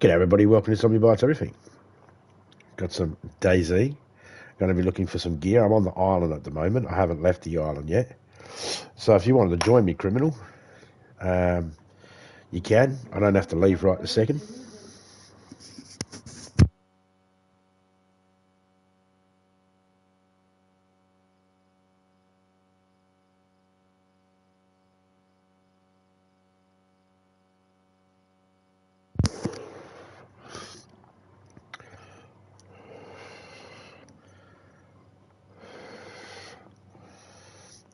G'day everybody, welcome to Zombie Bites Everything. Got some DayZ. Going to be looking for some gear. I'm on the island at the moment. I haven't left the island yet. So if you wanted to join me, criminal, you can. I don't have to leave right this second.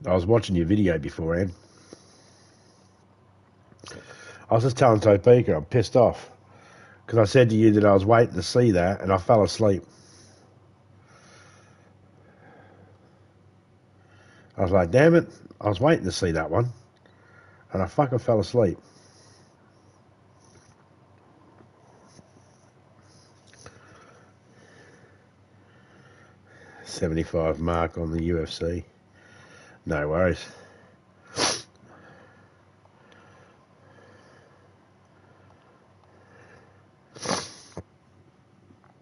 I was watching your video beforehand. I was just telling Topeka I'm pissed off because I said to you that I was waiting to see that and I fell asleep. I was like, damn it, I was waiting to see that one and I fucking fell asleep. .75 mark on the UFC. No worries.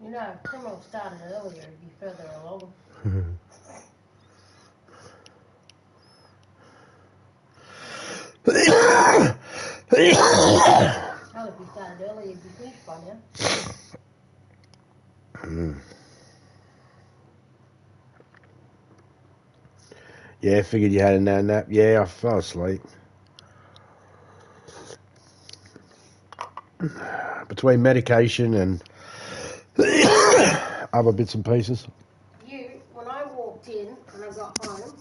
You know, if criminal started earlier, it'd be further along. Hell, if he started earlier, he'd be finished by now. Yeah, figured you had a nap. Yeah, I fell asleep. Between medication and other bits and pieces. When I walked in and I got home,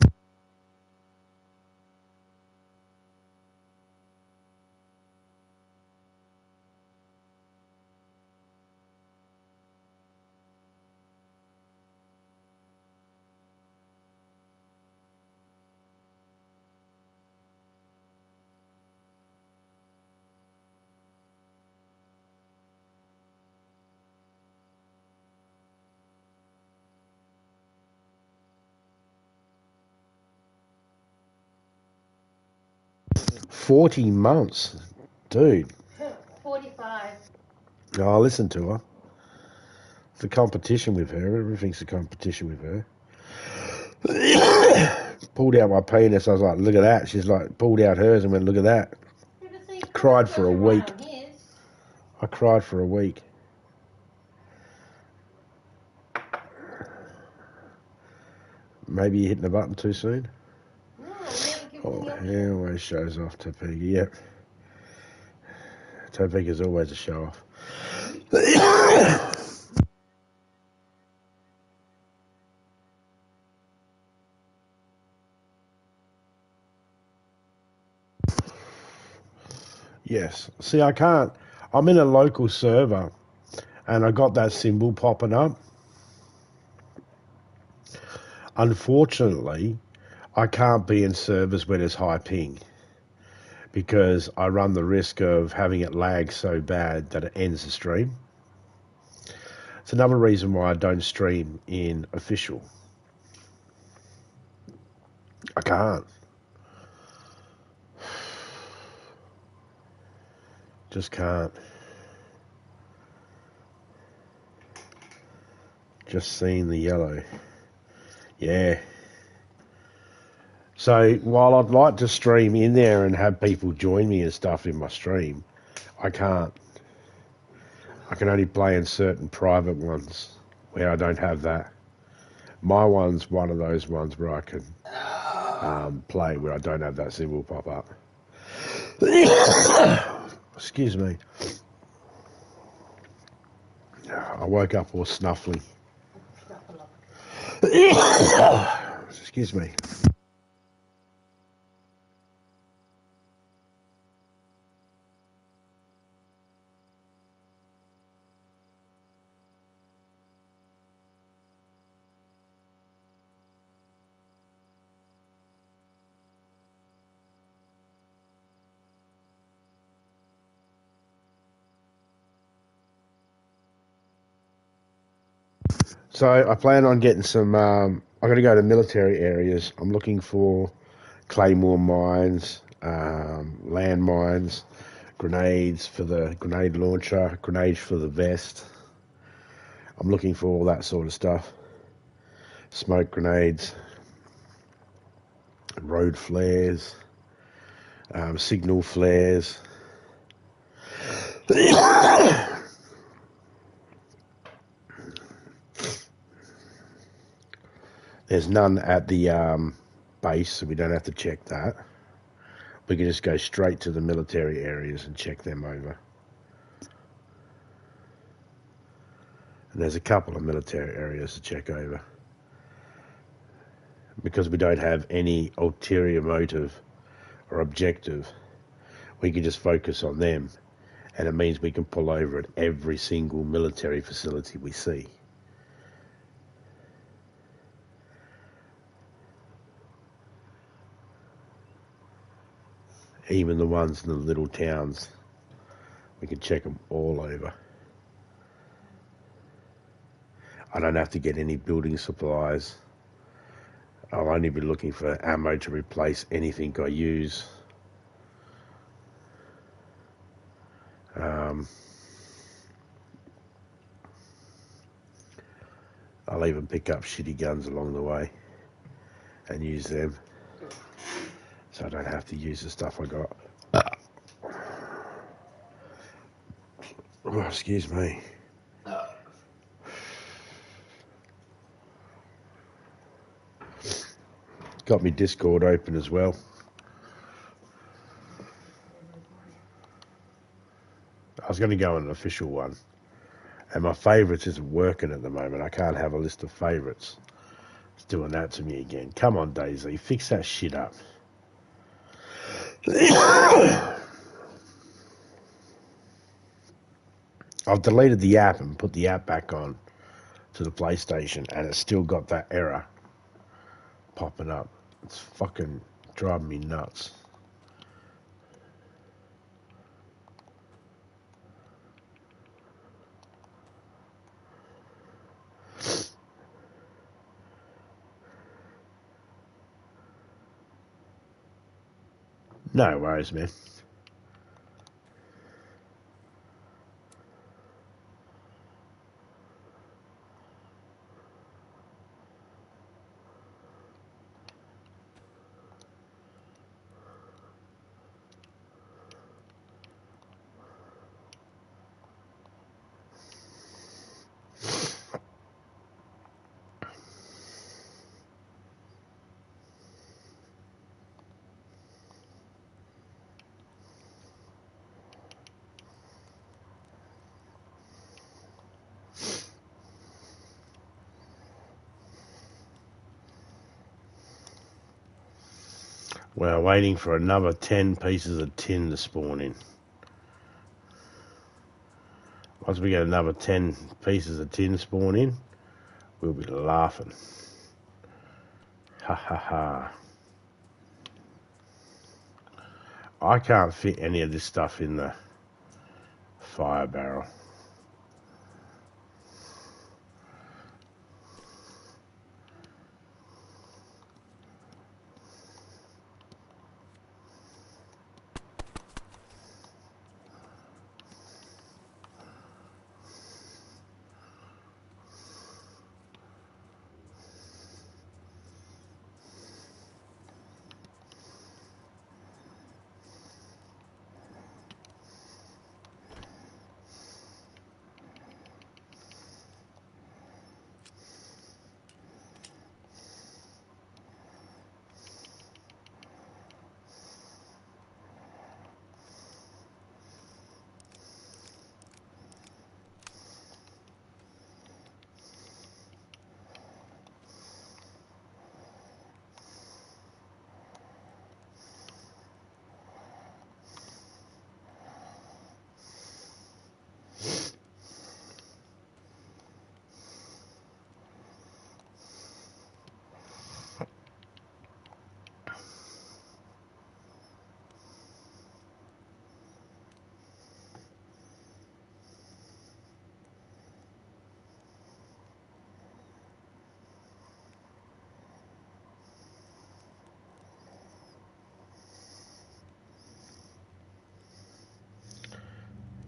$40 months, dude. 45. Oh, I listened to her. It's a competition with her. Everything's a competition with her. Pulled out my penis. I was like, look at that. She's like, pulled out hers and went, look at that. Cried for a week. I cried for a week. Maybe you're hitting the button too soon? No, Oh, he always shows off, Topeka. Yep. Topeka's always a show off. Yes. See, I can't. I'm in a local server and I got that symbol popping up. Unfortunately, I can't be in servers where there's high ping because I run the risk of having it lag so bad that it ends the stream. It's another reason why I don't stream in official. I can't. Just can't. Just seeing the yellow. Yeah. So while I'd like to stream in there and have people join me and stuff in my stream, I can't. I can only play in certain private ones where I don't have that. My one's one of those ones where I can play where I don't have that symbol pop up. Excuse me. I woke up all snuffly. Excuse me. So I plan on getting some, I'm going to go to military areas. I'm looking for claymore mines, land mines, grenades for the grenade launcher, grenades for the vest. I'm looking for all that sort of stuff. Smoke grenades, road flares, signal flares. There's none at the base, so we don't have to check that. We can just go straight to the military areas and check them over. And there's a couple of military areas to check over. Because we don't have any ulterior motive or objective, we can just focus on them. And it means we can pull over at every single military facility we see. Even the ones in the little towns, we can check them all over. I don't have to get any building supplies. I'll only be looking for ammo to replace anything I use. I'll even pick up shitty guns along the way and use them, so I don't have to use the stuff I got. Oh, excuse me. Got me Discord open as well. I was going to go on an official one, and my favourites isn't working at the moment. I can't have a list of favourites. It's doing that to me again. Come on, DayZ, fix that shit up. I've deleted the app and put the app back on to the PlayStation, and it's still got that error popping up. It's fucking driving me nuts. No worries, man. We're waiting for another 10 pieces of tin to spawn in. Once we get another 10 pieces of tin spawn in, we'll be laughing. Ha ha ha. I can't fit any of this stuff in the fire barrel.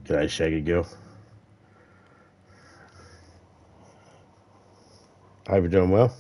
G'day, Shaggy Girl. Hope you're doing well.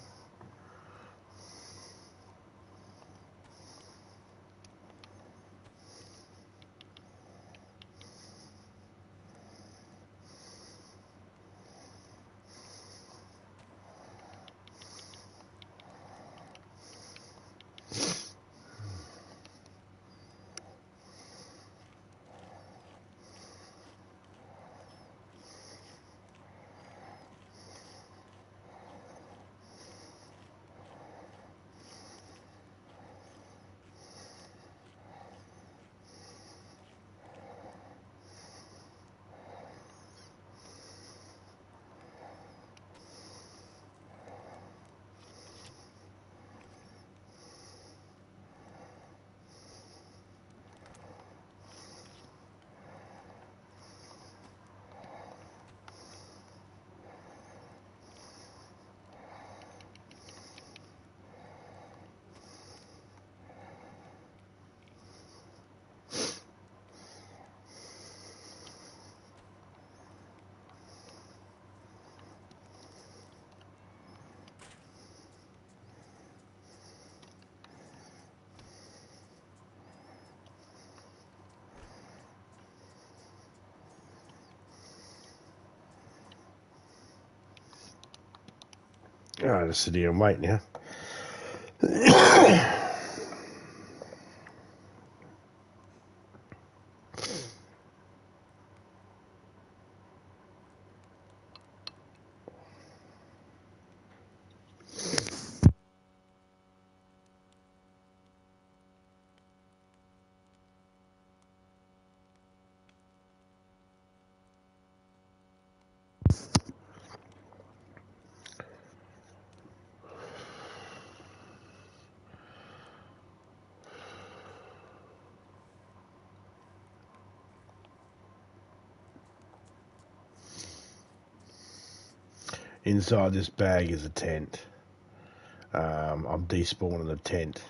Oh, just sit here and wait now. Inside this bag is a tent. I'm despawning the tent.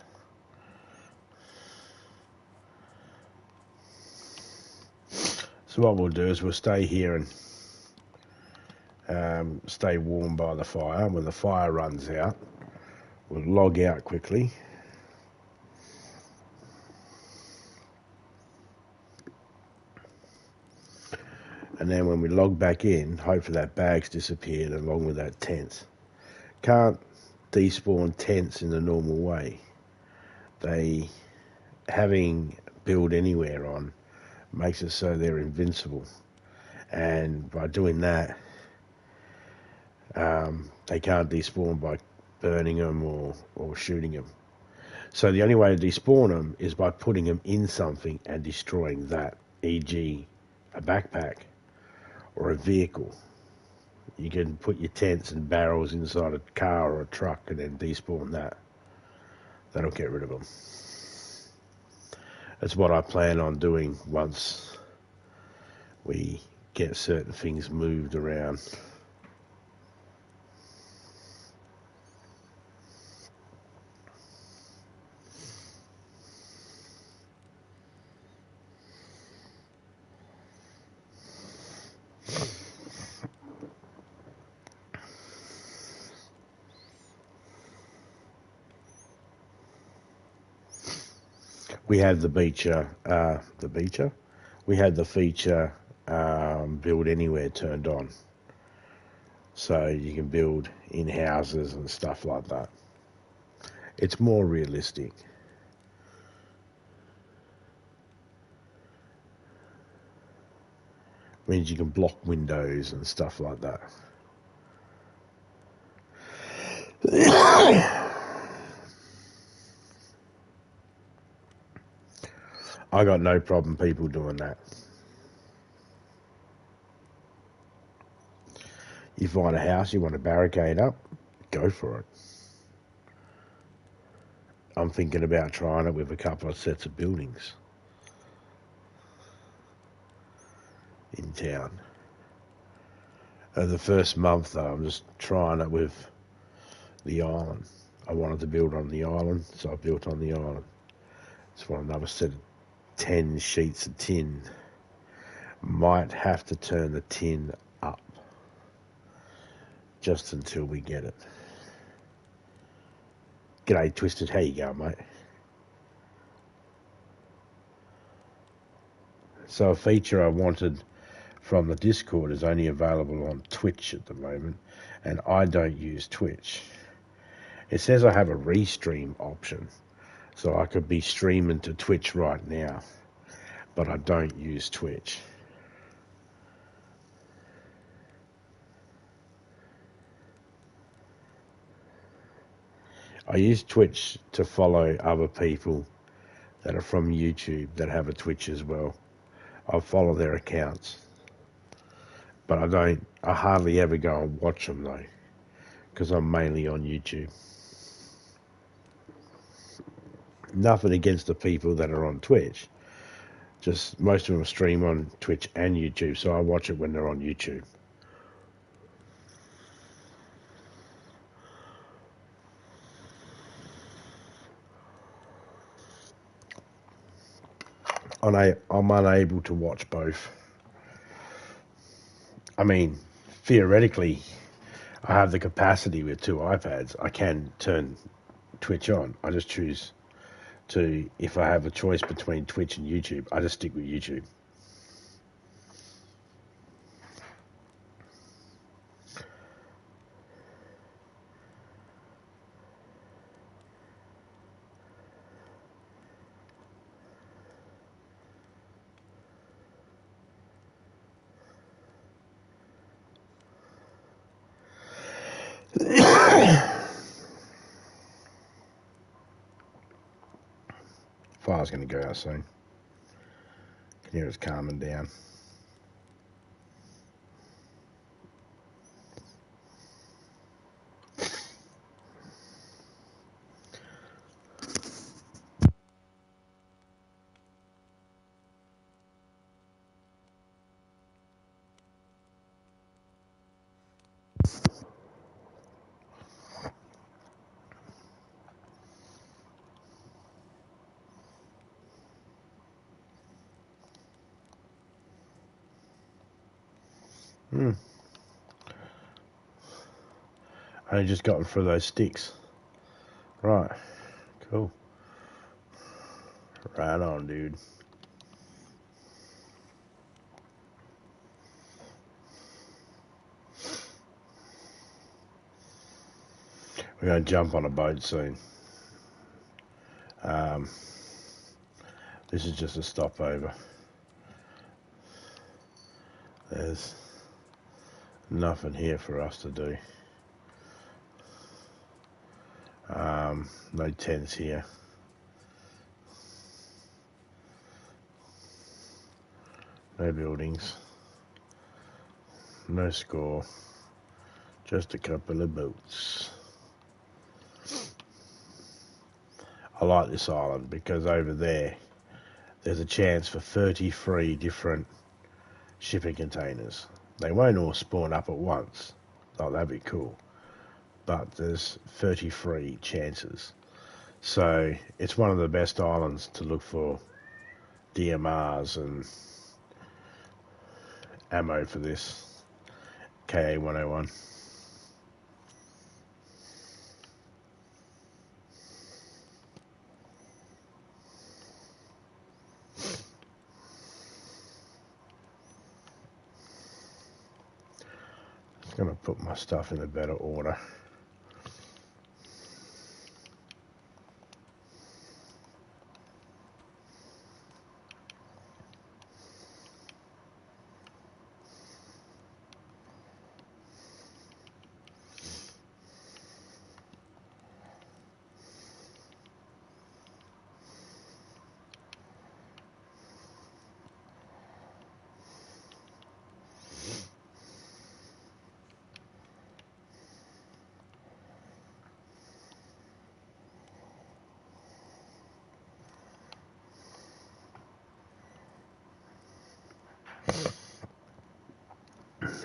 So what we'll do is we'll stay here and stay warm by the fire. When the fire runs out, we'll log out quickly. And then when we log back in, hopefully that bag's disappeared along with that tent. Can't despawn tents in the normal way. They, having build anywhere on, makes it so they're invincible. And by doing that, they can't despawn by burning them or shooting them. So the only way to despawn them is by putting them in something and destroying that, e.g. a backpack or a vehicle. You can put your tents and barrels inside a car or a truck and then despawn that. That'll get rid of them. That's what I plan on doing once we get certain things moved around. We had the beacher. We had the feature build anywhere turned on, so you can build in houses and stuff like that. It's more realistic. Means you can block windows and stuff like that. I got no problem people doing that. You find a house you want to barricade up, go for it. I'm thinking about trying it with a couple of sets of buildings in town. The first month though, I'm just trying it with the island. I wanted to build on the island, so I built on the island. Just want another set of 10 sheets of tin might have to turn the tin up just until we get it. G'day, Twisted. How you going, mate? So a feature I wanted from the Discord is only available on Twitch at the moment, and I don't use Twitch. It says I have a restream option, so I could be streaming to Twitch right now, but I don't use Twitch. I use Twitch to follow other people that are from YouTube that have a Twitch as well. I follow their accounts, but I hardly ever go and watch them though, because I'm mainly on YouTube. Nothing against the people that are on Twitch, just most of them stream on Twitch and YouTube, so I watch it when they're on YouTube. I'm unable to watch both. I mean, theoretically, I have the capacity with 2 iPads. I can turn Twitch on. I just choose to, if I have a choice between Twitch and YouTube, I just stick with YouTube. Fire's going to go out soon. Can hear it's calming down. I just got through those sticks. Right. Cool. Right on, dude. We're going to jump on a boat soon. This is just a stopover. There's nothing here for us to do. No tents here. No buildings. No score. Just a couple of boats. I like this island because over there's a chance for 33 different shipping containers. They won't all spawn up at once. Oh, that'd be cool. But there's 33 chances. So it's one of the best islands to look for DMRs and ammo for this KA-101. Just gonna put my stuff in a better order.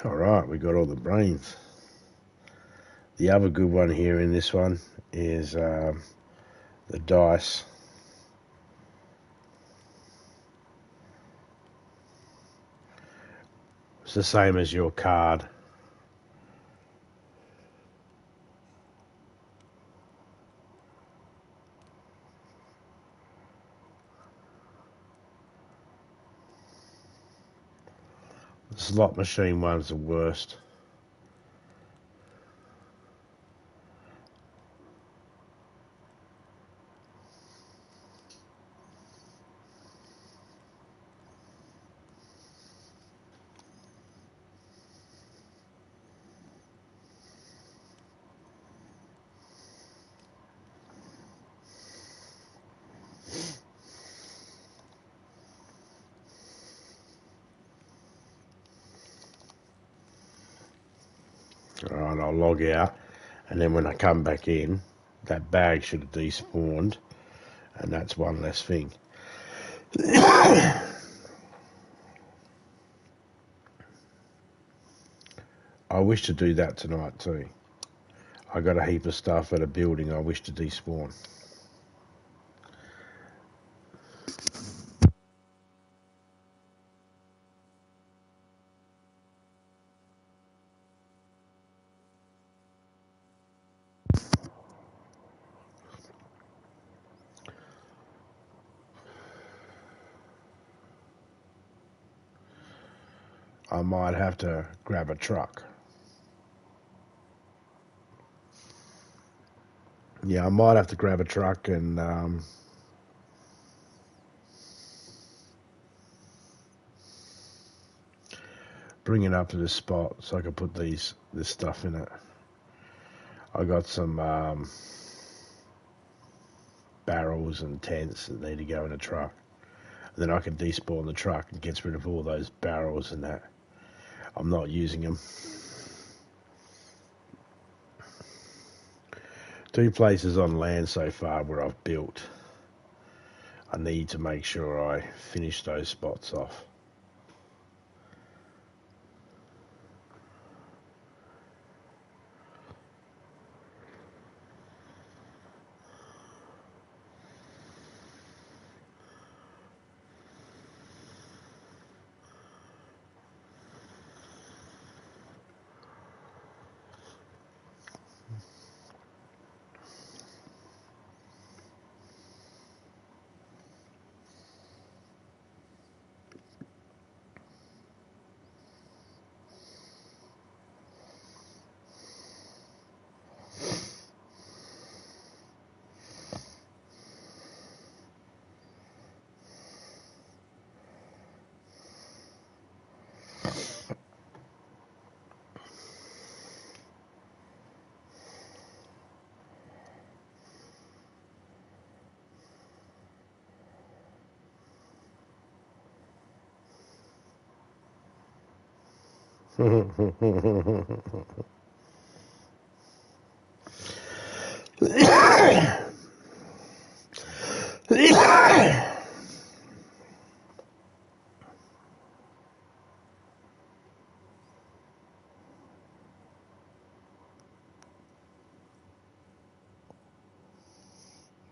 Alright, we got all the brains. The other good one here in this one is the dice. It's the same as your card. The slot machine one's the worst. Alright, I'll log out, and then when I come back in, that bag should have despawned, and that's one less thing. I wish to do that tonight too. I got a heap of stuff at a building I wish to despawn. I might have to grab a truck. Yeah, I might have to grab a truck and bring it up to this spot so I can put this stuff in it. I got some barrels and tents that need to go in a truck. And then I can despawn the truck and get rid of all those barrels and that. I'm not using them. 2 places on land so far where I've built. I need to make sure I finish those spots off.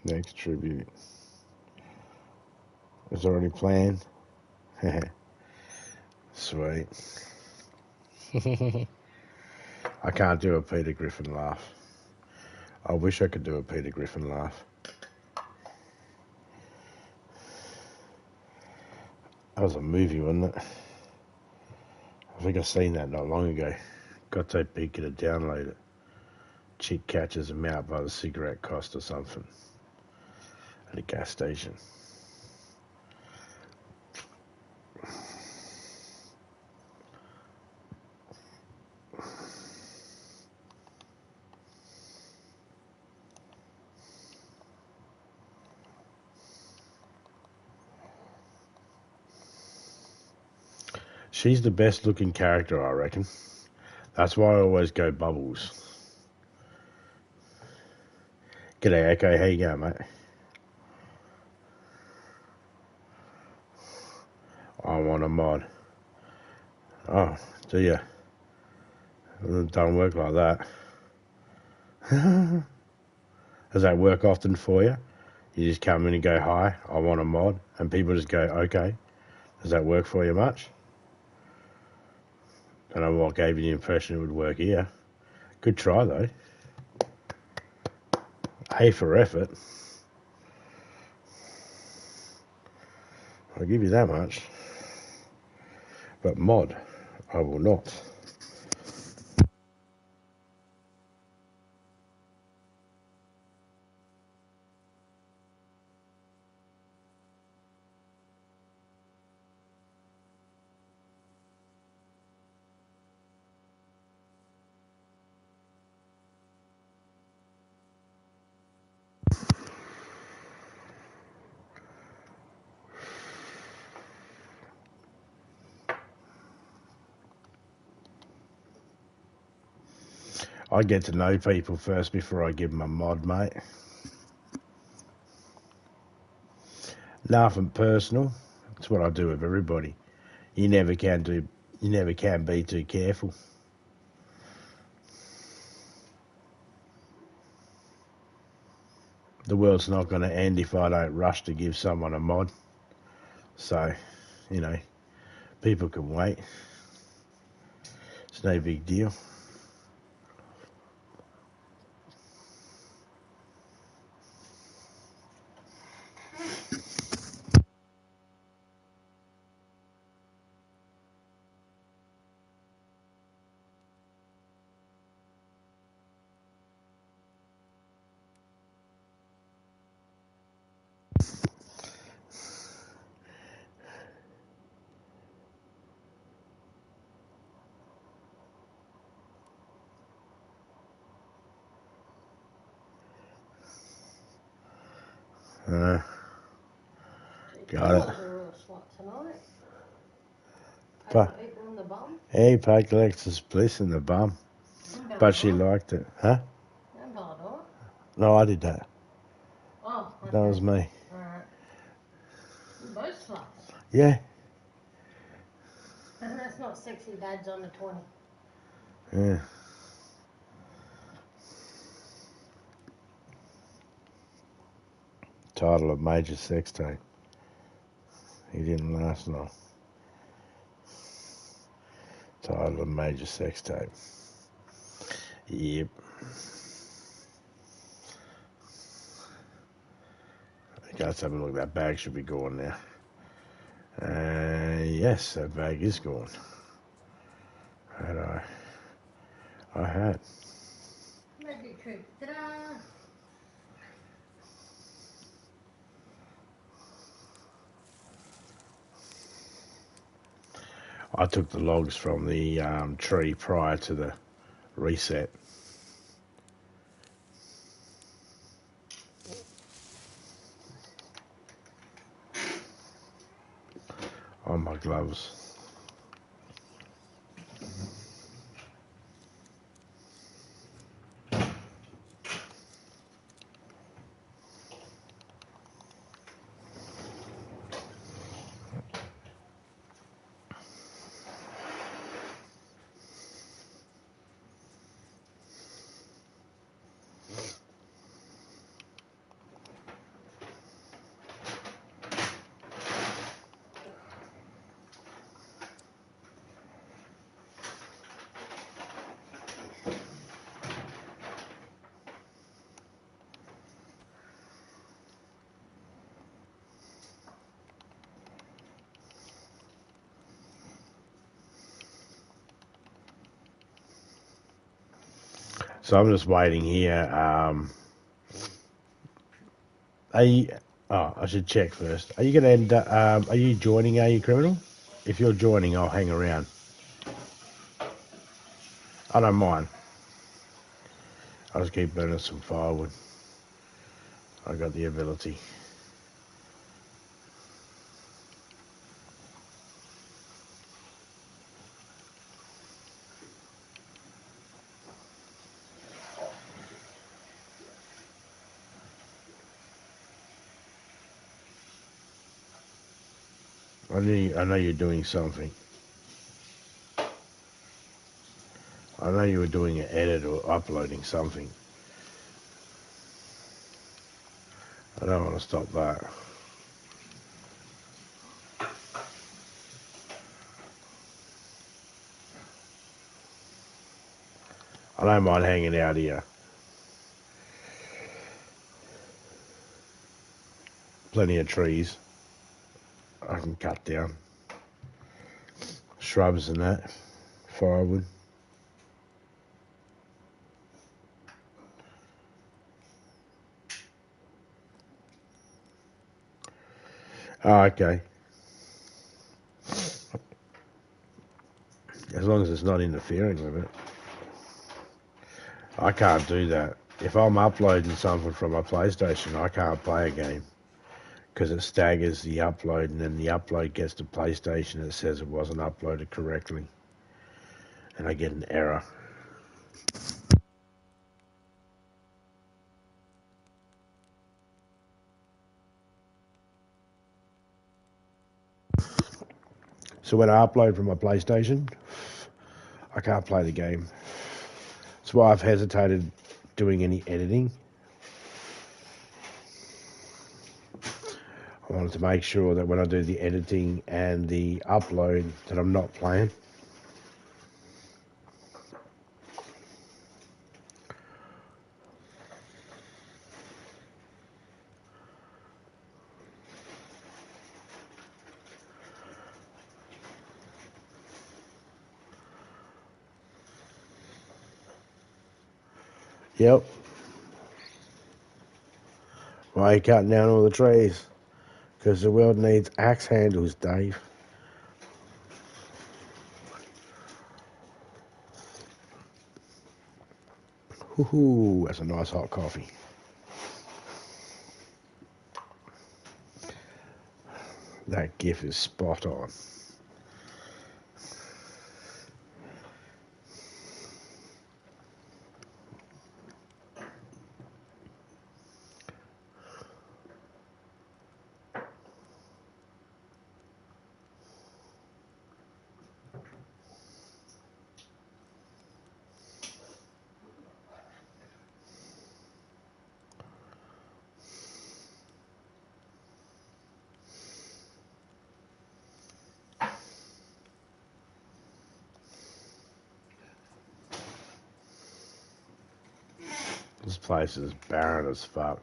Next tribute. It's already planned. Sweet. I can't do a Peter Griffin laugh. I wish I could do a Peter Griffin laugh. That was a movie, wasn't it? I think I seen that not long ago. Got to peek it and download it. Chick catches him out by the cigarette cost or something at a gas station. She's the best looking character, I reckon. That's why I always go Bubbles. G'day, Echo. How you going, mate? I want a mod. Oh, do you? It don't work like that. Does that work often for you? You just come in and go, hi, I want a mod, and people just go, okay. Does that work for you much? don't know what gave you the impression it would work here. Good try, though. A for effort. I'll give you that much. But mod, I will not. I get to know people first before I give them a mod, mate. Nothing personal. That's what I do with everybody. You never can be too careful. The world's not going to end if I don't rush to give someone a mod. So, you know, people can wait. It's no big deal. Got it. People in the bum. Hey, Pike Alexis Bliss in the bum. But she liked it. Huh? No, I did that. Oh, okay. That was me. Alright. Both sluts. Yeah. And that's not sexy dads under 20. Yeah. Title of major sex tape. He didn't last long. Title of major sex tape. Yep. Okay, let's have a look. That bag should be gone now. Yes, that bag is gone. I had. Magic trick. Ta-da! I took the logs from the tree prior to the reset. On my gloves. So I'm just waiting here. I should check first. Are you going to end up, are you joining Are You Criminal? If you're joining, I'll hang around. I don't mind. I'll just keep burning some firewood. I got the ability. I know you're doing something. I know you were doing an edit or uploading something. I don't want to stop that. I don't mind hanging out here. Plenty of trees I can cut down. Shrubs and that. Firewood. Oh, okay. As long as it's not interfering with it. I can't do that. If I'm uploading something from my PlayStation, I can't play a game because it staggers the upload, and then the upload gets to PlayStation and it says it wasn't uploaded correctly, and I get an error. So when I upload from my PlayStation, I can't play the game. That's why I've hesitated doing any editing. I wanted to make sure that when I do the editing and the upload that I'm not playing. Yep. Why are you cutting down all the trees? Because the world needs axe handles, Dave. Ooh, that's a nice hot coffee. That gif is spot on. This place is barren as fuck.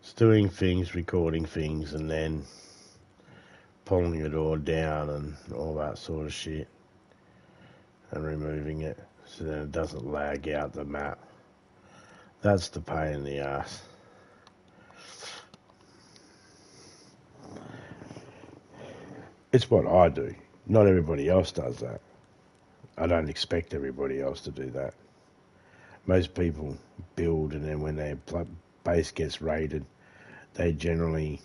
It's doing things, recording things, and then pulling it all down and all that sort of shit, and removing it so then it doesn't lag out the map. That's the pain in the ass. It's what I do. Not everybody else does that. I don't expect everybody else to do that. Most people build, and then when their base gets raided, they generally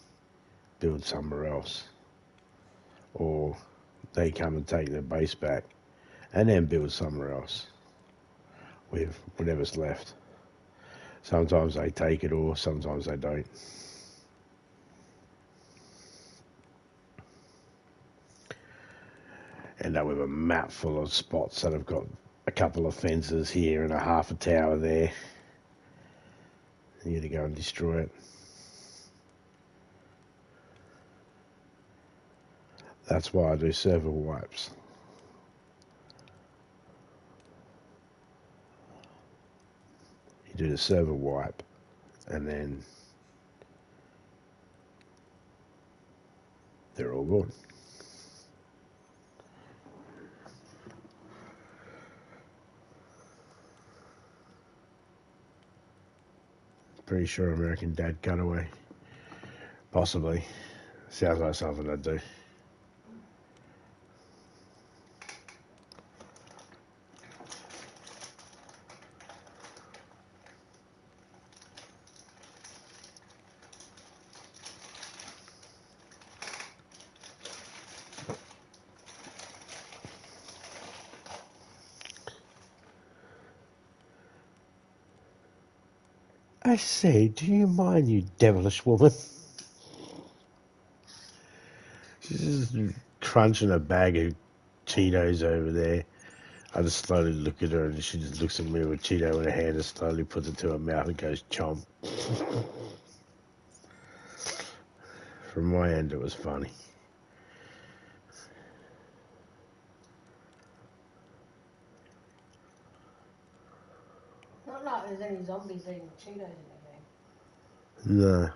build somewhere else. Or they come and take their base back and then build somewhere else with whatever's left. Sometimes they take it all, sometimes they don't. End up with a map full of spots that have got a couple of fences here and a half a tower there. You need to go and destroy it. That's why I do server wipes. You do the server wipe and then they're all gone. Pretty sure American Dad got away. Possibly. Sounds like something I'd do. I say, do you mind, you devilish woman? She's just crunching a bag of Cheetos over there. I just slowly look at her and she just looks at me with a Cheeto in her hand and slowly puts it to her mouth and goes chomp. From my end, it was funny. Not like there's any zombies eating Cheetos in the game. No.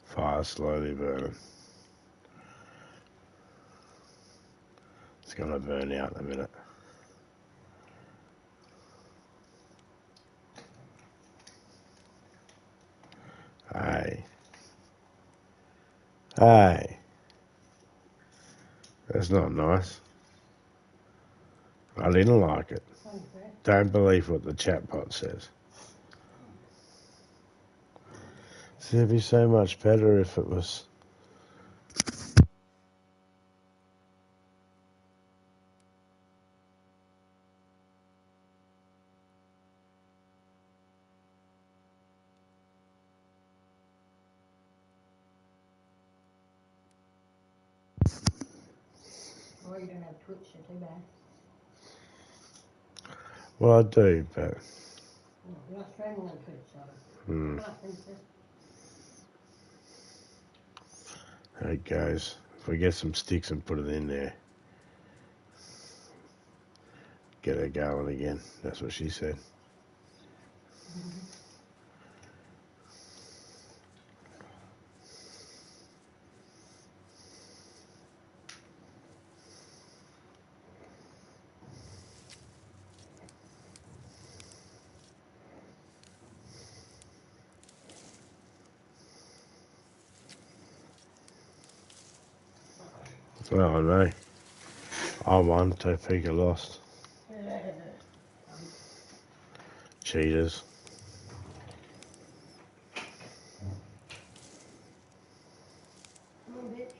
Fire slowly burning. It's going to burn out in a minute. Hey. Hey. That's not nice. I didn't like it. Don't believe what the chatbot says. See, it'd be so much better if it was... Or you don't have Twitch, so too bad. Well, I do, but... You're not streaming on Twitch, so... There it goes. If we get some sticks and put it in there, get her going again. That's what she said. Well, I know. I won, Topeka lost. Cheaters. Come on, bitch.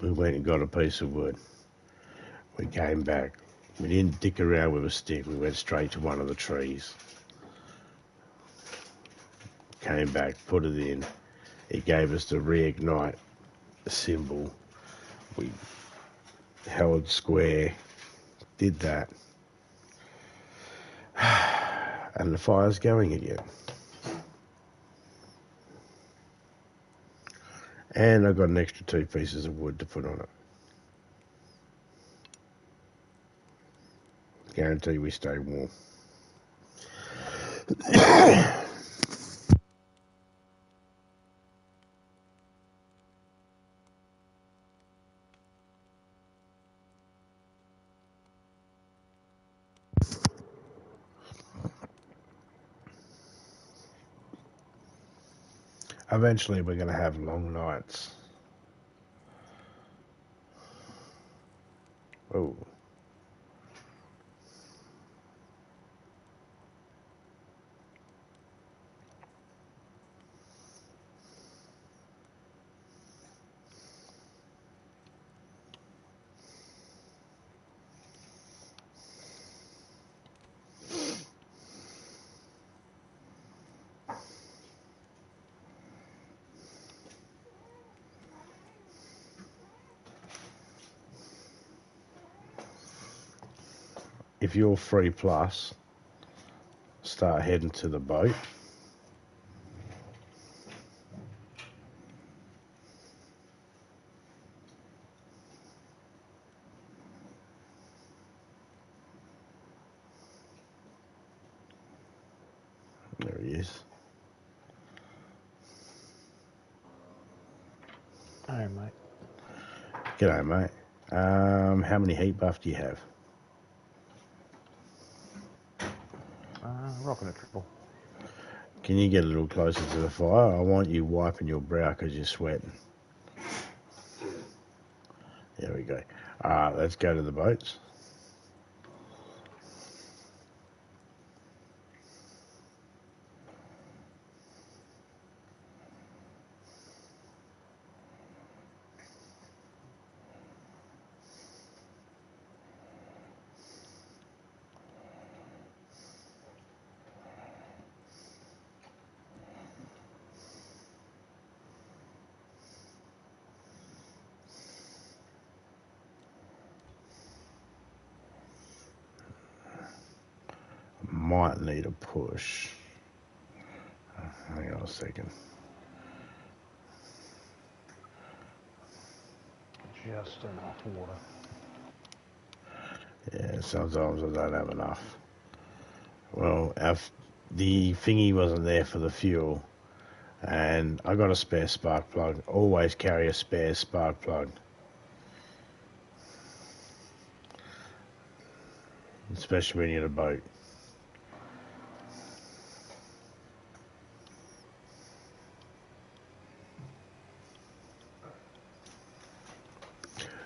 We went and got a piece of wood. We came back. We didn't dick around with a stick. We went straight to one of the trees. Came back, put it in. It gave us the reignite symbol. We held square, did that. And the fire's going again. And I got an extra 2 pieces of wood to put on it. Guarantee we stay warm. Eventually we're going to have long nights. Oh. If you're free plus, start heading to the boat. There he is. Hey, mate. G'day, mate. How many heat buff do you have? Rocking a triple. Can you get a little closer to the fire? I want you wiping your brow because you're sweating. There we go. Let's go to the boats. Might need a push. Hang on a second. Just enough water. Yeah, sometimes I don't have enough. Well, the thingy wasn't there for the fuel, and I got a spare spark plug. Always carry a spare spark plug, especially when you're in a boat.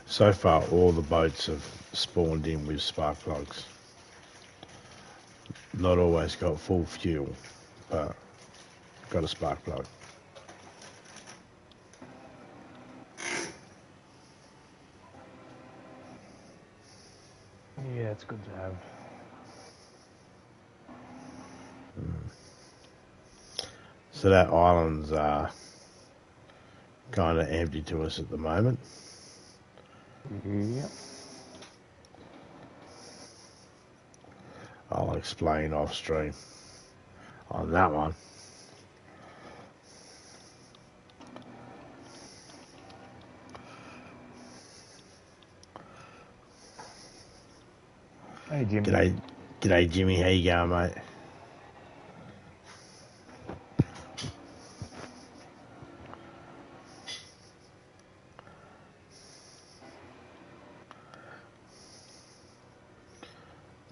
So far, all the boats have spawned in with spark plugs. Not always got full fuel, but got a spark plug. Yeah, it's good to have. So that island's kind of empty to us at the moment. Yep. I'll explain off stream on that one. Hey, Jim. G'day Jimmy, how you going, mate?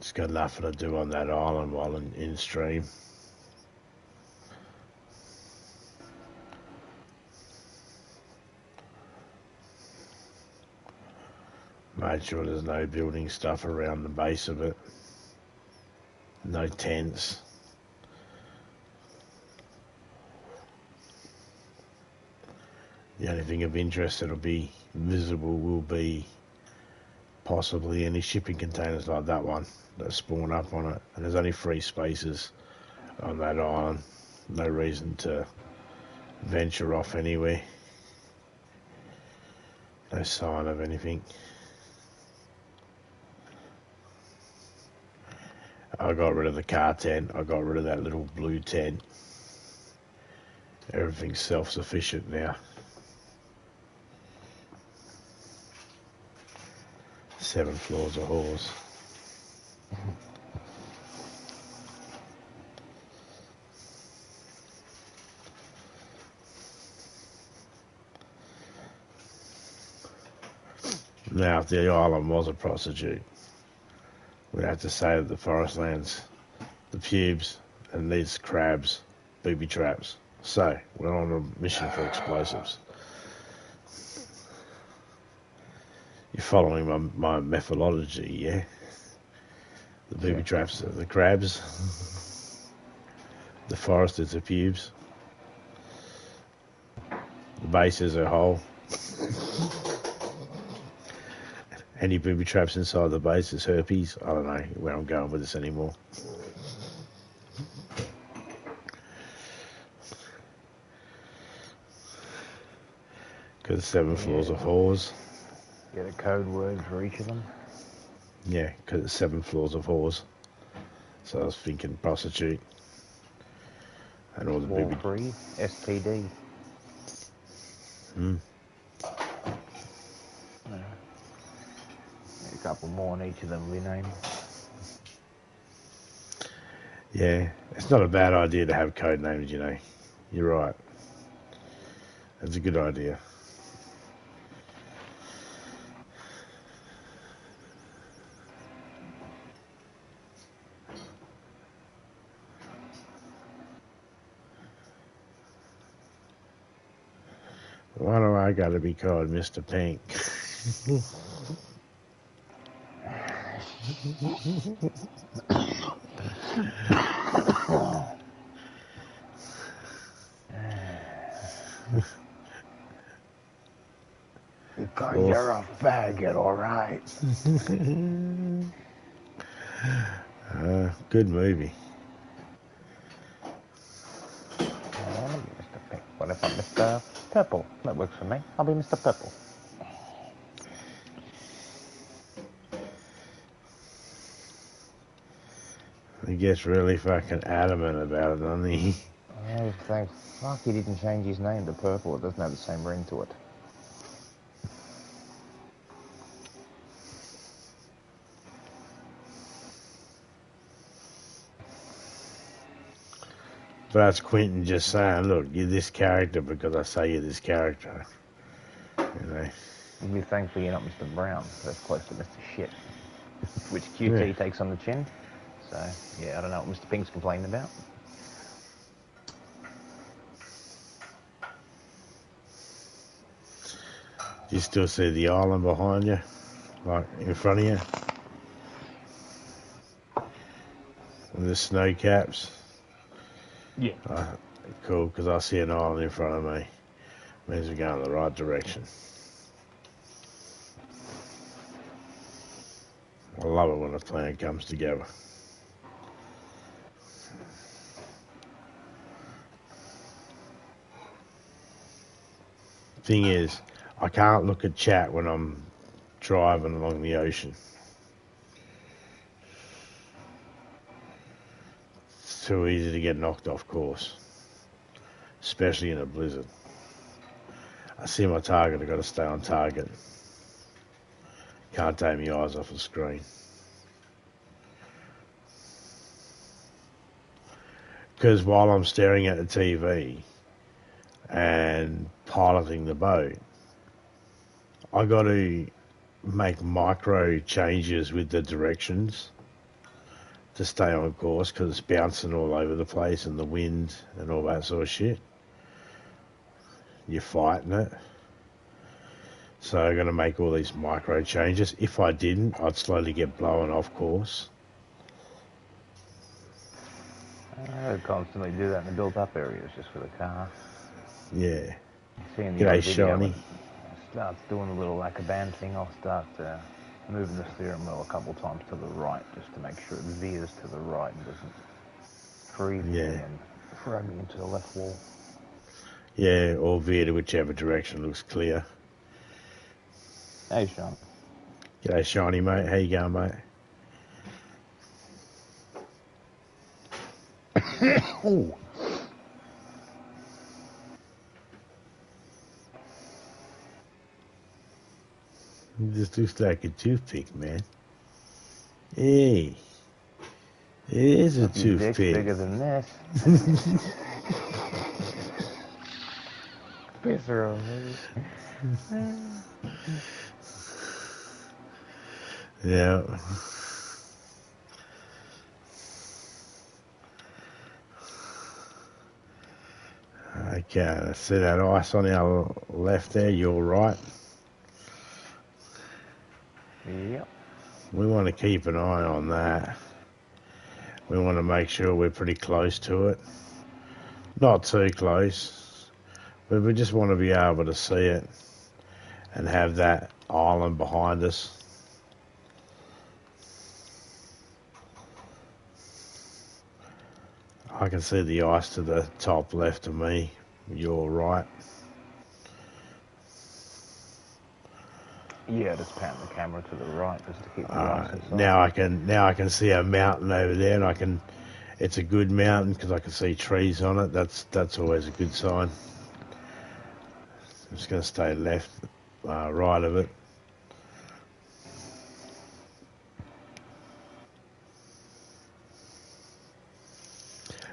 Just got nothing to do on that island while in stream. Made sure there's no building stuff around the base of it. No tents. The only thing of interest that'll be visible will be possibly any shipping containers like that one that spawn up on it. And there's only 3 spaces on that island. No reason to venture off anywhere. No sign of anything. I got rid of the car tent. I got rid of that little blue tent. Everything's self-sufficient now. 7 floors of horse. Now, if the island was a prostitute, we'd have to say that the forest lands, the pubes, and these crabs, booby traps. So, we're on a mission for explosives. You're following my methodology, yeah? The booby traps are the crabs. The forest is the pubes. The base is a hole. Any booby traps inside the base is herpes. I don't know where I'm going with this anymore. Because 7 floors of whores. Get a code word for each of them. Yeah, because it's 7 floors of whores. So I was thinking prostitute. And all the Wall booby... 3, STD. A couple more in each of them we name. Yeah, it's not a bad idea to have code names, you know. You're right. That's a good idea. Why do I gotta be called Mr. Pink? Because you're a faggot, alright. Good movie. Mr. Pink. What if I'm Mr. Purple? That works for me. I'll be Mr. Purple. He gets really fucking adamant about it, doesn't he? Oh, thanks. Fuck, he didn't change his name to Purple. It doesn't have the same ring to it. But that's Quentin just saying, look, you're this character because I say you're this character. You know? You'd be thankful you're not Mr. Brown. That's close to Mr. Shit. Which QT takes on the chin. So, yeah, I don't know what Mr. Pink's complaining about. Do you still see the island behind you? Like, in front of you? With the snow caps? Yeah. Cool, because I see an island in front of me. Means we're going in the right direction. I love it when a plan comes together. Thing is, I can't look at chat when I'm driving along the ocean. It's too easy to get knocked off course, especially in a blizzard. I see my target, I've got to stay on target. Can't take my eyes off the screen. Because while I'm staring at the TV and piloting the boat, I got to make micro changes with the directions to stay on course because it's bouncing all over the place and the wind and all that sort of shit. You're fighting it. So I'm going to make all these micro changes. If I didn't, I'd slowly get blown off course. I would constantly do that in the built-up areas just for the car. Yeah. Seeing the G'day, video, Shiny. Starts doing the little like a band thing. I'll start moving the steering wheel a couple times to the right just to make sure it veers to the right and doesn't freeze me and throw me into the left wall. Yeah, or veer to whichever direction looks clear. Hey, Sean. G'day, Shiny, mate. How you going, mate? Ooh. Just looks like a toothpick, man. Hey. It is a toothpick. Bigger than this. Pisser over. Yeah. Okay, see that ice on our left there, your right. Yep. We want to keep an eye on that. We want to make sure we're pretty close to it. Not too close, but we just want to be able to see it and have that island behind us. I can see the ice to the top left of me. You're right. Yeah, just pan the camera to the right just to keep the ice inside. Now I can see a mountain over there, and it's a good mountain because I can see trees on it. That's always a good sign. I'm just going to stay left, right of it.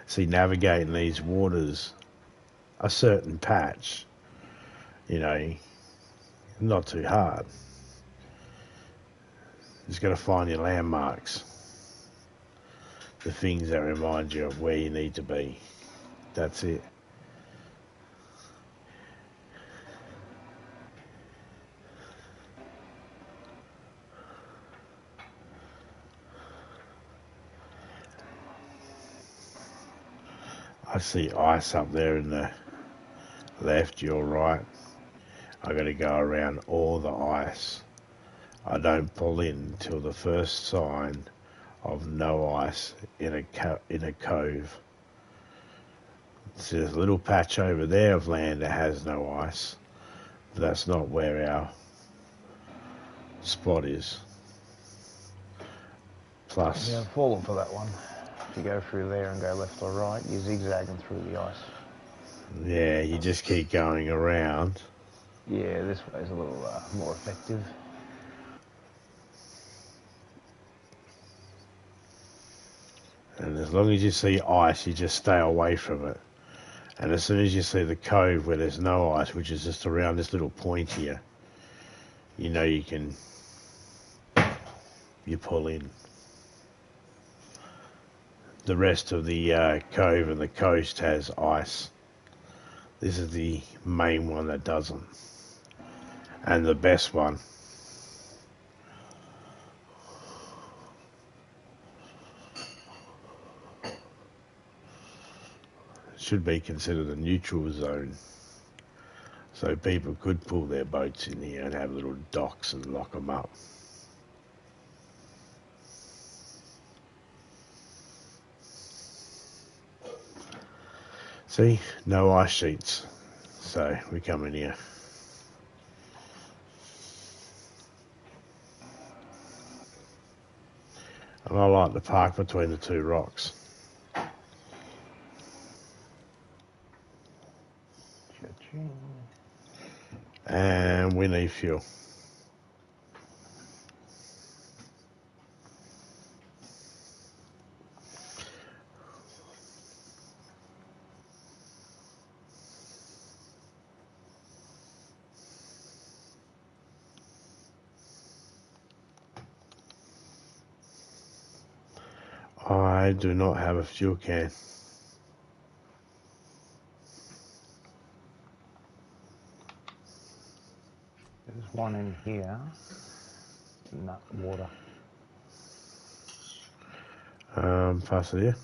See, navigating these waters, a certain patch, not too hard. Just got to find your landmarks, the things that remind you of where you need to be. That's it. I see ice up there in the left, you're right. I got to go around all the ice. I don't pull in until the first sign of no ice in a cove. So there's a little patch over there of land that has no ice. But that's not where our spot is. Plus, Yeah, falling for that one. If you go through there and go left or right, you're zigzagging through the ice. yeah, you just keep going around. Yeah, this way is a little more effective. And as long as you see ice, you just stay away from it. And as soon as you see the cove where there's no ice, which is just around this little point here, you know you pull in. The rest of the cove and the coast has ice. This is the main one that doesn't. And the best one. Should be considered a neutral zone. So people could pull their boats in here and have little docks and lock them up. See, no ice sheets. So we come in here. And I like to park between the two rocks. Cha-ching. And we need fuel. I do not have a fuel can. There's one in here. Nut water. Pass it here.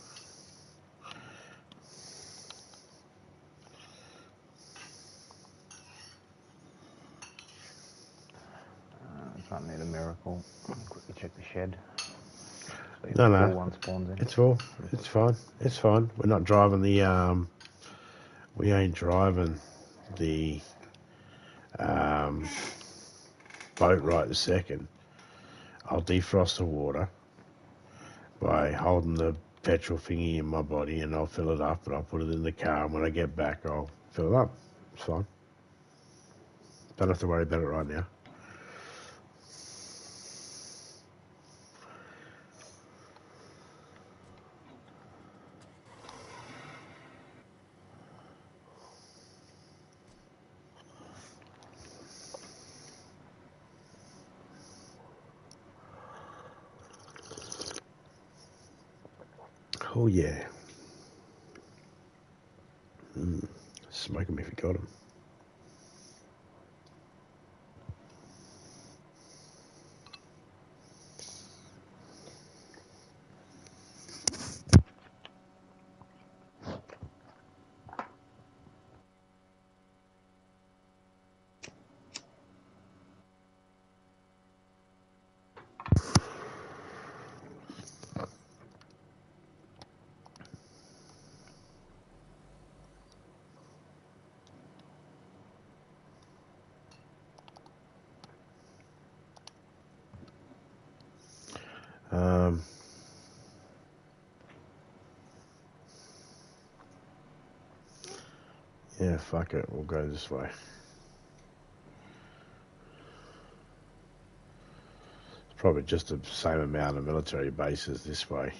Can't need a miracle. Quickly check the shed. No. One spawns in. It's full. It's fine. It's fine. We're not driving the we ain't driving the boat right this second. I'll defrost the water by holding the petrol thingy in my body, and I'll fill it up, and I'll put it in the car, and when I get back I'll fill it up. It's fine. Don't have to worry about it right now. Oh yeah. Smoke 'em if you got 'em. Yeah, fuck it. We'll go this way. It's probably just the same amount of military bases this way.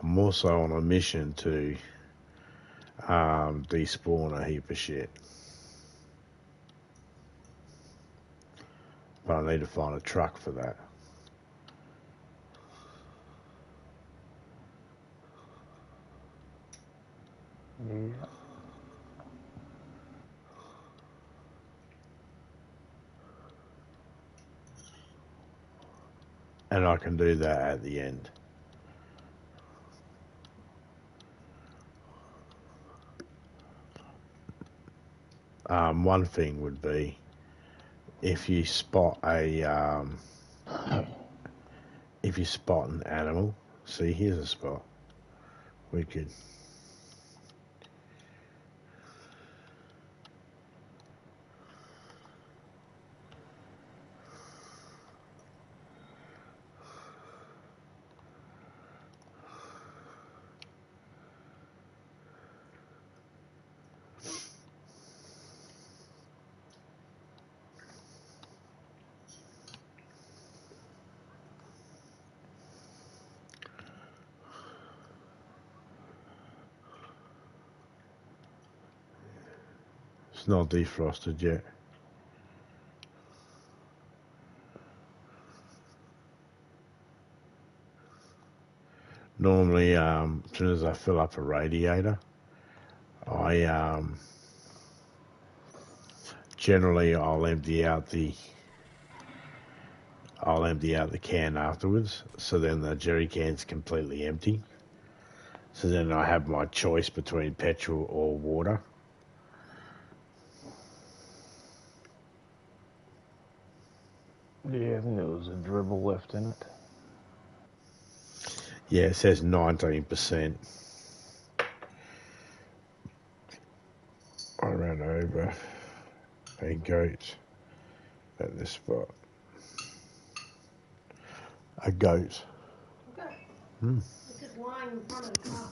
I'm also on a mission to despawn a heap of shit. But I need to find a truck for that. Yeah. And I can do that at the end. One thing would be if you spot an animal. See, here's a spot. Wicked. It's not defrosted yet. Normally, as soon as I fill up a radiator, I generally I'll empty out the can afterwards. So then the jerry can's completely empty. So then I have my choice between petrol or water. Yeah, I think there was a dribble left in it. Yeah, it says 19%. I ran over a goat at this spot. A goat. Okay. Hmm. It's just lying in front of the car.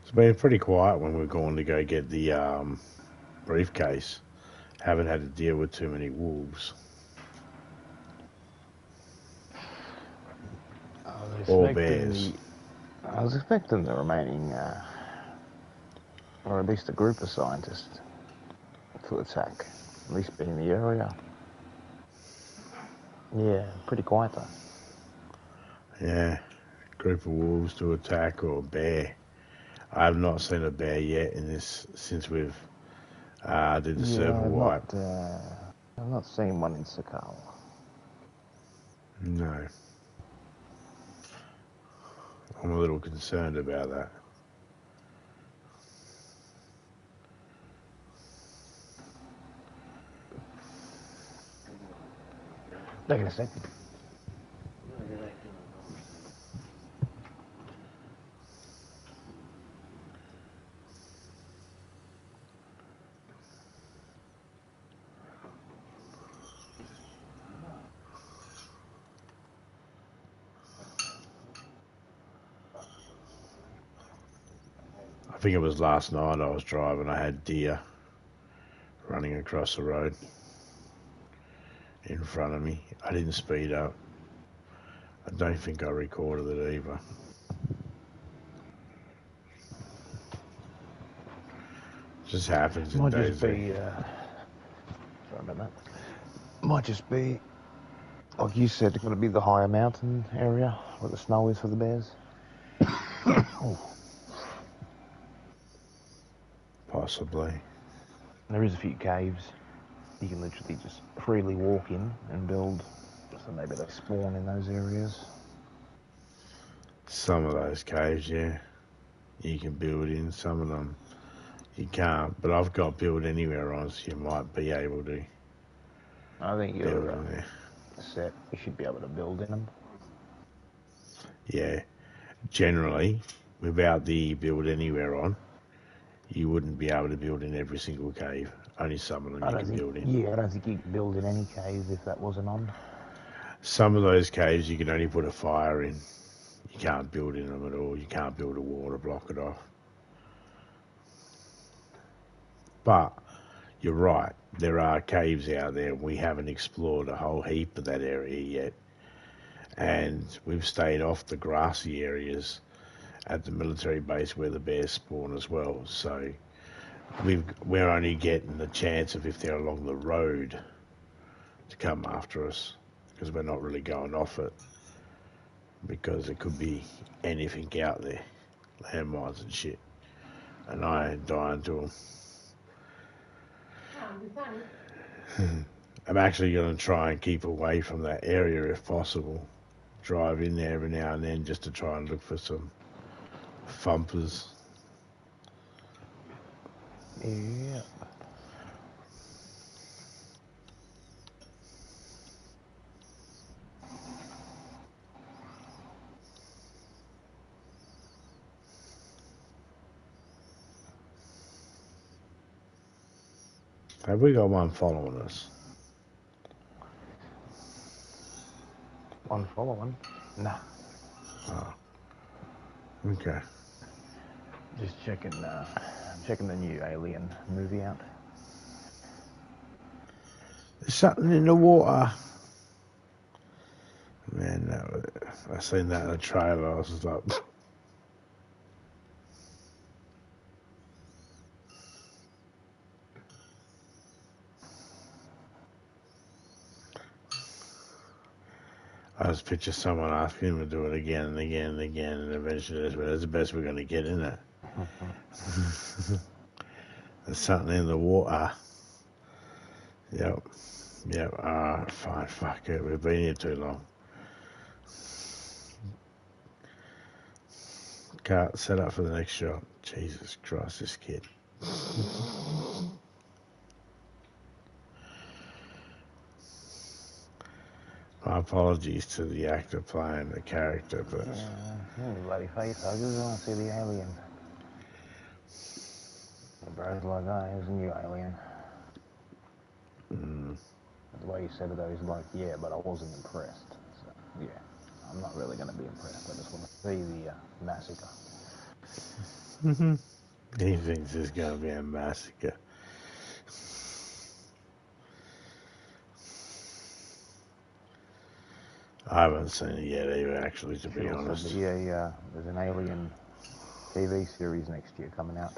It's been pretty quiet when we're going to go get the briefcase. Haven't had to deal with too many wolves. Or bears. I was expecting the remaining, or at least a group of scientists to attack, at least be in the area. Yeah, pretty quiet though. Yeah, group of wolves to attack or a bear. I have not seen a bear yet in this since we've did the server wipe. I've not seen one in Sakala. No. I'm a little concerned about that. Take a second. think it was last night I was driving. I had deer running across the road in front of me. I didn't speed up. I don't think I recorded it either. Just happens in Might DayZ. just be, sorry about that. Might just be, like you said, it's going to be the higher mountain area where the snow is for the bears. Possibly. There is a few caves you can literally just freely walk in and build, so maybe they spawn in those areas. Some of those caves, yeah, you can build in. Some of them you can't. But I've got build anywhere on, so you might be able to. I think build you're in there. set. You should be able to build in them. Yeah, generally, without the build anywhere on, you wouldn't be able to build in every single cave. Only some of them you can build in. Yeah, I don't think you can build in any cave if that wasn't on. Some of those caves you can only put a fire in. You can't build in them at all. You can't build a wall to block it off. But you're right. There are caves out there. We haven't explored a whole heap of that area yet. And we've stayed off the grassy areas at the military base where the bears spawn as well. So we're only getting the chance of if they're along the road to come after us, because we're not really going off it, because it could be anything out there, landmines and shit, and I ain't dying to them. Oh, it'd be funny. I'm actually going to try and keep away from that area if possible. Drive in there every now and then just to try and look for some thumpers. Yeah. Have we got one following us? One following? Nah. Oh. Okay. Just checking the new Alien movie out. There's something in the water. Man, I seen that in the trailer. I was just like... I just picture someone asking him to do it again and again and again, and eventually that's the best we're going to get, isn't it? There's something in the water. Yep. Fine, fuck it. We've been here too long. Cut, set up for the next shot. Jesus Christ, this kid. My apologies to the actor playing the character, but... bloody face huggers, I want to see the alien. The bro's like, oh, here's a new alien. The way he said it though, he's like, yeah, but I wasn't impressed. So, yeah, I'm not really going to be impressed. I just want to see the massacre. He thinks it's going to be a massacre. I haven't seen it yet either, actually, to be honest. Yeah, there's an Alien TV series next year coming out.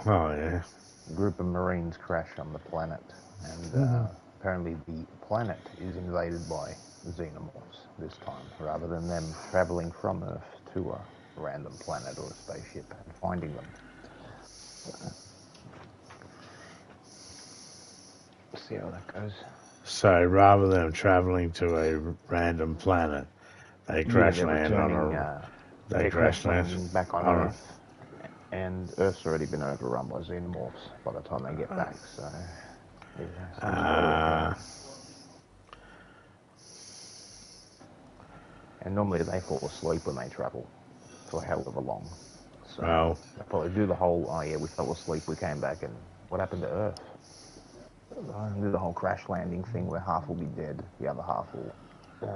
Oh, yeah. A group of Marines crash on the planet, and apparently the planet is invaded by xenomorphs this time, rather than them travelling from Earth to a random planet or a spaceship and finding them. See how that goes. So rather than travelling to a random planet, they crash land on a... They crash land back on Earth. And Earth's already been overrun by xenomorphs by the time they get back, so... And normally they fall asleep when they travel for however long. So they probably do the whole, oh yeah, we fell asleep, we came back, and what happened to Earth? Do the whole crash landing thing where half will be dead, the other half will...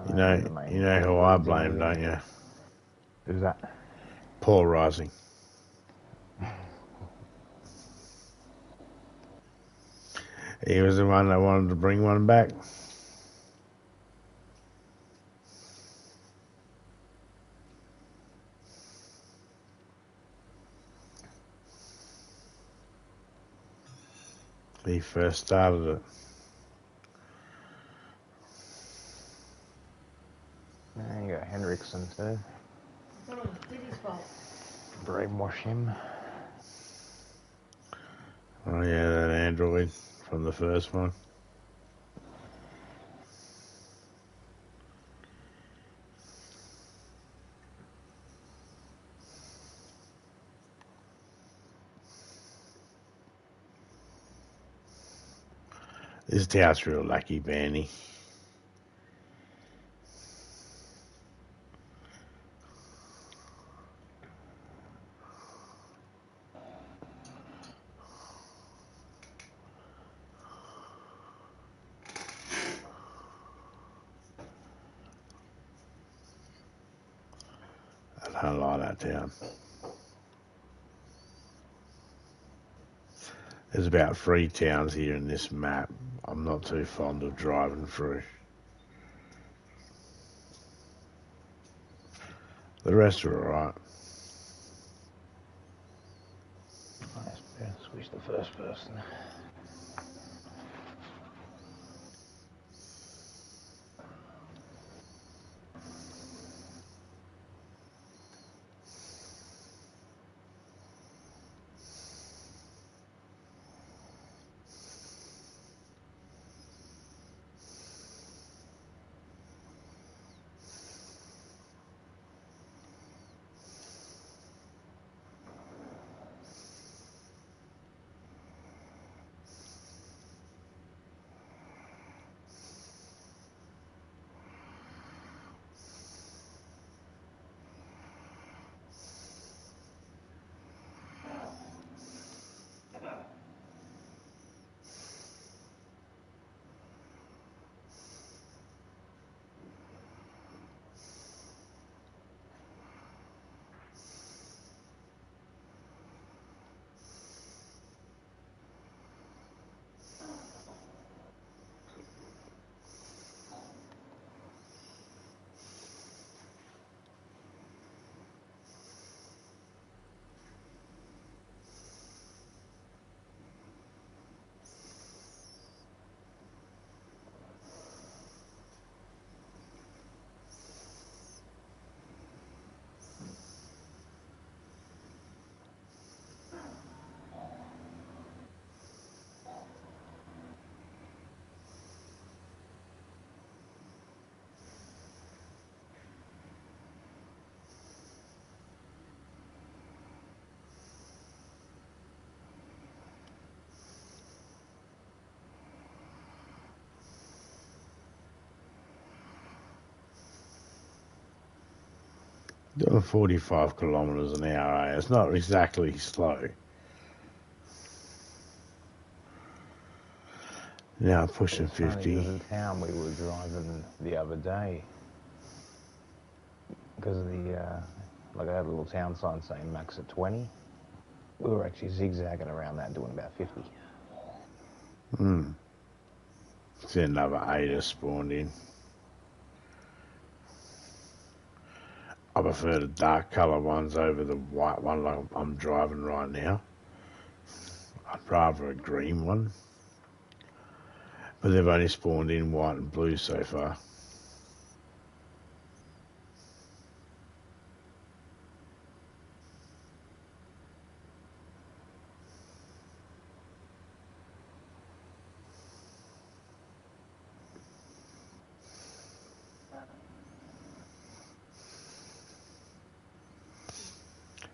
You know who I blame, don't you? Who's that? Polarising. He was the one that wanted to bring one back. He first started it. There you go, Henriksen too. Diddy's fault. Brainwash him. Oh yeah, that android from the first one. This town's real lucky, Banny. I don't like that town. There's about 3 towns here in this map. I'm not too fond of driving through. The rest are alright. Let's switch the first person. Doing 45 kilometres an hour, eh? It's not exactly slow. Now pushing 50. There's a town we were driving the other day. Because of the, like I had a little town sign saying max at 20. We were actually zigzagging around that doing about 50. See another 8 has spawned in. I prefer the dark colour ones over the white one like I'm driving right now. I'd rather a green one. But they've only spawned in white and blue so far.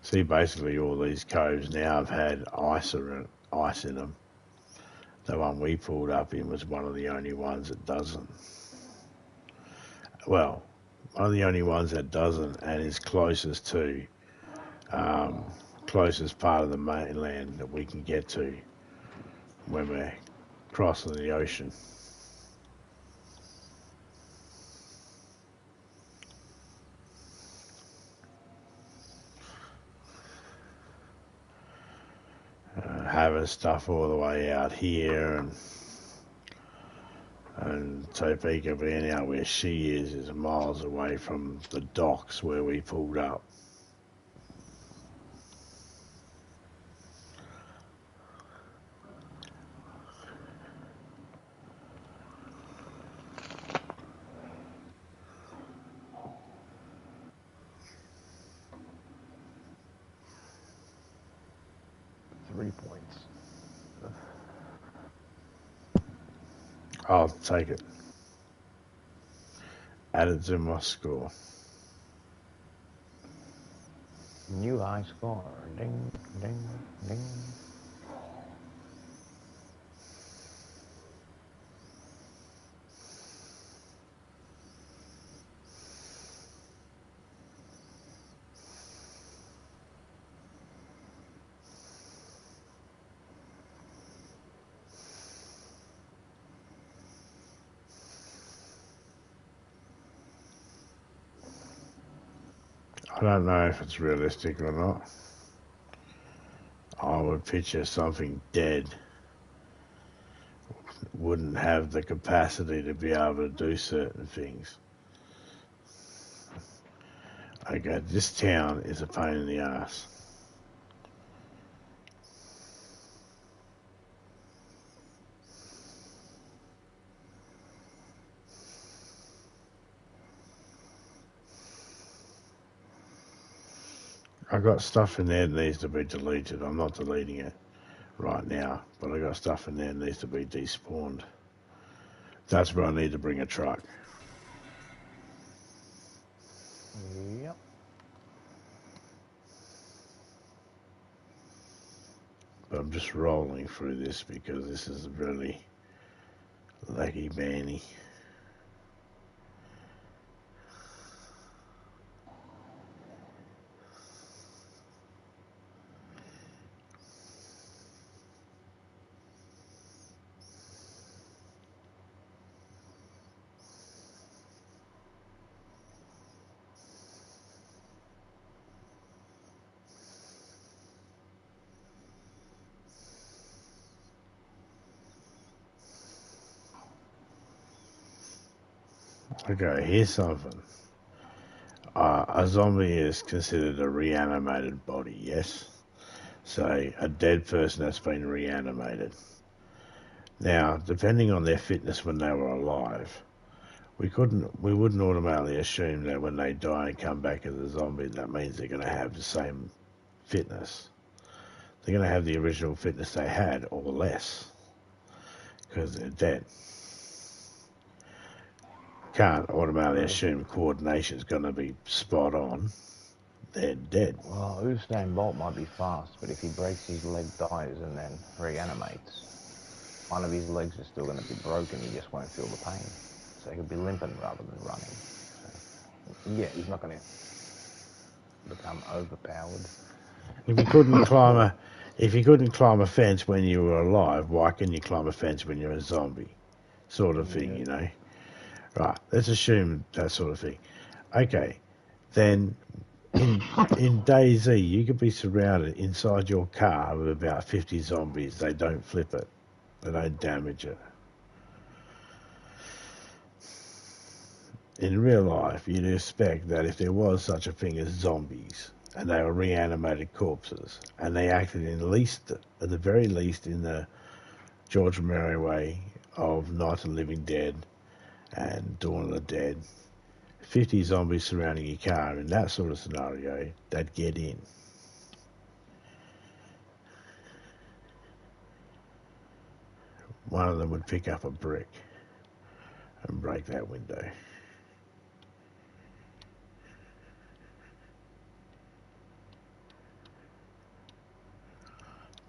See, basically all these coves now have had ice in them. The one we pulled up in was one of the only ones that doesn't. Well, one of the only ones that doesn't and is closest to, closest part of the mainland that we can get to when we're crossing the ocean. Having stuff all the way out here and And Topeka being out where she is miles away from the docks where we pulled up. Points. I'll take it. Add it to my score. New high score. Ding, ding, ding. I don't know if it's realistic or not. I would picture something dead wouldn't have the capacity to be able to do certain things. Okay, this town is a pain in the ass. I got stuff in there that needs to be deleted. I'm not deleting it right now, but I got stuff in there that needs to be despawned. That's where I need to bring a truck. Yep. But I'm just rolling through this because this is really laggy manny. Okay, here's something. A zombie is considered a reanimated body, yes? So a dead person that's been reanimated. Now, depending on their fitness when they were alive, we wouldn't automatically assume that when they die and come back as a zombie, that means they're going to have the same fitness. They're going to have the original fitness they had or less because they're dead. Can't automatically assume coordination's going to be spot on. They're dead. Well, Usain Bolt might be fast, but if he breaks his leg, dies, and then reanimates, one of his legs is still going to be broken. He just won't feel the pain. So he could be limping rather than running. So, yeah, he's not going to become overpowered. If you couldn't climb a fence when you were alive, why can you climb a fence when you're a zombie? Sort of thing, you know. Right, let's assume that sort of thing. Okay, then in DayZ, you could be surrounded inside your car with about 50 zombies. They don't flip it. They don't damage it. In real life, you'd expect that if there was such a thing as zombies, and they were reanimated corpses, and they acted at the very least, in the George Romero way of Night of the Living Dead and Dawn of the Dead, 50 zombies surrounding your car, in that sort of scenario, they'd get in. One of them would pick up a brick and break that window.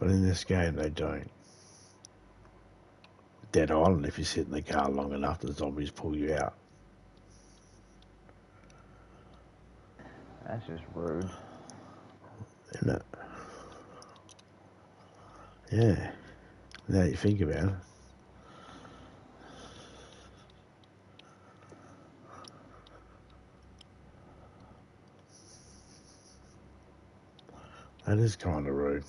But in this game, they don't. Dead Island, if you sit in the car long enough, the zombies pull you out. That's just rude. Isn't it? Yeah. Now you think about it. That is kind of rude.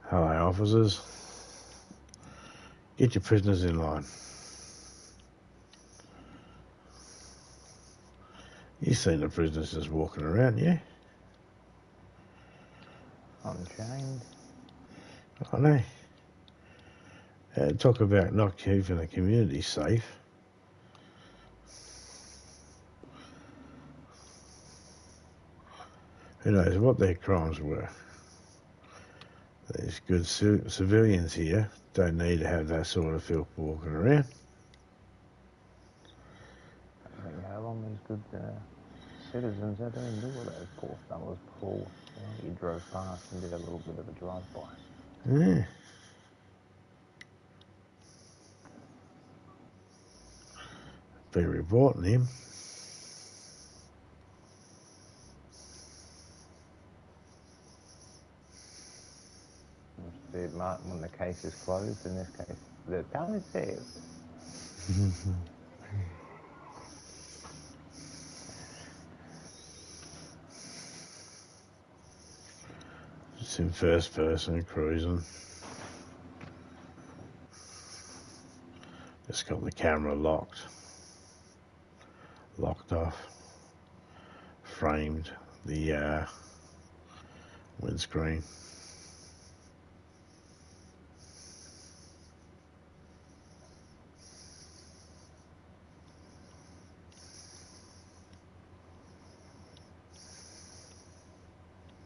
Hello, officers. Get your prisoners in line. You've seen the prisoners just walking around, yeah? Unchained. I know. Talk about not keeping the community safe. Who knows what their crimes were? There's good civilians here. Don't need to have that sort of filth walking around. I think how long these good citizens out there and do all those poor fellas before you drove past and did a little bit of a drive-by. Yeah. Be reporting him. Said Martin, when the case is closed, in this case, the town is saved. It's in first person, cruising. Just got the camera locked off, framed the windscreen.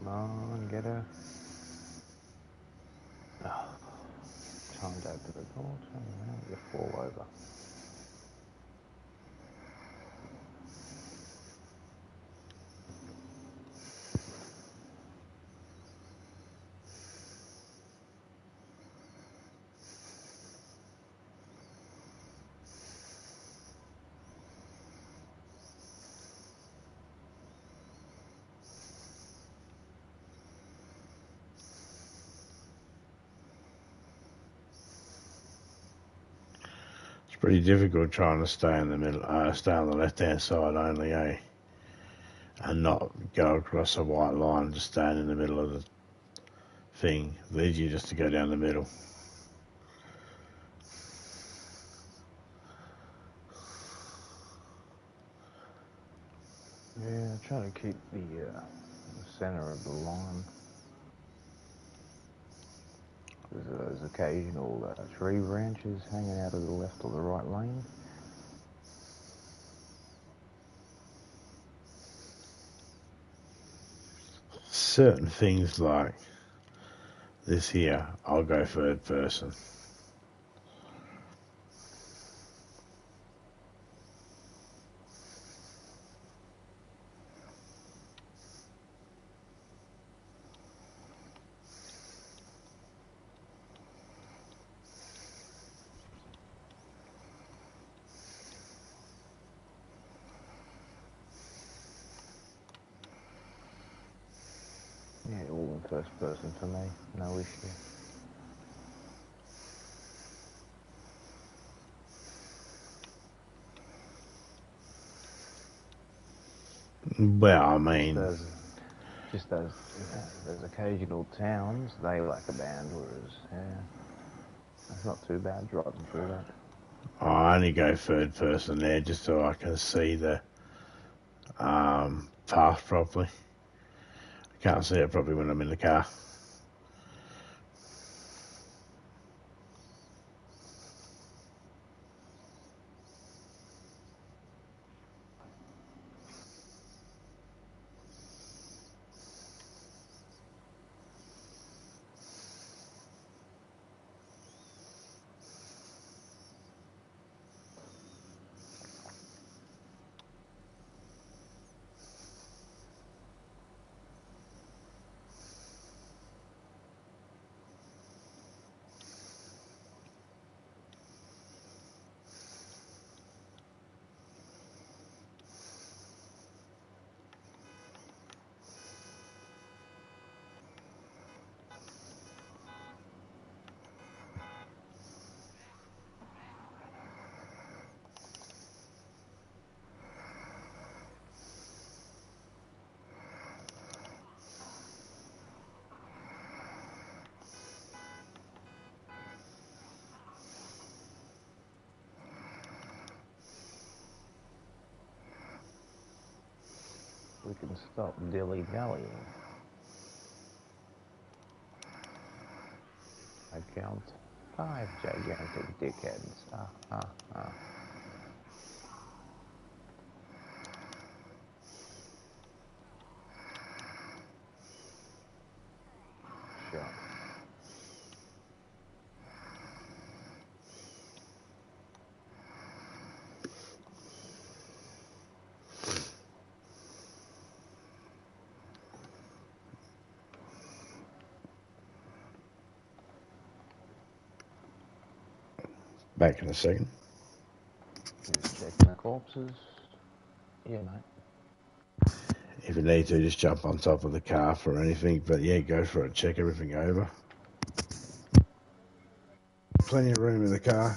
Come on, get her. Oh, time to open the door, turn around, you fall over. It's pretty difficult trying to stay in the middle, stay on the left-hand side only, eh? And not go across a white line, just stand in the middle of the thing. It leads you just to go down the middle. Yeah, try to keep the center of the line. There's those occasional tree branches hanging out of the left or the right lane. Certain things like this here, I'll go third person. Yeah, all in first person for me, no issue. Well, I mean, Just those occasional towns, they lack a band, whereas, yeah, it's not too bad driving through that. I only go third person there just so I can see the path properly. I can't see it properly when I'm in the car. can stop dilly-dallying. I count 5 gigantic dickheads. Sure. Back in a second. Just checking the corpses. Yeah, mate. If you need to, just jump on top of the car for anything. But yeah, go for it. Check everything over. Plenty of room in the car.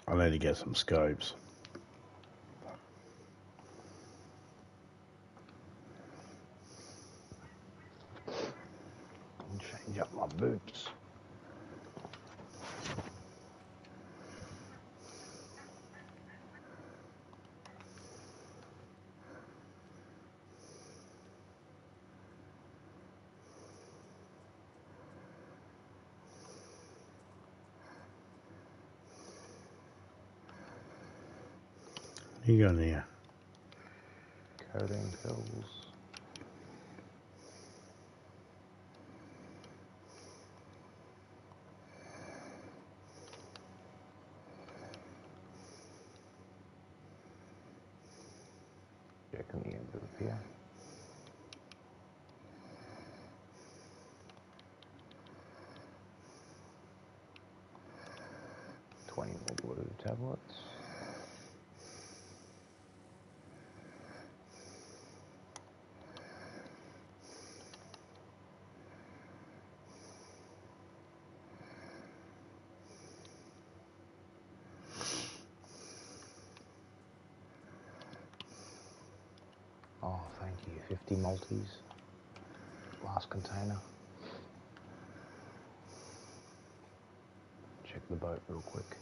I need to get some scopes. Change up my boots. You got here. Codeine pills. Checking the end of the pier. $20 more blue tablets. Oh, thank you. 50 multis. Last container. Check the boat real quick.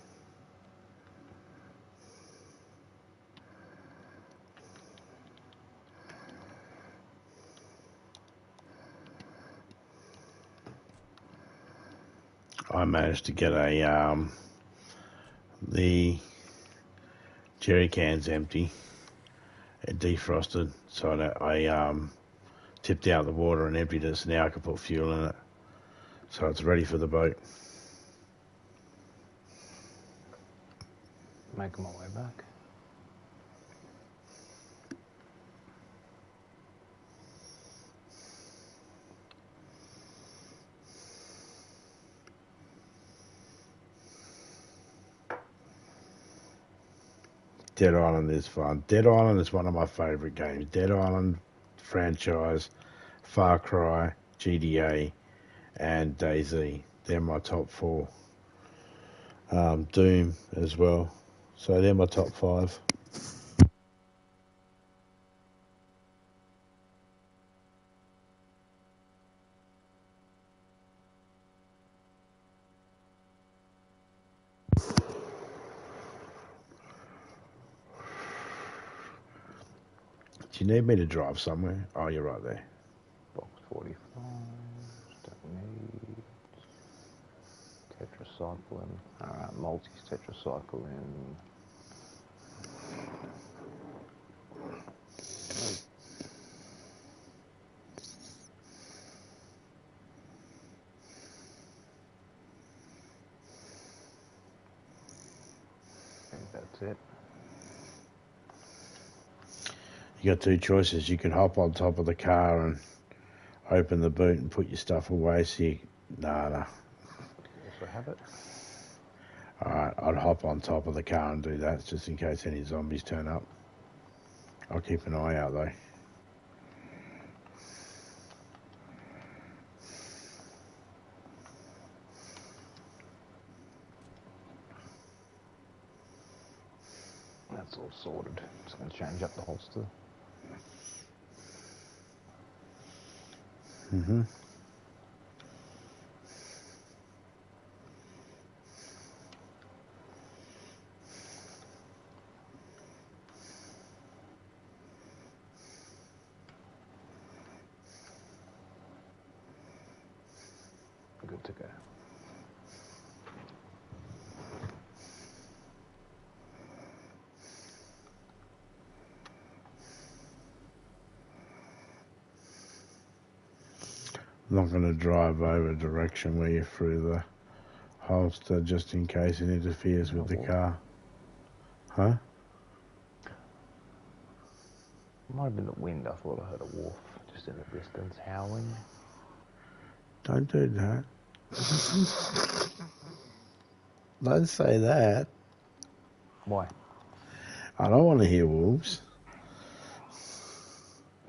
I managed to get the jerry cans empty and defrosted, so that I tipped out the water and emptied it, so now I can put fuel in it. So it's ready for the boat. Making my way back. Dead Island is fun. Dead Island is one of my favourite games. Dead Island franchise, Far Cry, GTA, and DayZ. They're my top 4. Doom as well. So they're my top 5. Do you need me to drive somewhere? Oh, you're right there. Box 45. Don't need. Tetracycline. Alright, multis tetracycline. That's it. You got two choices. You can hop on top of the car and open the boot and put your stuff away. So you, nah. Also have it. Alright, I'd hop on top of the car and do that just in case any zombies turn up. I'll keep an eye out though. That's all sorted. Just going to change up the holster. Mm-hmm. Good to go. I'm not going to drive over a direction where you're through the holster just in case it interferes with the car. Huh? Might have been the wind. I thought I heard a wolf just in the distance howling. Don't do that. Don't say that. Why? I don't want to hear wolves.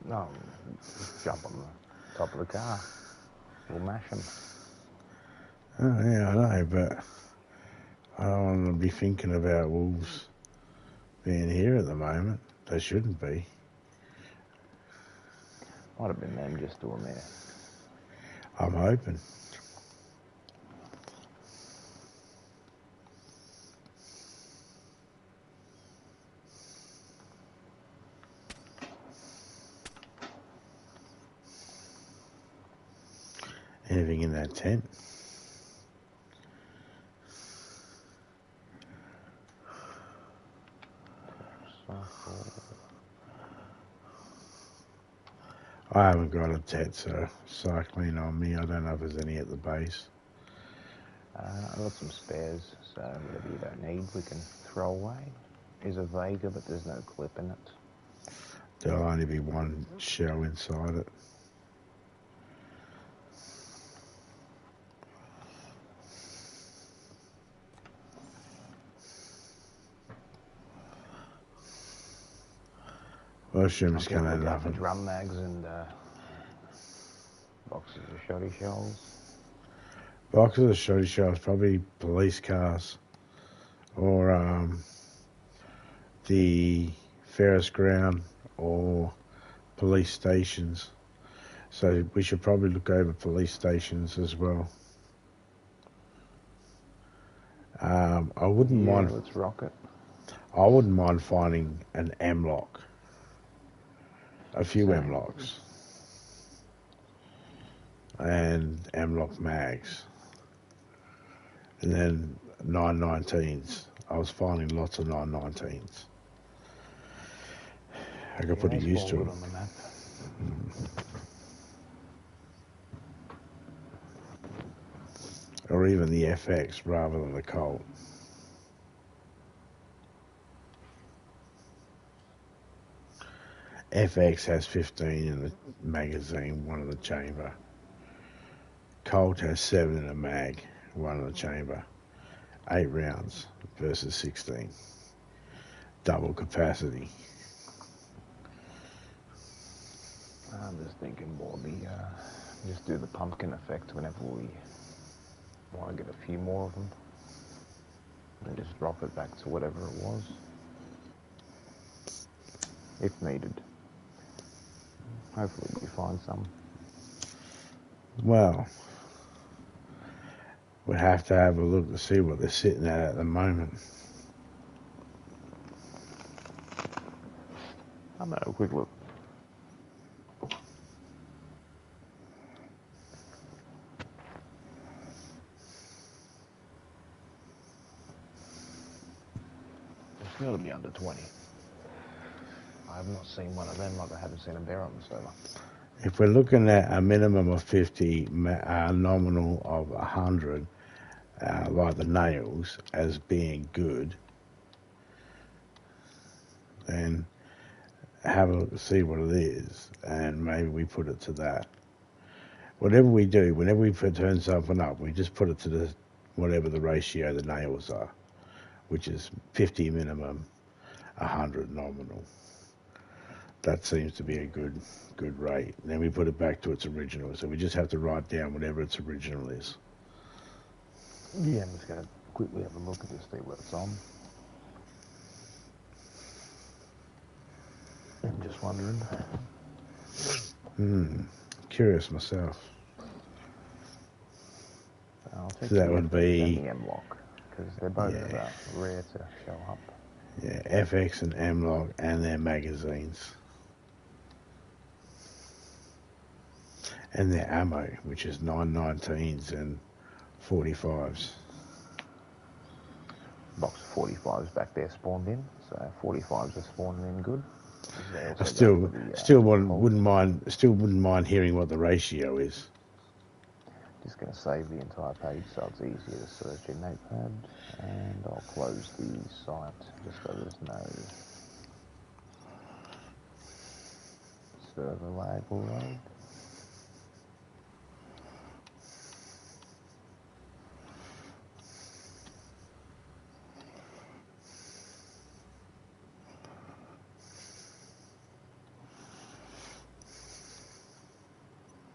No, just jump on the top of the car. We'll mash them. Oh, yeah, I know, but I don't want to be thinking about wolves being here at the moment. They shouldn't be. Might have been them just doing their... I'm hoping. Anything in that tent? I haven't got a Tetsu cycling on me. I don't know if there's any at the base. I've got some spares, so whatever you don't need, we can throw away. Is a Vega, but there's no clip in it. There'll only be one shell inside it. Well, I assume it's going to have nothing. Drum mags and boxes of shoddy shells. Boxes of shoddy shells, probably police cars or the Ferris ground or police stations. So we should probably look over police stations as well. I wouldn't mind. Let's rock it. I wouldn't mind finding an M-lock. A few M-locks. And M-lock mags. And then 919s. I was finding lots of 919s. I got pretty used to it. On the map. Or even the FX rather than the Colt. FX has 15 in the magazine, one in the chamber. Colt has 7 in a mag, one in the chamber. 8 rounds versus 16. Double capacity. I'm just thinking more just do the pumpkin effect whenever we want to get a few more of them. And just drop it back to whatever it was. If needed. Hopefully we find some. Well, we'd have to have a look to see what they're sitting at the moment. I'm gonna have a quick look. It's got to be under 20. I have not seen one of them like I haven't seen a bear on the server. If we're looking at a minimum of 50, a nominal of 100, like the nails, as being good, have a look to see what it is, and maybe we put it to that. Whatever we do, whenever we turn something up, we just put it to the whatever the ratio the nails are, which is 50 minimum, 100 nominal. That seems to be a good rate. And then we put it back to its original, so we just have to write down whatever its original is. Yeah, I'm just going to quickly have a look at this, see what it's on. I'm just wondering. Curious myself. I'll check So that the would FX be and the M-Lock, because they're both rare to show up. Yeah, FX and M-Lock and their magazines. And their ammo, which is 919s and 45s. Box of 45s back there spawned in, so 45s are spawning in good. I still wouldn't mind hearing what the ratio is. Just going to save the entire page so it's easier to search in Notepad, and I'll close the site just so there's no server lag will load.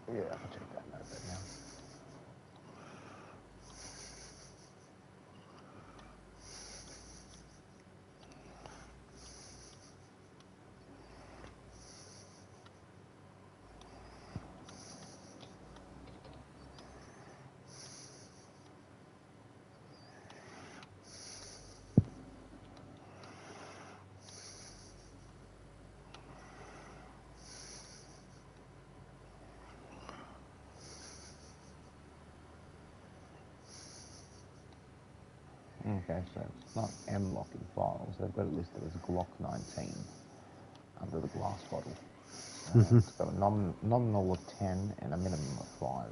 Yeah, I'll check that Notepad now. Okay, so it's not M-Lock in files. They've got it listed as Glock 19 under the glass bottle. It's got a nominal of 10 and a minimum of 5.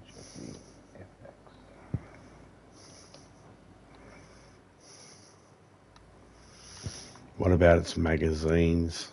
Check the FX. What about its magazines?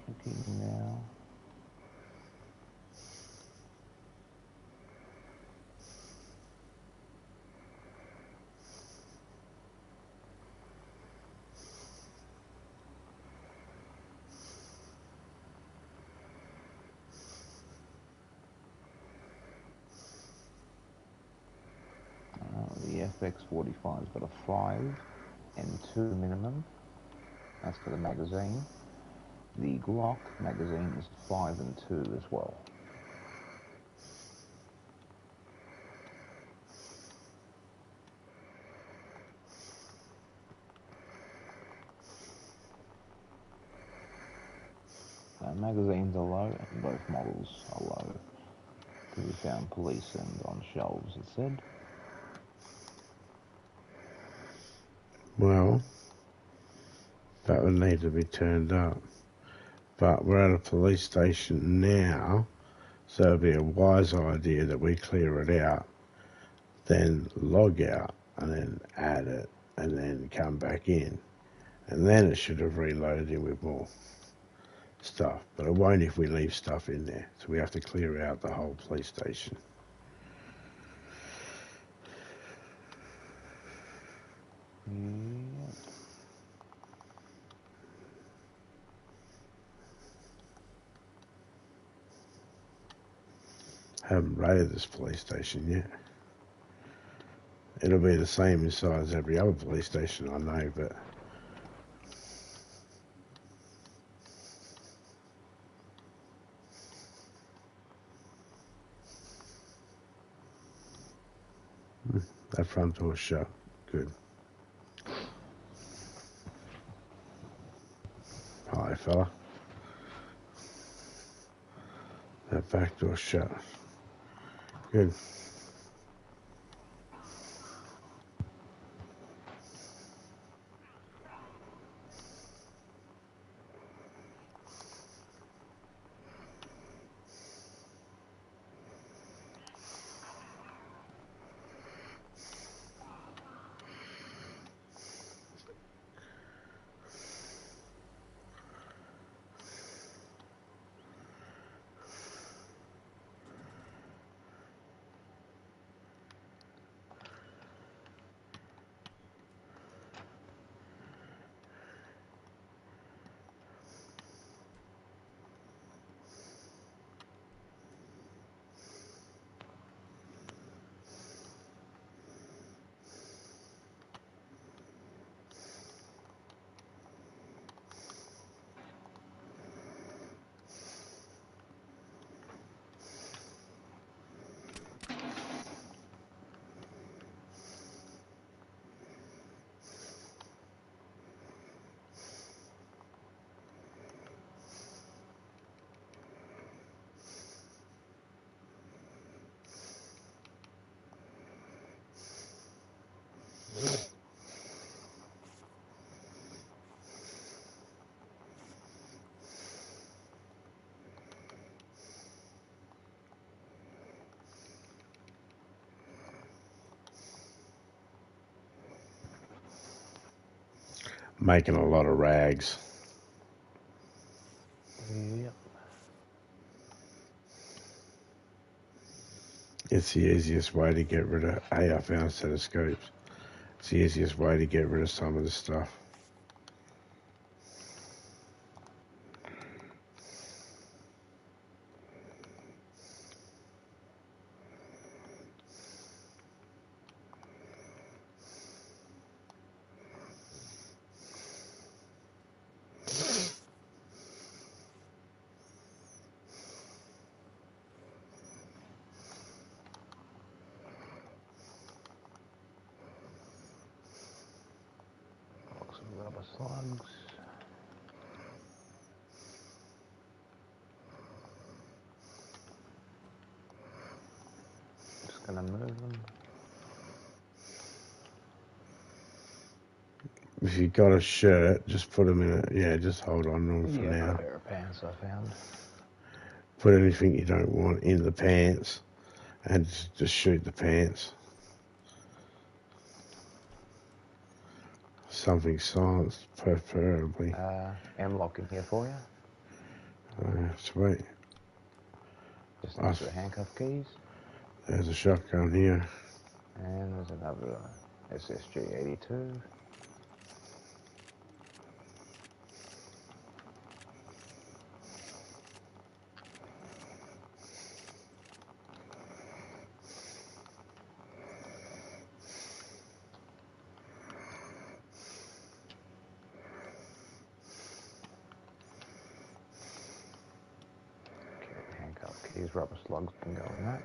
Checking now. The FX45's got a 5 and 2 minimum. That's for the magazine. The Glock magazine is 5 and 2 as well. So magazines are low and both models are low. Because we found police and on shelves, it said. Well, that would need to be turned up. But we're at a police station now, so it'd be a wise idea that we clear it out, then log out, and then add it, and then come back in. And then it should have reloaded in with more stuff. But it won't if we leave stuff in there. So we have to clear out the whole police station. Haven't raided this police station yet. It'll be the same in size as every other police station I know, but that front door's shut. Good. fella. That back door shut. Good. Making a lot of rags. Yep. It's the easiest way to get rid of... Hey, I found a set of scopes. It's the easiest way to get rid of some of the stuff. Box of rubber slugs. Just gonna move them. If you got a shirt, just put them in it. Yeah, just hold on to them for Yeah, got a now. pair of pants I found. Put anything you don't want in the pants and just shoot the pants. Something silenced, preferably. M-lock in here for you. Sweet. Just need the handcuff keys. There's a shotgun here. And there's another SSG-82. Okay, handcuff keys, rubber slugs can go in that.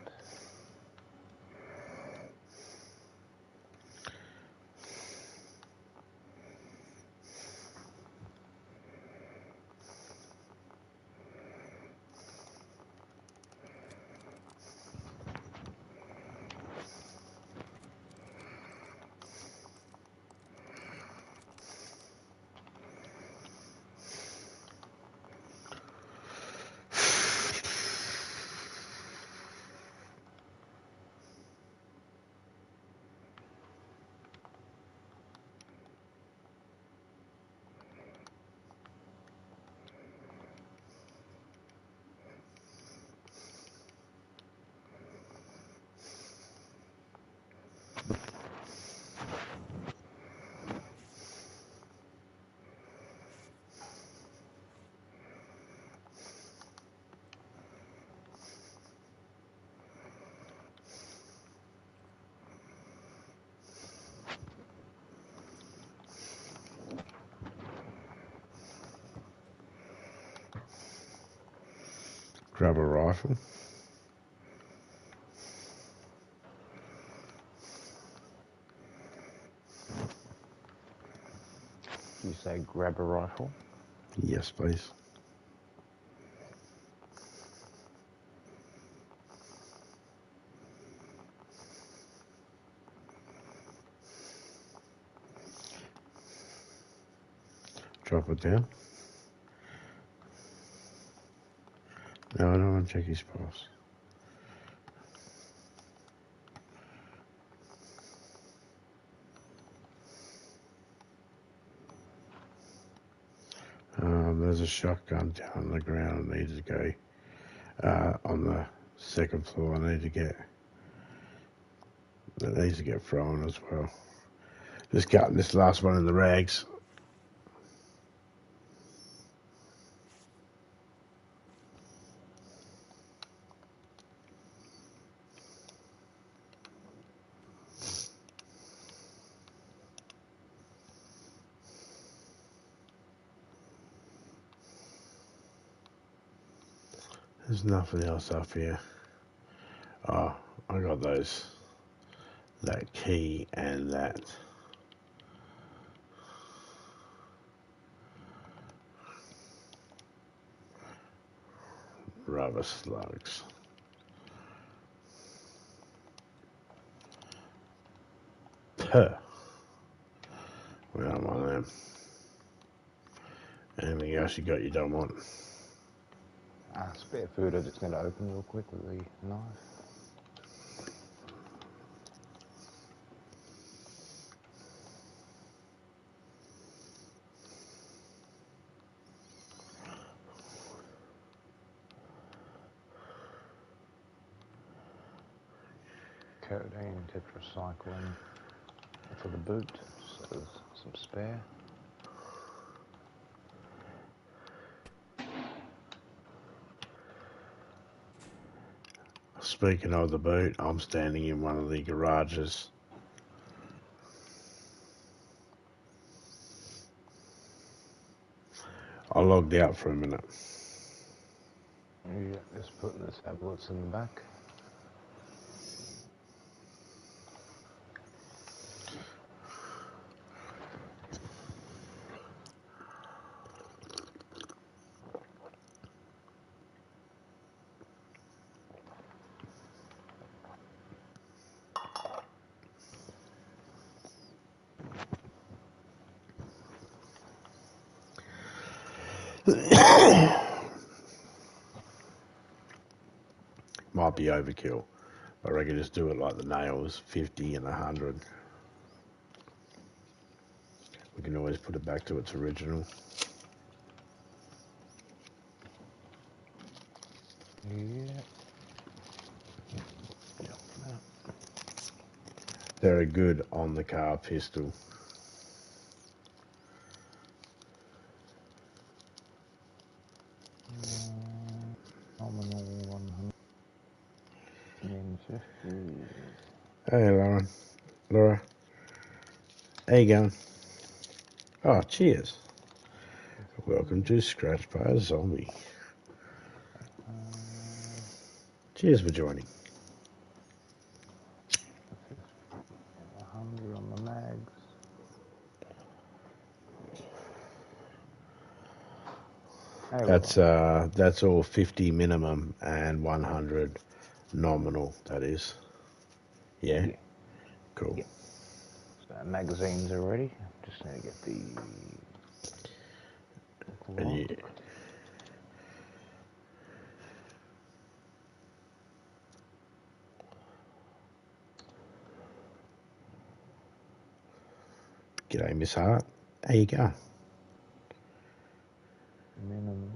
Grab a rifle. You say grab a rifle? Yes, please. Drop it down. No, I don't want to check his pass. There's a shotgun down on the ground. I need to go on the second floor. I need to get. That needs to get thrown as well. Just cutting this last one in the rags. There's nothing else up here. Oh, I got those. That key and that. Rubber slugs. Puh. We don't want them. Anything else you got you don't want? Spare food, I just need to open real quick with the knife. Codeine, tetracycline for the boot, so there's some spare. Speaking of the boot, I'm standing in one of the garages. I logged out for a minute. Yeah, just putting the tablets in the back. Might be overkill. I reckon just do it like the nails, 50 and 100. We can always put it back to its original. Yeah. Very good on the car pistol. Nominal 150. Hey, Lauren. Laura. How you going? Oh, cheers. Welcome to Scratch by a Zombie. Cheers for joining. 100 on the mags. That's all 50 minimum and 100 nominal, that is. Yeah? Yeah. Cool. Yeah. So magazines are ready. Just need to get the And you, g'day, Miss Hart. How you going? minimum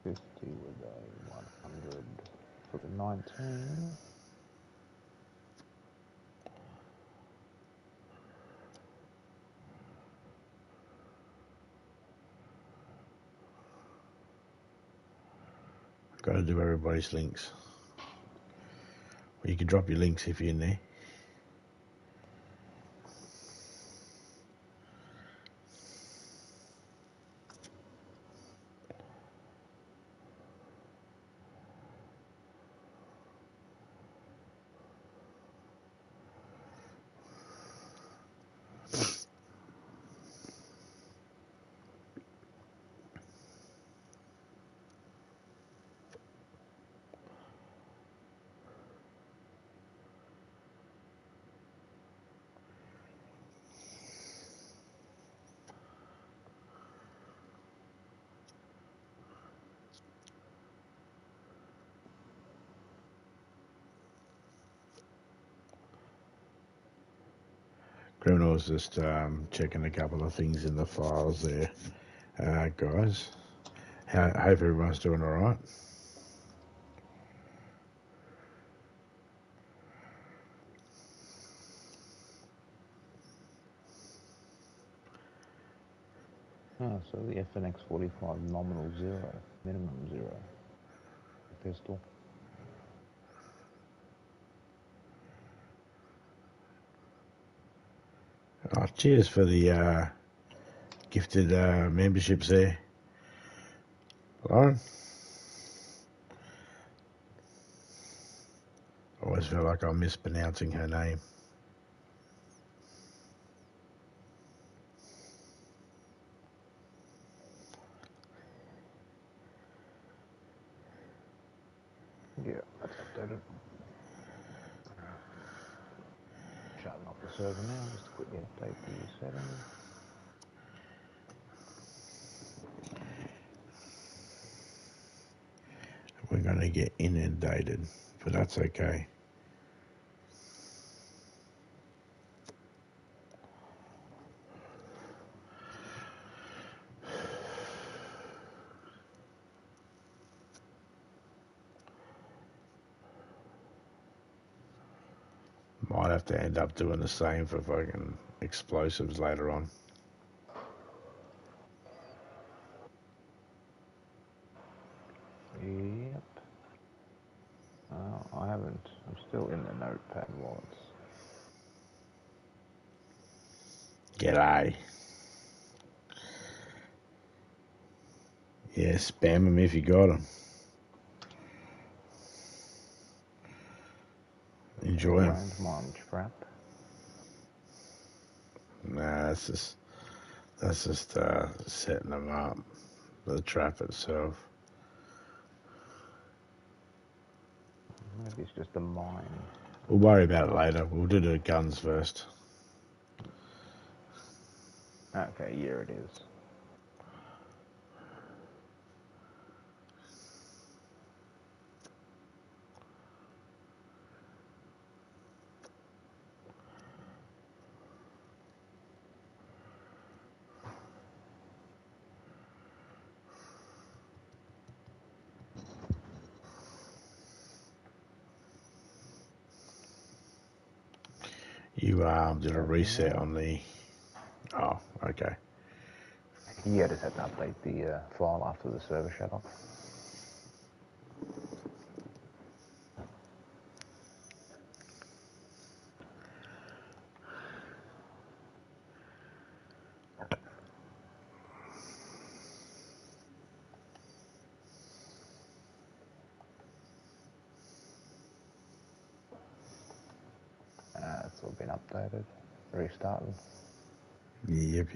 50 with a 100 for the 19. Got to do everybody's links. Well, you can drop your links if you're in there. Criminal's just checking a couple of things in the files there, guys. Hope everyone's doing all right. Oh, so the FNX 45 nominal 0, minimum 0. Pistol. Oh, cheers for the gifted memberships there, Lauren. Always feel like I'm mispronouncing her name. Yeah, that's updated. Shutting off the server now, just to quickly update the settings. We're going to get inundated, but that's okay. Might have to end up doing the same for fucking explosives later on. Yep. I haven't. I'm still in the notepad while it's... G'day. Yeah, spam them if you got them. Enjoy them. Landmine trap. Nah, that's just setting them up. The trap itself. Maybe it's just a mine. We'll worry about it later. We'll do the guns first. Okay, here it is. You did a reset on the... Oh, okay. Yeah, just had to update the file after the server shut off. It's all been updated. Restarted. Yep.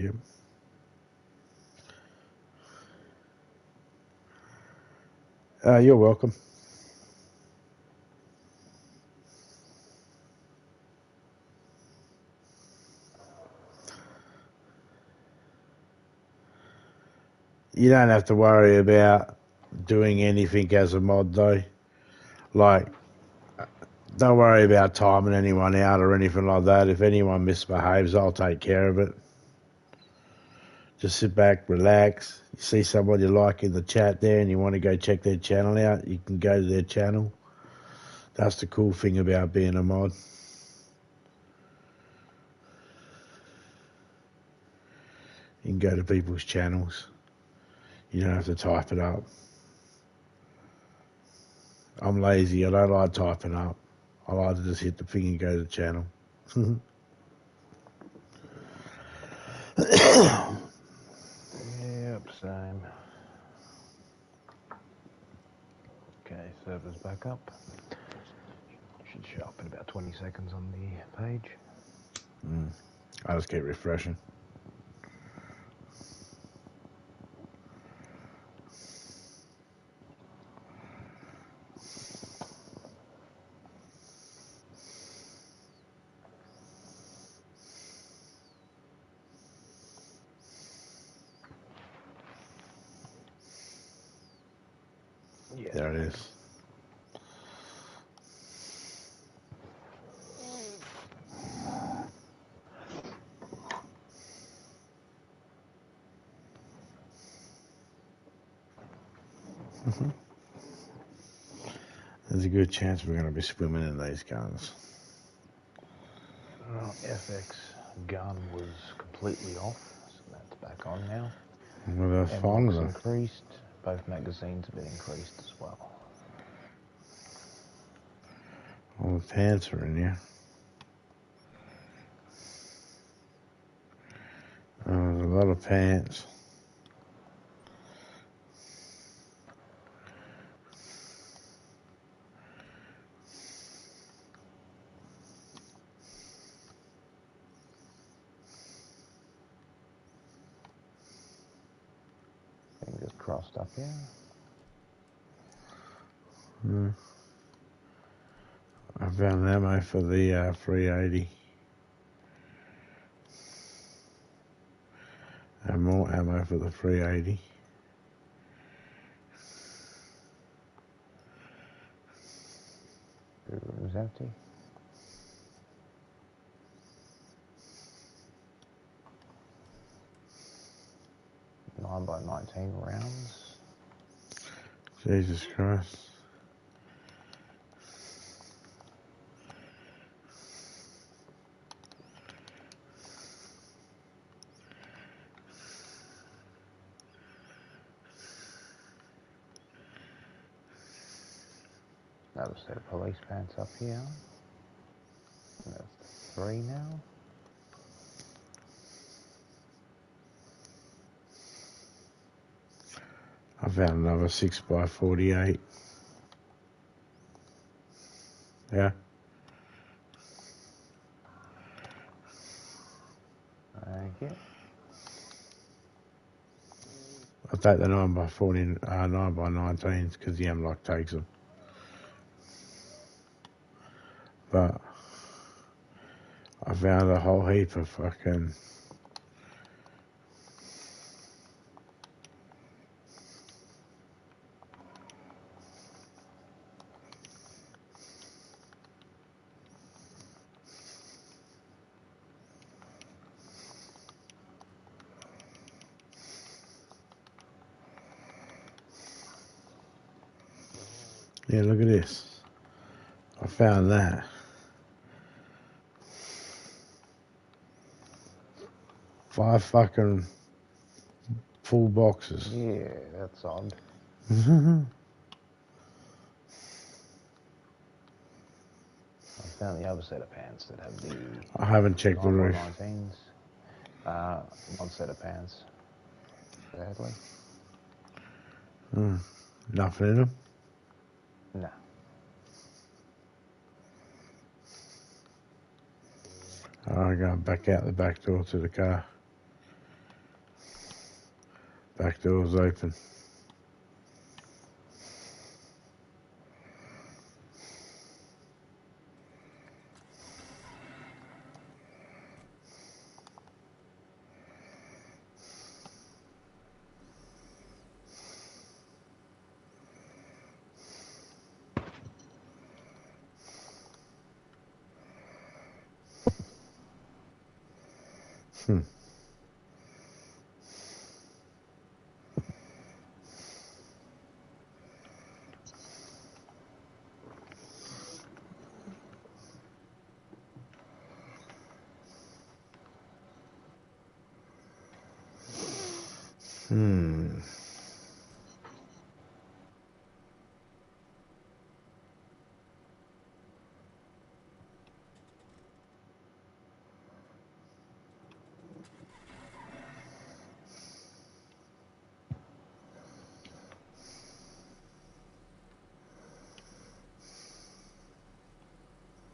You're welcome. You don't have to worry about doing anything as a mod, though. Like, don't worry about timing anyone out or anything like that. If anyone misbehaves, I'll take care of it. Just sit back, relax. You see someone you like in the chat there and you want to go check their channel out, you can go to their channel. That's the cool thing about being a mod. You can go to people's channels. You don't have to type it up. I'm lazy. I don't like typing up. I like to just hit the thing and go to the channel. Yep, same. Okay, server's back up. Should show up in about 20 seconds on the page. I just keep refreshing. Yeah. There it is. There's a good chance we're going to be swimming in these guns. FX gun was completely off, so that's back on now. Well, they're fine Ammo's with increased. Both magazines have been increased as well. all the pants are in here. There's a lot of pants. Fingers crossed up here. I found ammo for the 380. And more ammo for the 380. The room is empty. Nine by 19 rounds. Jesus Christ. Another set of police pants up here. And that's 3 now. I found another 6x48. Yeah. Thank you. I'll take the 9x40, 9x19s because the Amlock takes them. But I found a whole heap of fucking... Yeah, look at this. I found that. 5 fucking full boxes. Yeah, that's odd. I found the other set of pants that have the... I haven't checked the roof. 19s. One set of pants. Sadly. Nothing in them. No. I'm going back out the back door to the car. Back door's open.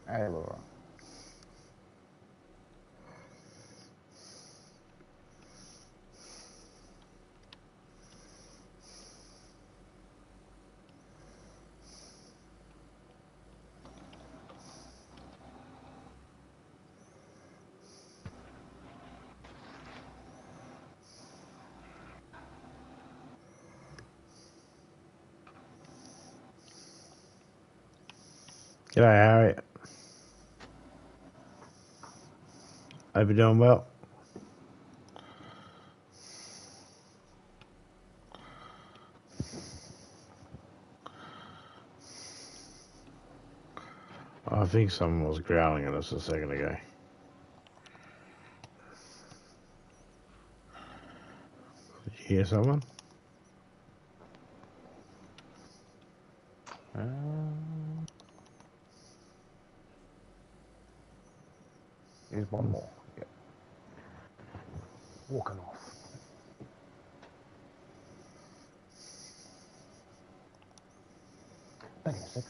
Hey, Laura. G'day, Harriet. Hope you're doing well. I think someone was growling at us a second ago. Did you hear someone? Here's one more. Yep. Walking off. Hang on a sec.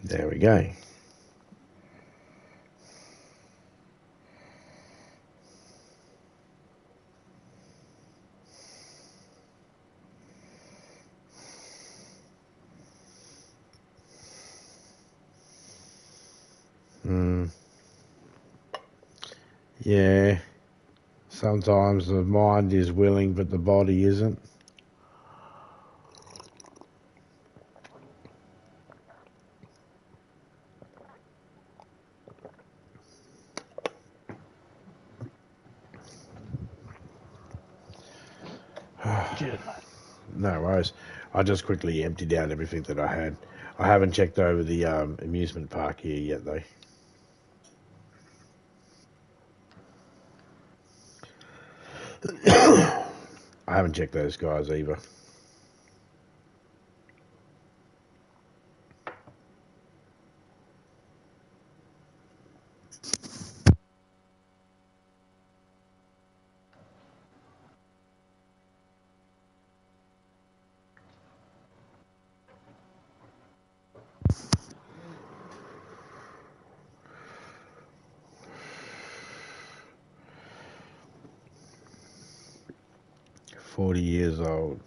There we go. Yeah. Sometimes the mind is willing, but the body isn't. Cheers, mate. No worries. I just quickly emptied out everything that I had. I haven't checked over the amusement park here yet, though. I haven't checked those guys either. $40 old.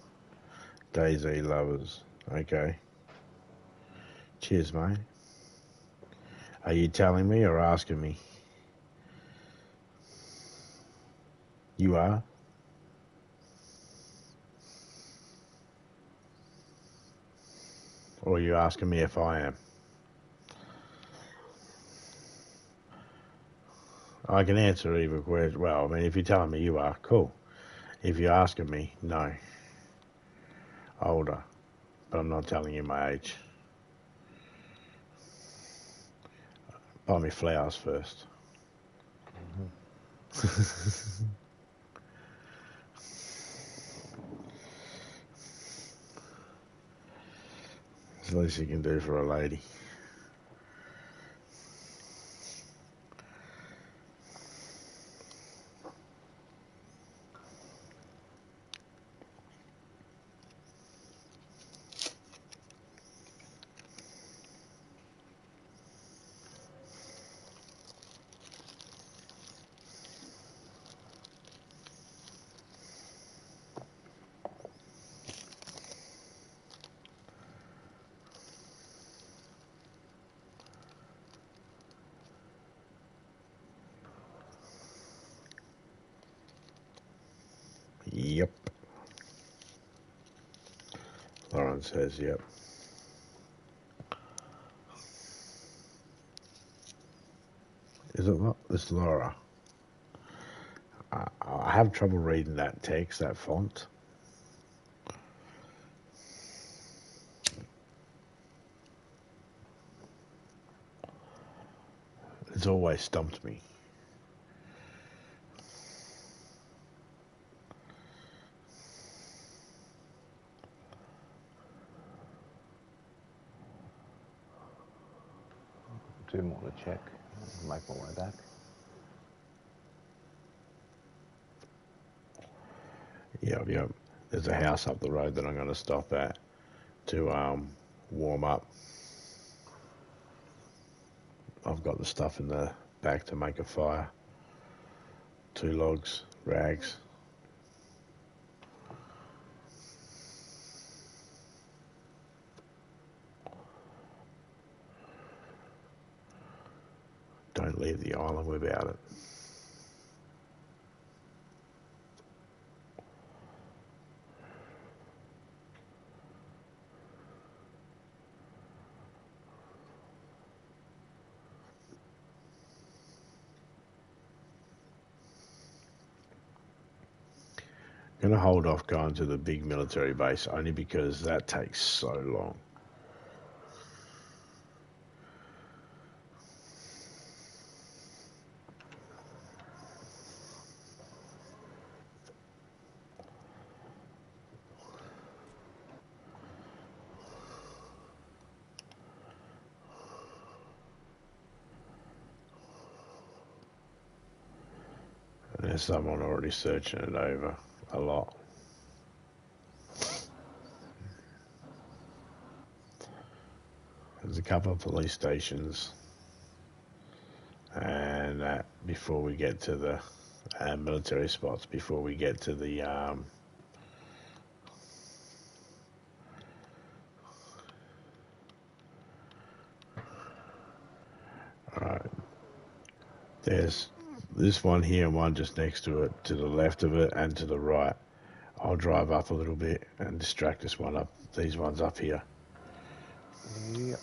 DayZ lovers. Okay. Cheers, mate. Are you telling me or asking me? You are? Or are you asking me if I am? I can answer either question. Well, I mean, if you're telling me you are, cool. If you're asking me, no. Older. But I'm not telling you my age. Buy me flowers first. It's the least you can do for a lady. Yep. Lauren says yep. Is it not? It's Laura. I have trouble reading that text, that font. It's always stumped me. Two more to check. Make my way back. Yep. There's a house up the road that I'm going to stop at to warm up. I've got the stuff in the back to make a fire. 2 logs, rags. Don't leave the island without it. Going to hold off going to the big military base only because that takes so long. And there's someone already searching it over a lot. There's a couple of police stations, and before we get to the military spots, before we get to the alright, there's this one here and one just next to it, to the left of it and to the right. I'll drive up a little bit and distract this one up, these ones up here. Yep.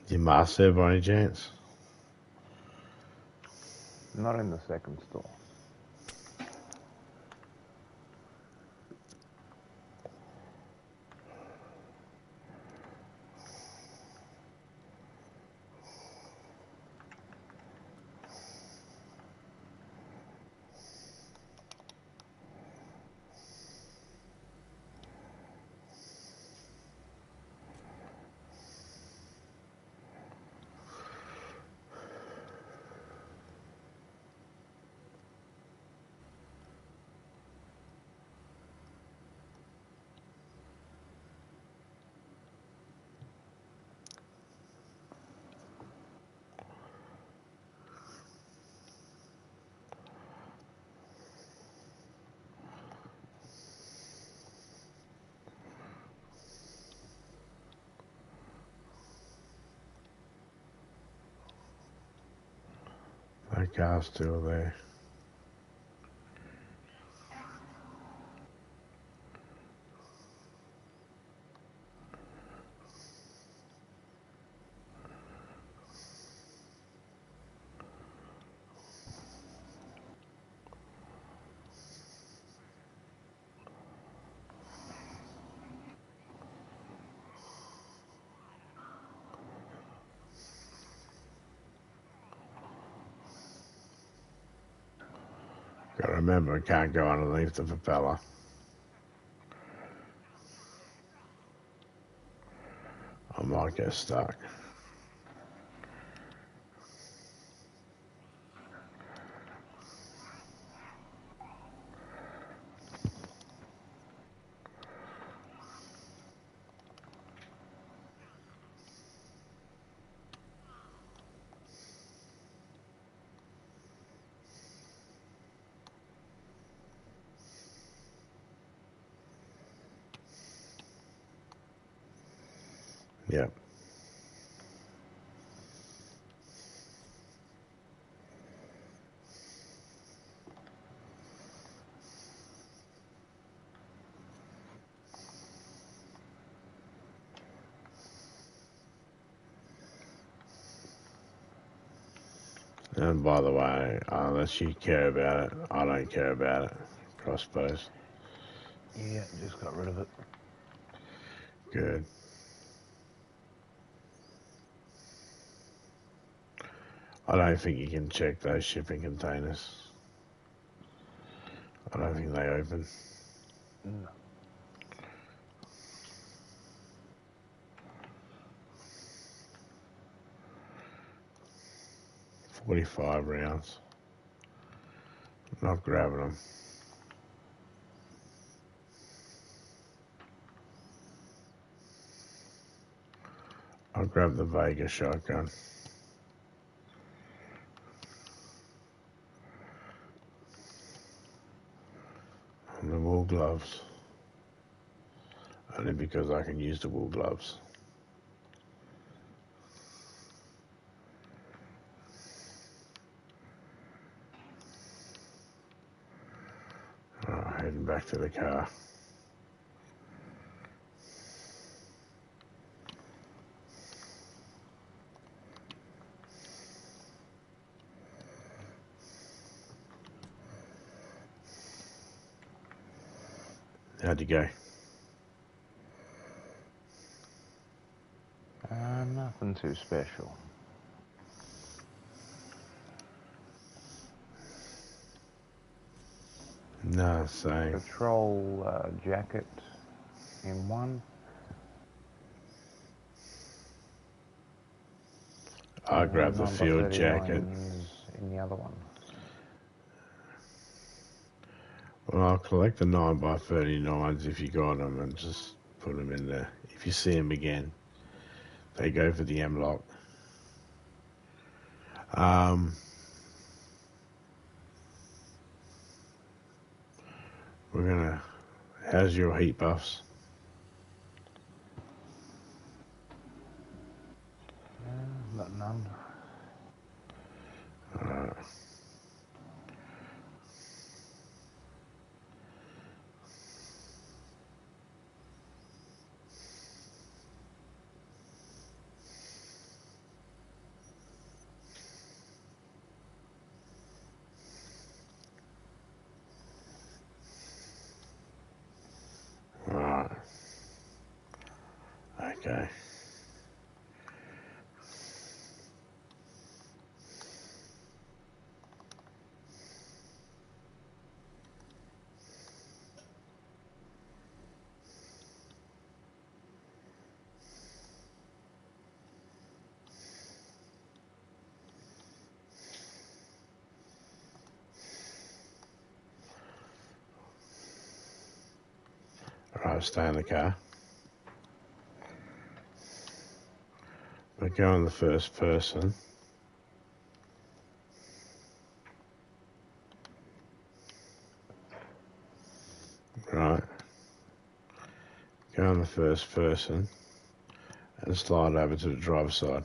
You must have by any chance? Not in the second store. That car's still there. Gotta remember, I can't go underneath the propeller. I might get stuck. Yep. And by the way, unless you care about it, I don't care about it. Crossbows. Yeah, just got rid of it. Good. I don't think you can check those shipping containers. I don't think they open. No. 45 rounds. Not grabbing them. I'll grab the Vega shotgun. And the wool gloves. Only because I can use the wool gloves. Heading back to the car. How'd you go? Nothing too special. No, same. Patrol jacket in one. I grabbed the 9 by field jacket. 39s in the other one. Well, I'll collect the 9x39s if you got them and just put them in there. If you see them again, they go for the M-lock. We're gonna... How's your heat buffs? Got none. Alright. Okay. Alright, stay in the car. We're going the first person. Right. Go on the first person and slide over to the driver's side.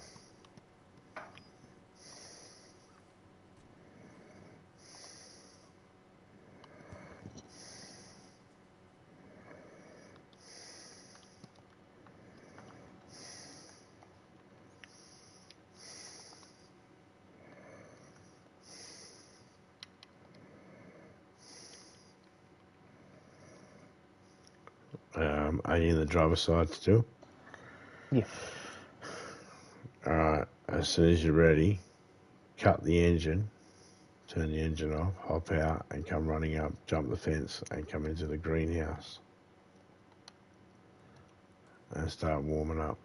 Are you in the driver's side still? Yeah. Alright, as soon as you're ready, cut the engine, turn the engine off, hop out, and come running up, jump the fence, and come into the greenhouse and start warming up.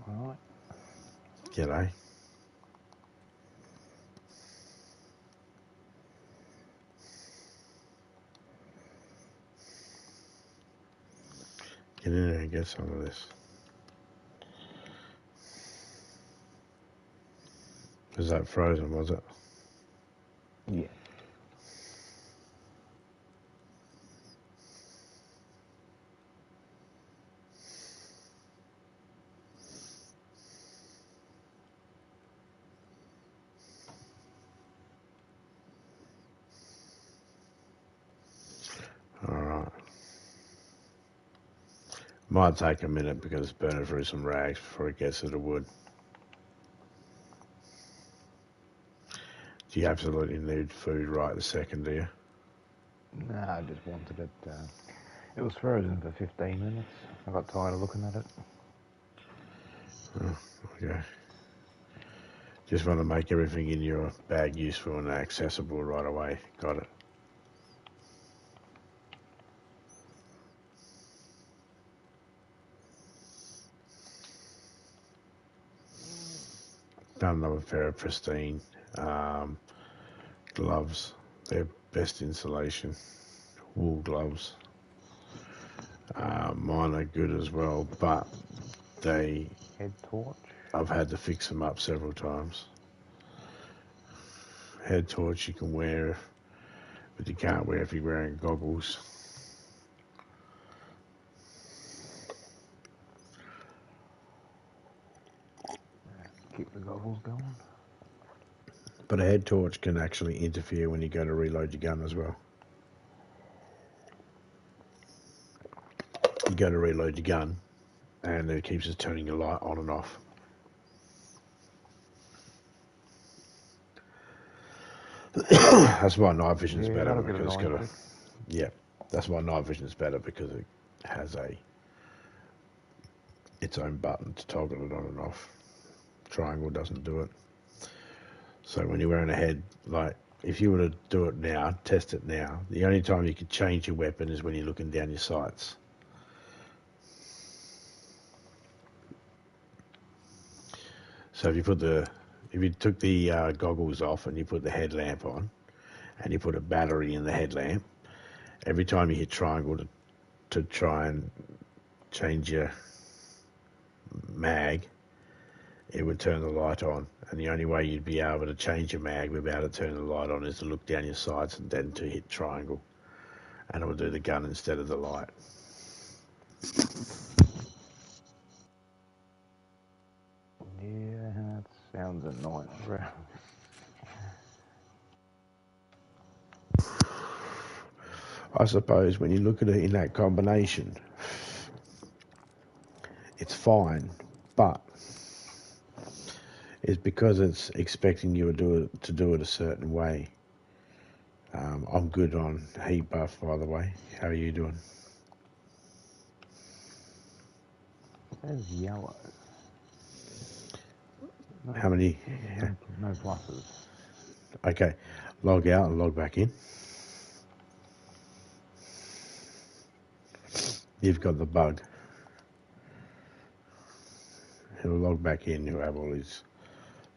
All right. G'day. Get in there and get some of this. Was that frozen, was it? Yeah. Alright. Might take a minute because it's burning through some rags before it gets to the wood. Do you absolutely need food right this second, do you? No, I just wanted it. It was frozen for 15 minutes. I got tired of looking at it. Oh, okay. Just want to make everything in your bag useful and accessible right away. Got it. Done another pair of pristine gloves. They're best insulation. Wool gloves. Mine are good as well, but Head torch. I've had to fix them up several times. Head torch you can wear, but you can't wear if you're wearing goggles. Keep the goggles going. But a head torch can actually interfere when you go to reload your gun as well. You go to reload your gun, and it keeps us turning your light on and off. That's why night vision is better because it's got a. Yeah, that's why night vision is better because it has its own button to toggle it on and off. Triangle doesn't do it. So when you're wearing a head, like if you were to do it now, test it now, the only time you could change your weapon is when you're looking down your sights. So if you took the goggles off and you put the headlamp on, and you put a battery in the headlamp, every time you hit triangle to try and change your mag, it would turn the light on. And the only way you'd be able to change your mag without it turning the light on is to look down your sights and then to hit triangle. And it would do the gun instead of the light. Yeah, that sounds annoying, bro. I suppose when you look at it in that combination, it's fine, but it's because it's expecting you to do it a certain way. I'm good on heat buff, by the way. How are you doing? It says yellow. No, How many? No pluses. Okay, log out and log back in. You've got the bug. He'll log back in, you'll have all his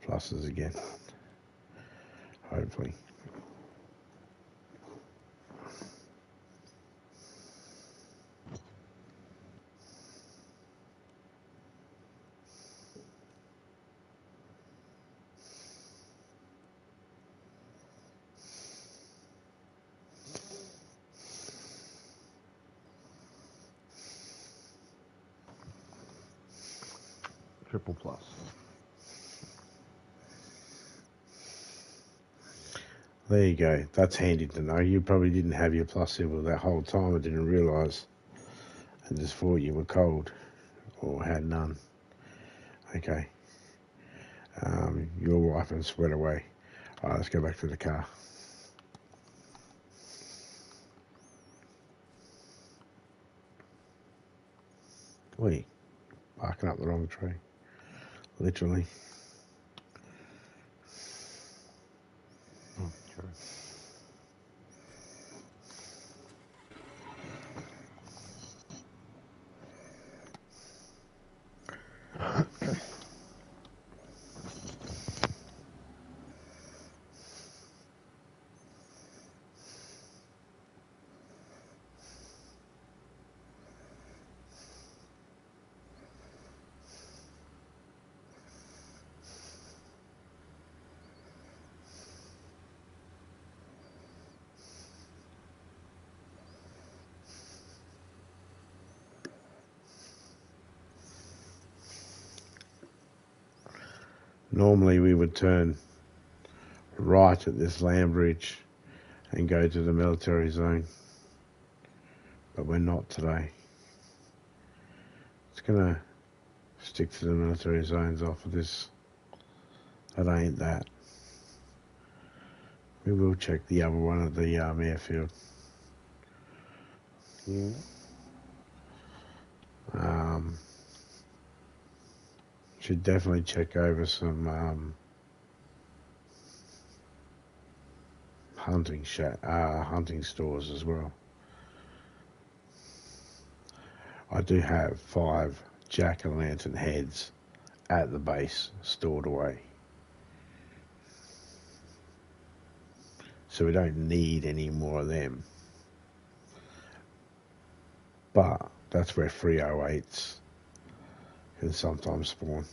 pluses again. Hopefully. Triple plus. There you go. That's handy to know. You probably didn't have your plus symbol that whole time and didn't realise and just thought you were cold or had none. Okay. You're wiping sweat away. All right, let's go back to the car. Wait, barking up the wrong tree. Literally. True. Normally we would turn right at this land bridge and go to the military zone, but we're not today. It's gonna stick to the military zones off of this. That ain't that. We will check the other one at the airfield. Yeah. Should definitely check over some hunting stores as well. I do have 5 jack-o'-lantern heads at the base stored away. So we don't need any more of them. But that's where 308s can sometimes spawn.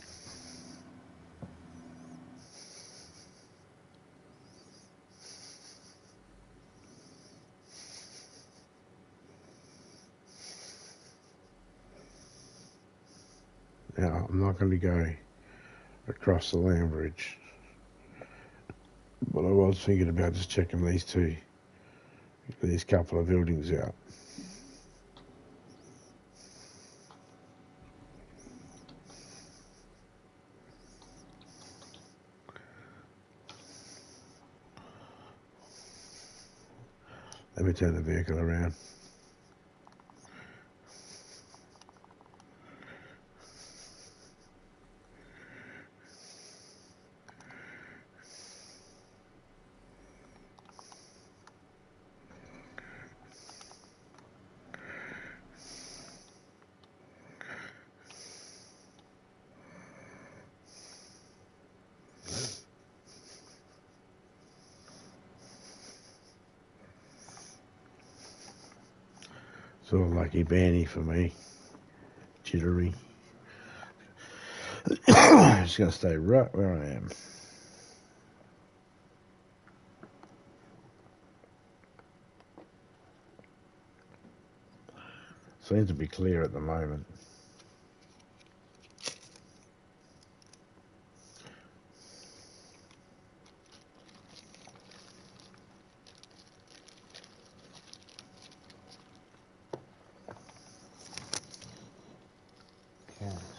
Now, I'm not going to go across the land bridge, but I was thinking about just checking these couple of buildings out. Let me turn the vehicle around. Sort of lucky banny for me. Jittery. Just going to stay right where I am. Seems to be clear at the moment.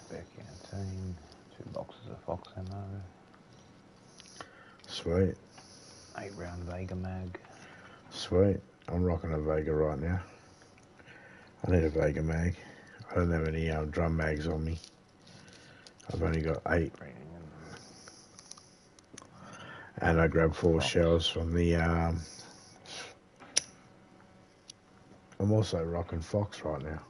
Spare canteen, 2 boxes of Fox ammo, Sweet. 8-round Vega mag. Sweet. I'm rocking a Vega right now. I need a Vega mag. I don't have any drum mags on me. I've only got 8. And I grabbed 4 shells from the... I'm also rocking Fox right now.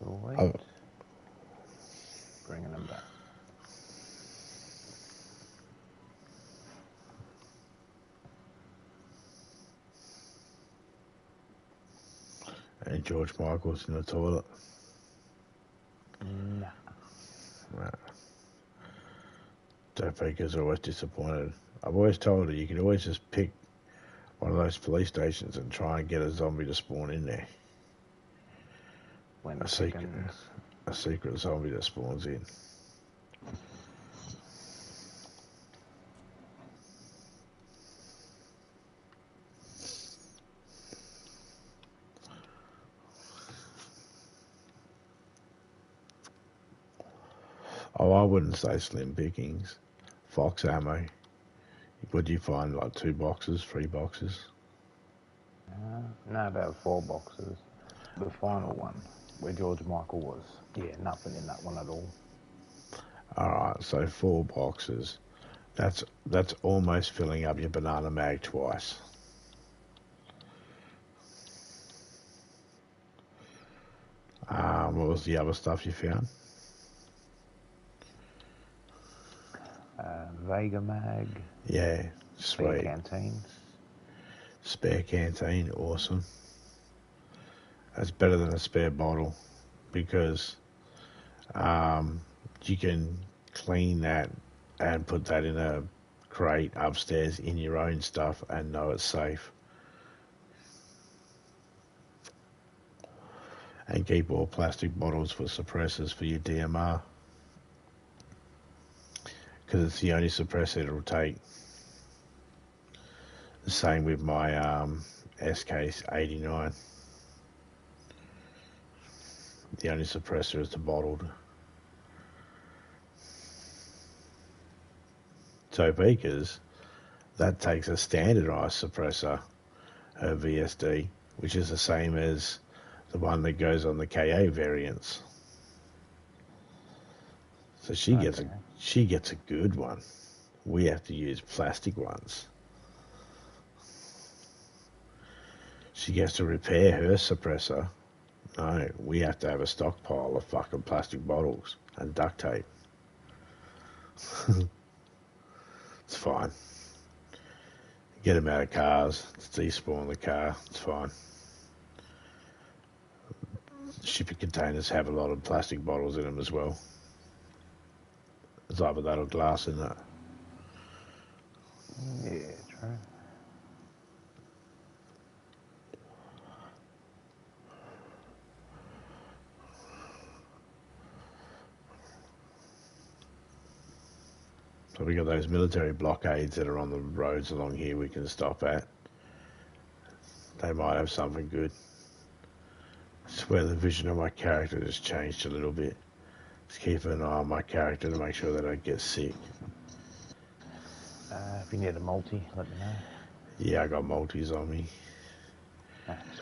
Wait. Oh. Bringing them back. And George Michael's in the toilet. Nah. Right. Topeka's always disappointed. I've always told her you can always just pick one of those police stations and try and get a zombie to spawn in there. When A secret zombie that spawns in. Oh, I wouldn't say slim pickings. Fox ammo. Would you find like 2 boxes, 3 boxes? No, about 4 boxes. The final one, where George Michael was, yeah, nothing in that one at all. Alright, so 4 boxes. That's almost filling up your banana mag twice. What was the other stuff you found? Vega mag. Yeah, Spare sweet. canteen. Spare canteen, awesome. That's better than a spare bottle because you can clean that and put that in a crate upstairs in your own stuff and know it's safe. And keep all plastic bottles for suppressors for your DMR because it's the only suppressor it'll take. The same with my SK 89. The only suppressor is the bottled. So because that takes a standardized suppressor, her VSD, which is the same as the one that goes on the KA variants. So she gets a good one. We have to use plastic ones. She gets to repair her suppressor. No, we have to have a stockpile of fucking plastic bottles and duct tape. It's fine. Get them out of cars. Despawn the car. It's fine. Shipping containers have a lot of plastic bottles in them as well. There's either that or glass in that. Yeah, true. So we got those military blockades that are on the roads along here we can stop at. They might have something good. I swear the vision of my character has changed a little bit. Just keep an eye on my character to make sure they don't get sick. If you need a multi, let me know. Yeah, I got multis on me.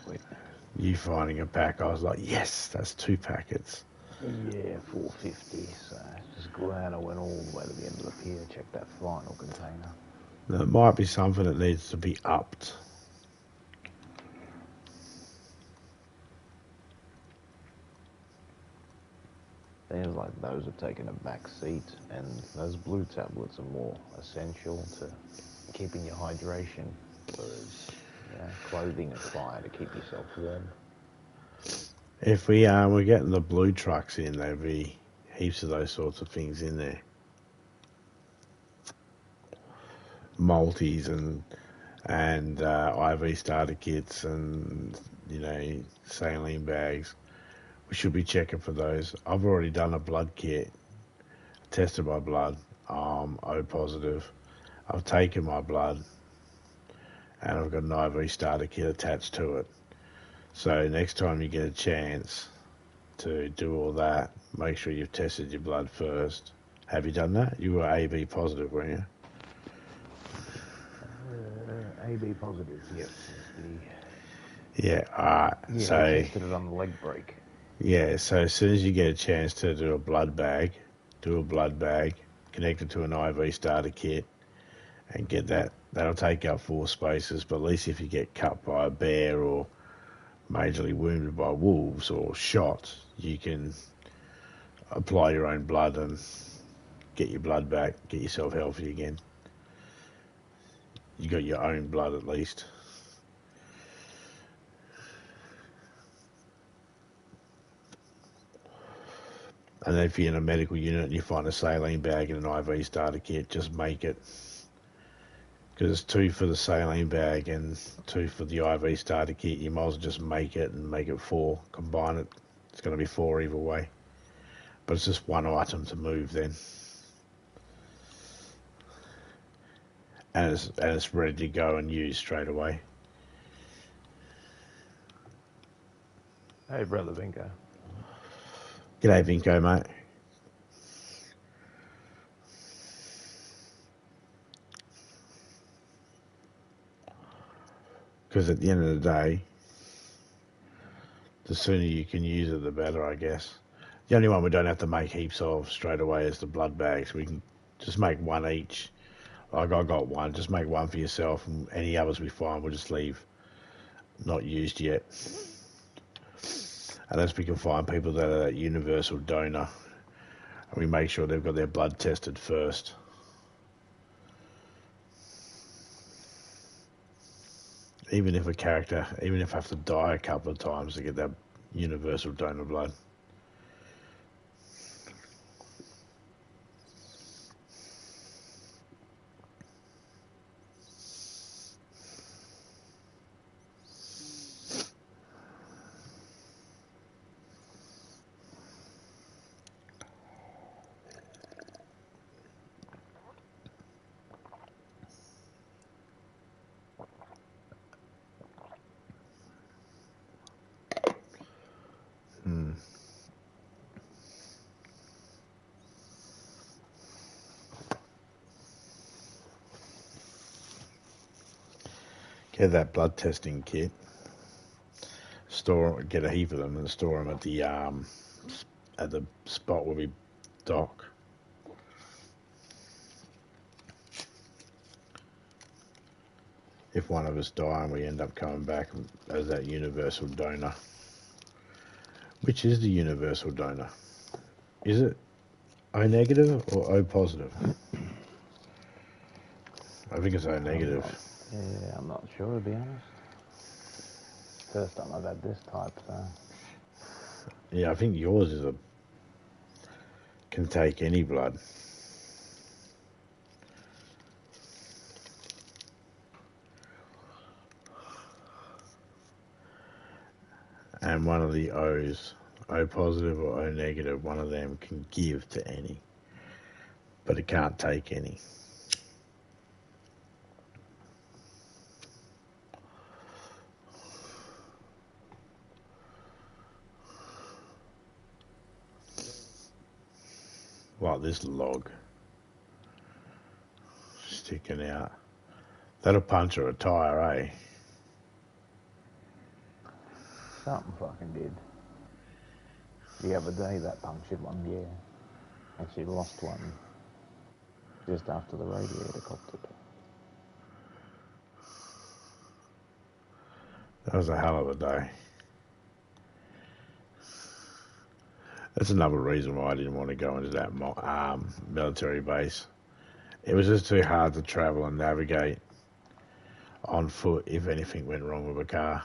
Sweet. You finding a pack, I was like, yes, that's 2 packets. Yeah, 450. So just glad I went all the way to the end of the pier, check that final container. Now, it might be something that needs to be upped. Seems like those have taken a back seat, and those blue tablets are more essential to keeping your hydration, whereas clothing is fine to keep yourself warm. If we're getting the blue trucks in, there'll be heaps of those sorts of things in there. Multis and IV starter kits and saline bags. We should be checking for those. I've already done a blood kit, tested my blood, O positive. I've taken my blood, and I've got an IV starter kit attached to it. So next time you get a chance to do all that, make sure you've tested your blood first. Have you done that? You were AB positive, weren't you? AB positive, yep. Yeah, alright. Yeah, so I tested it on the leg break. Yeah, so as soon as you get a chance to do a blood bag, connect it to an IV starter kit, and get that. That'll take up 4 spaces, but at least if you get cut by a bear or majorly wounded by wolves or shot, you can apply your own blood and get your blood back, get yourself healthy again. You got your own blood at least. And if you're in a medical unit and you find a saline bag and an IV starter kit, just make it. Because it's 2 for the saline bag and 2 for the IV starter kit. You might as well just make it and make it 4. Combine it. It's going to be 4 either way. But it's just one item to move then. And it's ready to go and use straight away. Hey, brother Vinko. G'day, Vinko, mate. Because at the end of the day, the sooner you can use it, the better, I guess. The only one we don't have to make heaps of straight away is the blood bags. We can just make one each. Like I got one, just make one for yourself, and any others we find we'll just leave not used yet. Unless we can find people that are that universal donor, and we make sure they've got their blood tested first. Even if I have to die a couple of times to get that universal donor blood. Get that blood testing kit. Get a heap of them and store them at the spot where we dock. If one of us die and we end up coming back as that universal donor. Which is the universal donor? Is it O negative or O positive? I think it's O negative. Yeah, I'm not sure, to be honest. First time I've had this type, so... Yeah, I think yours can take any blood. And one of the O's, O positive or O negative, one of them can give to any. But it can't take any. Like this log sticking out. That'll puncture a tyre, eh? Something fucking did. The other day that punctured one, yeah. Actually lost one just after the radiator copped it. That was a hell of a day. That's another reason why I didn't want to go into that military base. It was just too hard to travel and navigate on foot if anything went wrong with a car.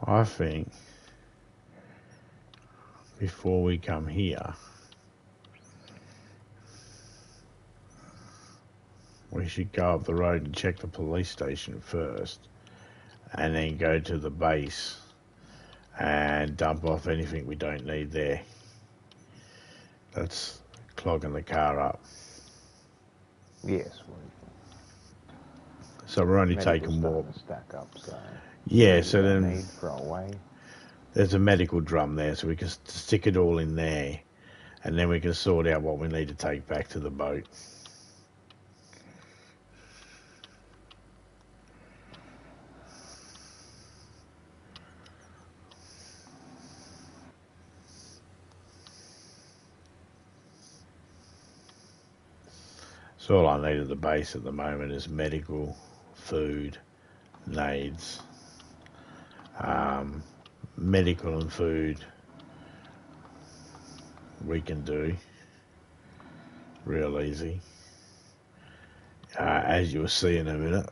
I think before we come here, we should go up the road and check the police station first, and then go to the base and dump off anything we don't need there. That's clogging the car up. Yes. So we're only taking more. Stack up, so yeah, so then need throw away. There's a medical drum there, so we can stick it all in there, and then we can sort out what we need to take back to the boat. So all I need at the base at the moment is medical, food, nades, medical and food we can do real easy. As you'll see in a minute,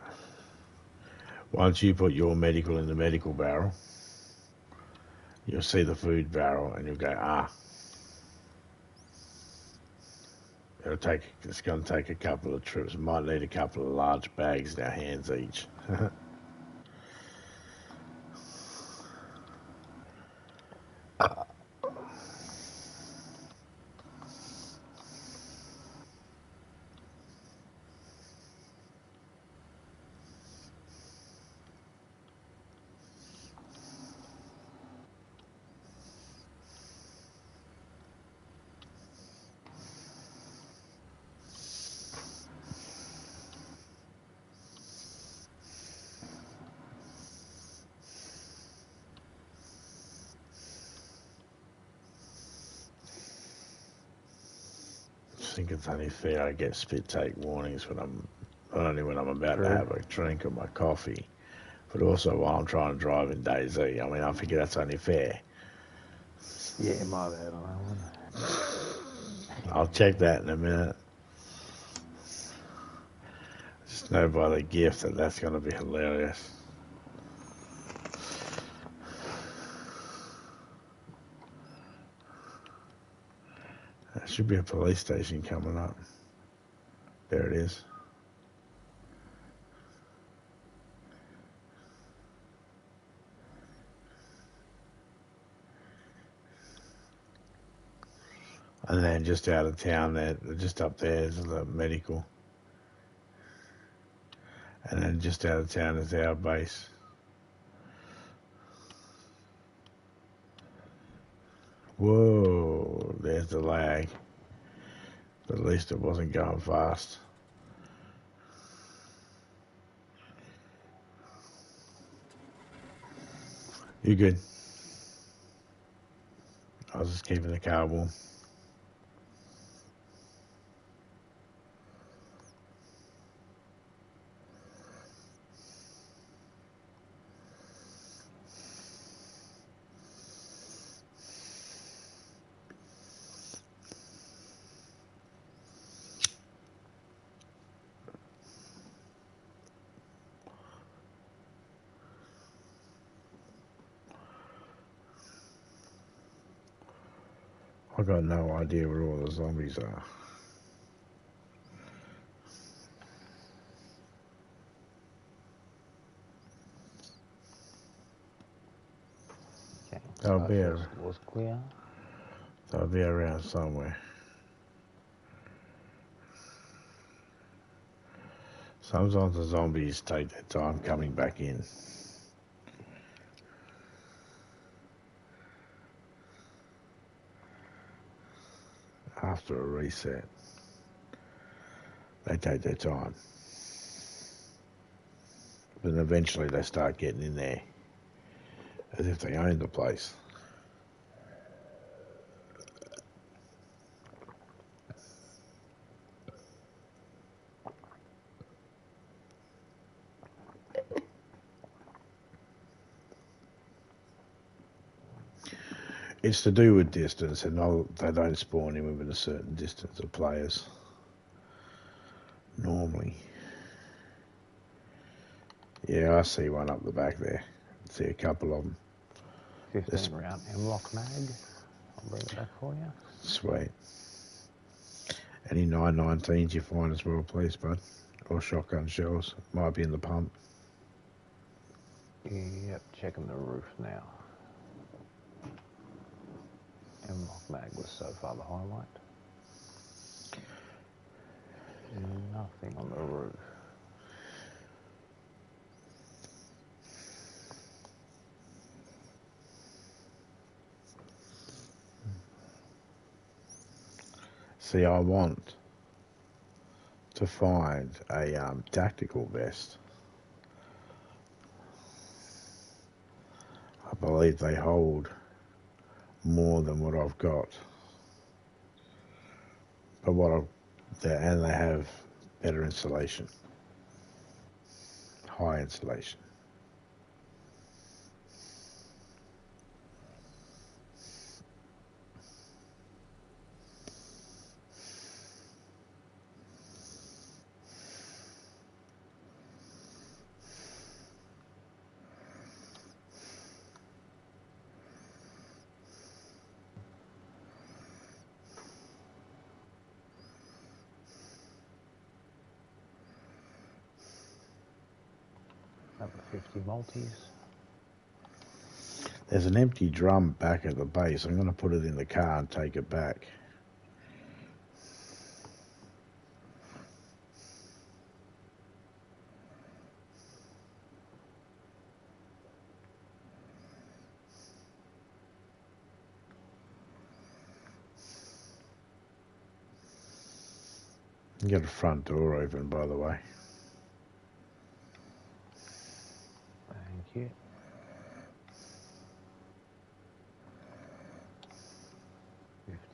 once you put your medical in the medical barrel, You'll see the food barrel and you'll go, ah. It's going to take a couple of trips. We might need a couple of large bags in our hands each. I think it's only fair I get spit take warnings when I'm not only when I'm about to have a drink of my coffee, but also while I'm trying to drive in DayZ. I mean, I think that's only fair. Yeah, my bad on that one. I'll check that in a minute. Just know by the gift that that's going to be hilarious. There should be a police station coming up. There it is. And then just out of town there, just up there is the medical. And then just out of town is our base. Whoa, there's the lag. But at least it wasn't going fast. You good? I was just keeping the car warm. I got no idea where all the zombies are. Okay, was clear. They'll be around somewhere. Sometimes the zombies take their time coming back in. After a reset, they take their time. But eventually they start getting in there as if they own the place. It's to do with distance, and they don't spawn in within a certain distance of players. Normally. Yeah, I see one up the back there. See a couple of them. 15 round M-lock mag. I'll bring it back for you. Sweet. Any 919s you find as well, please, bud. Or shotgun shells. Might be in the pump. Yep, checking the roof now. M-lock mag was so far the highlight. Nothing on the roof. See, I want to find a tactical vest. I believe they hold more than what I've got. But and they have better insulation. High insulation. Another 50 multis. There's an empty drum back at the base. I'm going to put it in the car and take it back. You got the front door open, by the way. Thank you.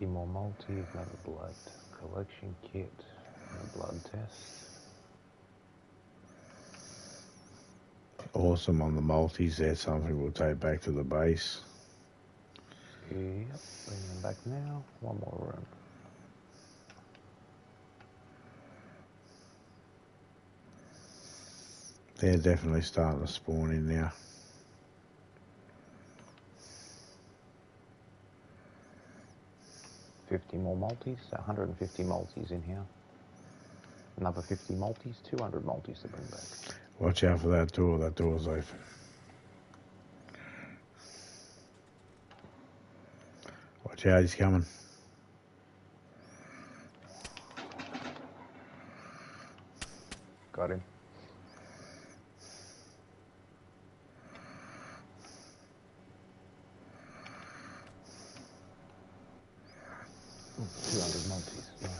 More multis, another blood collection kit, and a blood test. Awesome on the multis. There's something we'll take back to the base. Yep, bringing them back now. One more room. They're definitely starting to spawn in now. More multis, 150 multis in here. Another 50 multis, 200 multis to bring back. Watch out for that door. That door's open. Watch out, he's coming. Got him. Ooh, 200 multis, nice.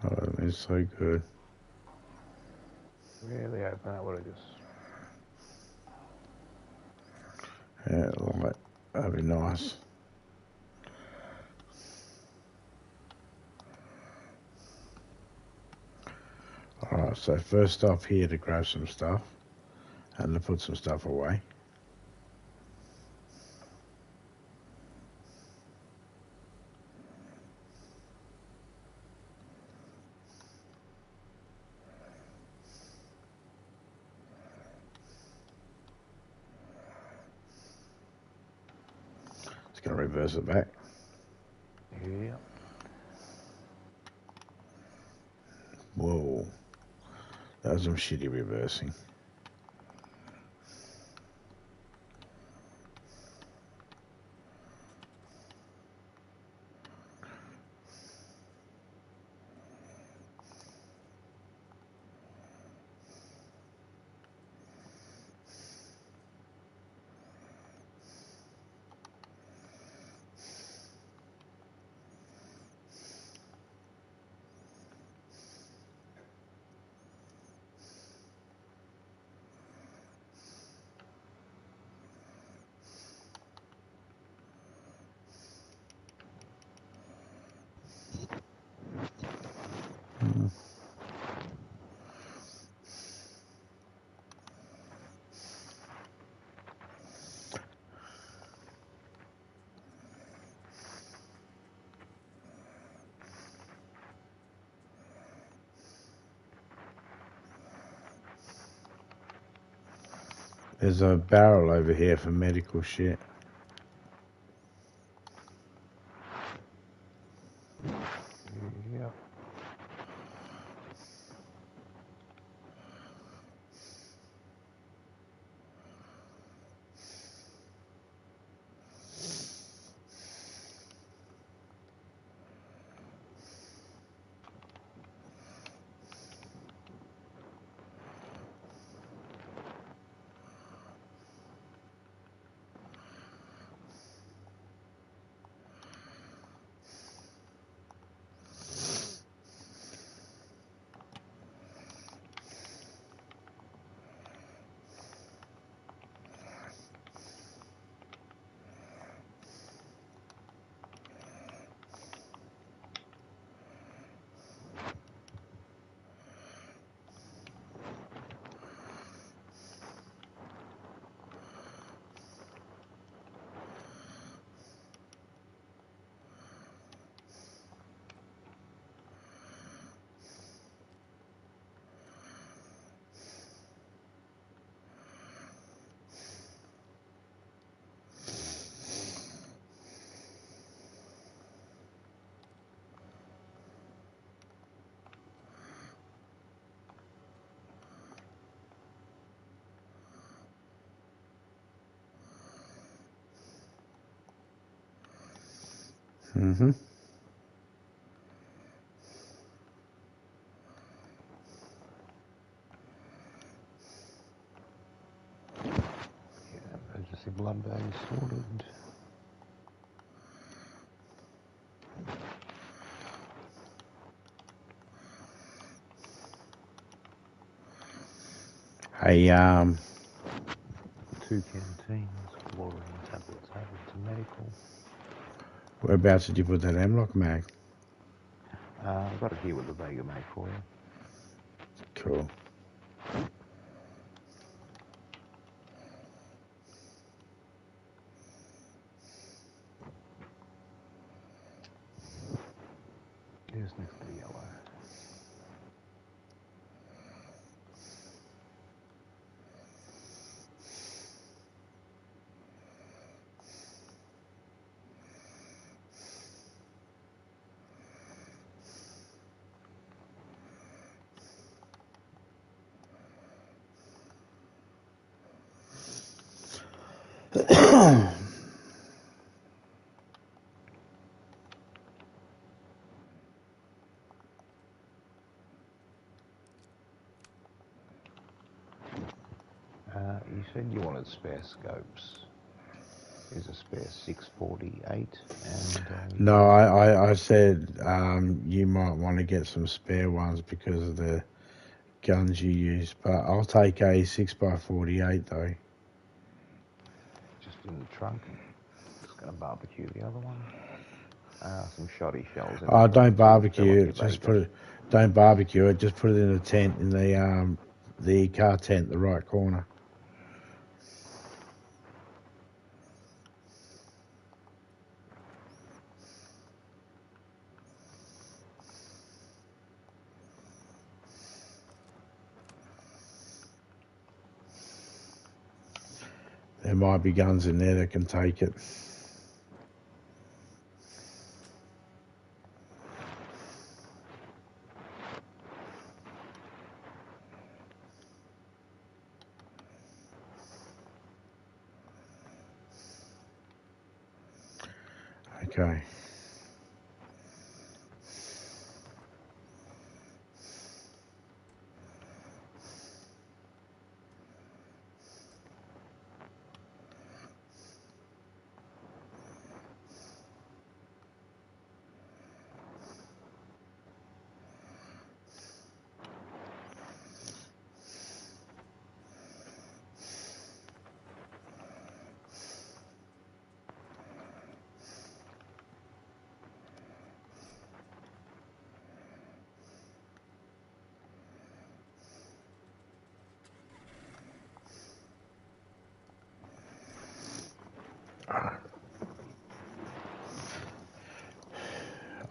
Oh, it's so good. Really open that, what I just... Yeah, like, that'd be nice. Alright, so first stop here to grab some stuff and to put some stuff away. Just gonna reverse it back. Yep. Whoa. That was some shitty reversing. There's a barrel over here for medical shit. Yep. Mm-hmm. Yeah, emergency blood bag is sorted. Hey, 2 canteens, chlorine tablets added to medical. whereabouts did you put that M-lock mag? I've got it here with the Vega mag for you. Cool. Just next to the yellow. You said you wanted spare scopes. Is a spare 648 and No, I said you might want to get some spare ones because of the guns you use, but I'll take a 6x48 though. just in the trunk. Just gonna barbecue the other one. Some shoddy shells in the Oh, trunk don't to fill up barbecue your it. Just Vega. put it. Don't barbecue it. Just put it in a tent in the car tent, the right corner. There might be guns in there that can take it. Okay.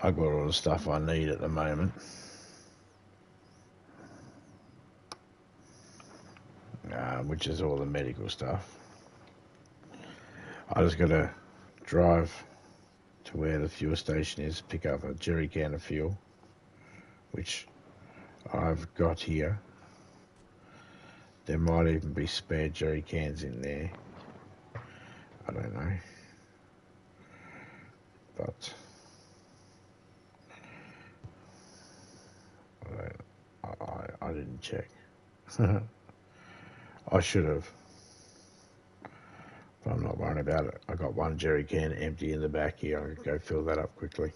I've got all the stuff I need at the moment. Which is all the medical stuff. I just got to drive to where the fuel station is, pick up a jerry can of fuel, which I've got here. There might even be spare jerry cans in there. I don't know. But I didn't check. I should have. But I'm not worrying about it. I got one jerry can empty in the back here. I could go fill that up quickly.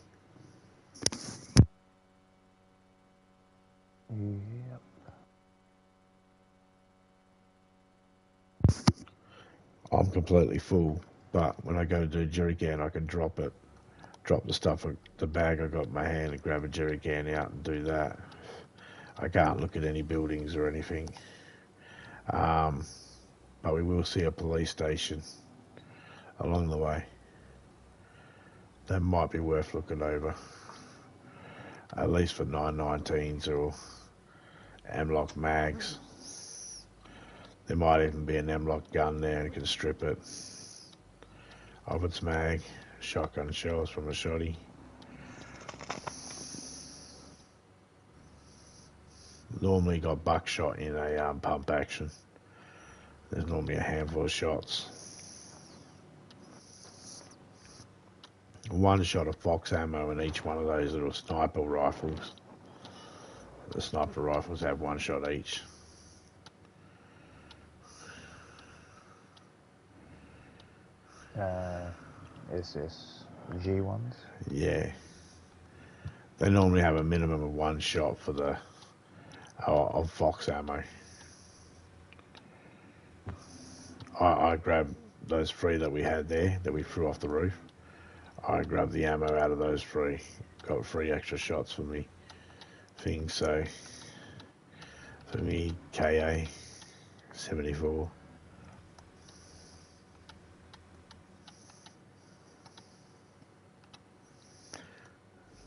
Yep. I'm completely full, but when I go to do a jerry can, I can drop the stuff, the bag I got in my hand, and grab a jerry can out and do that. I can't look at any buildings or anything. But we will see a police station along the way. That might be worth looking over, at least for 919s or M-lock mags. There might even be an M-lock gun there and can strip it of its mag. Shotgun shells from a shoddy. Normally got buckshot in a pump action. There's normally a handful of shots. one shot of Fox ammo in each one of those little sniper rifles. The sniper rifles have one shot each. SSG ones? Yeah. They normally have a minimum of one shot for the of Fox ammo. I grabbed those 3 that we had there that we threw off the roof. I grabbed the ammo out of those 3. Got 3 extra shots for me thing, so for me KA 74.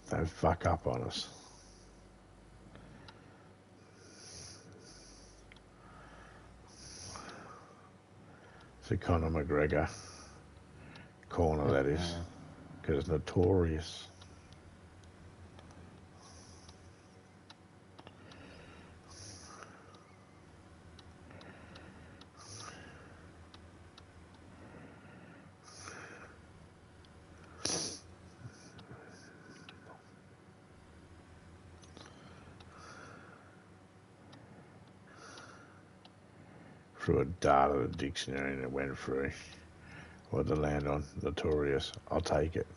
Don't fuck up on us. So Conor McGregor corner, that is, because it's notorious. Threw a dart at a dictionary and it went through. What to land on? Notorious. I'll take it.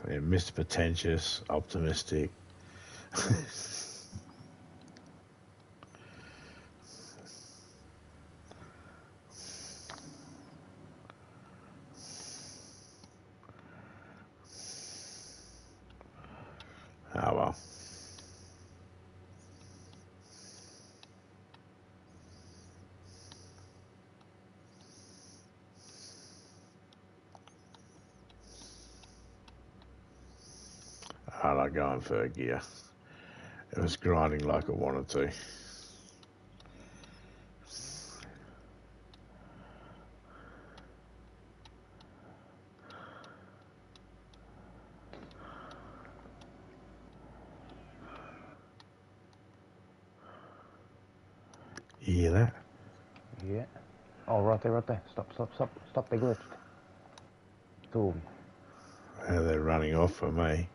Yeah, Mr. Pretentious, optimistic. Oh well. I like going for gear. It was grinding like I wanted to. You hear that? Yeah. Oh, right there, right there. Stop, stop, stop. Stop, they glitched. 2 of them. How they're running off for me.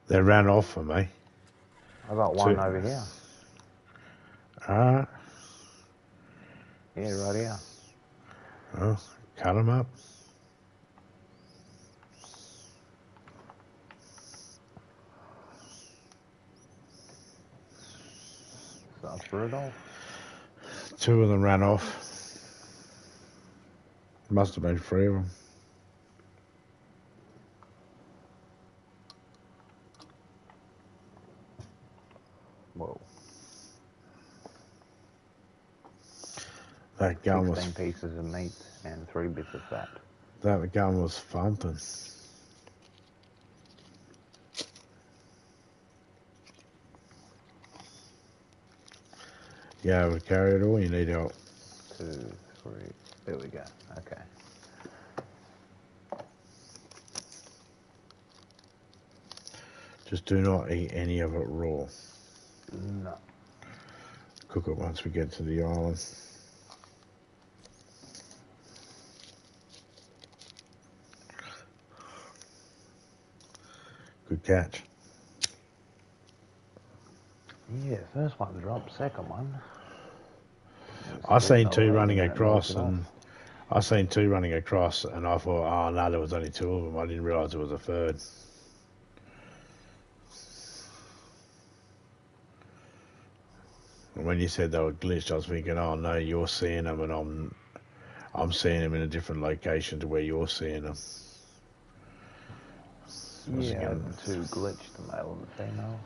They ran off for me. I got 1 over here. Alright. Yeah, right here. Well, cut them up. So I threw it off. 2 of them ran off. Must have been 3 of them. Whoa. That gun 16 was pieces of meat and 3 bits of fat. that gun was thumping. You able to carry it all? You need help. 2, 3. There we go. Okay. Just do not eat any of it raw. No. Cook it once we get to the island. Good catch. Yeah, first one dropped, second one. I seen 2 away, running and then it across, knocked it and I seen 2 running across, and I thought, oh no, there was only 2 of them. I didn't realise there was a third. And when you said they were glitched, I was thinking, oh no, you're seeing them, and I'm seeing them in a different location to where you're seeing them. Yeah, the 2 glitched, the male and the female.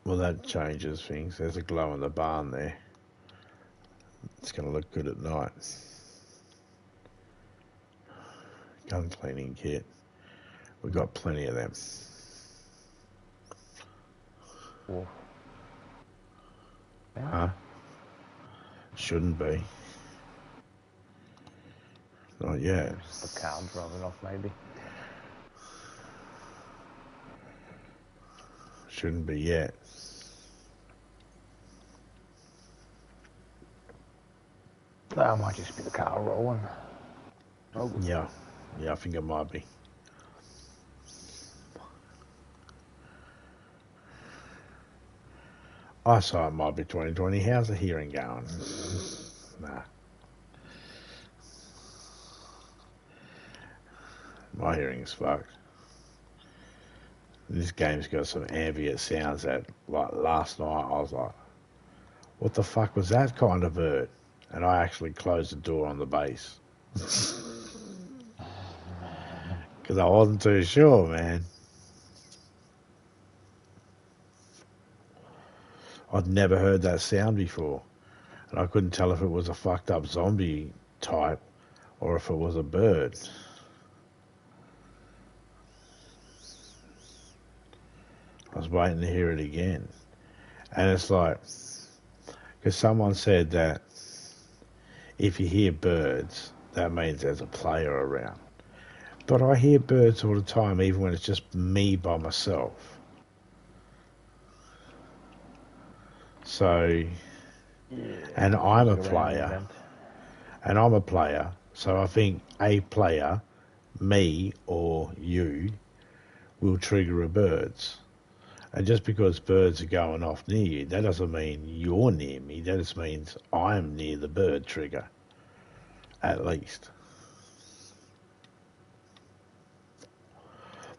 Well, that changes things. There's a glow in the barn there. It's going to look good at night. Gun cleaning kit. We've got plenty of them. Or, yeah. Huh? Shouldn't be. Not yet. The car driving off, maybe. Shouldn't be yet. That might just be the car rolling. Oh. Yeah. Yeah, I think it might be. I saw it might be 2020. How's the hearing going? Nah. My hearing's fucked. This game's got some ambient sounds that, like, last night I was like, what the fuck was that kind of bird? And I actually closed the door on the base. Because I wasn't too sure, man. I'd never heard that sound before. And I couldn't tell if it was a fucked up zombie type or if it was a bird. I was waiting to hear it again. And it's like, because someone said that if you hear birds, that means there's a player around. But I hear birds all the time, even when it's just me by myself. So, and I'm a player. And I'm a player. So I think a player, me or you, will trigger a bird's. And just because birds are going off near you, that doesn't mean you're near me. That just means I'm near the bird trigger, at least.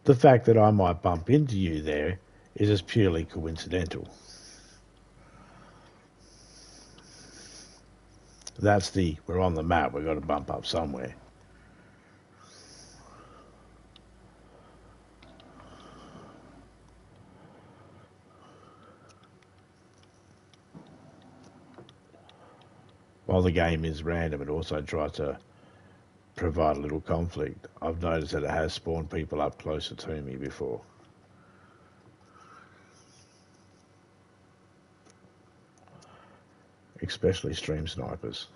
The fact that I might bump into you there is just purely coincidental. That's we're on the map, we've got to bump up somewhere. While the game is random, it also tries to provide a little conflict. I've noticed that it has spawned people up closer to me before. Especially stream snipers.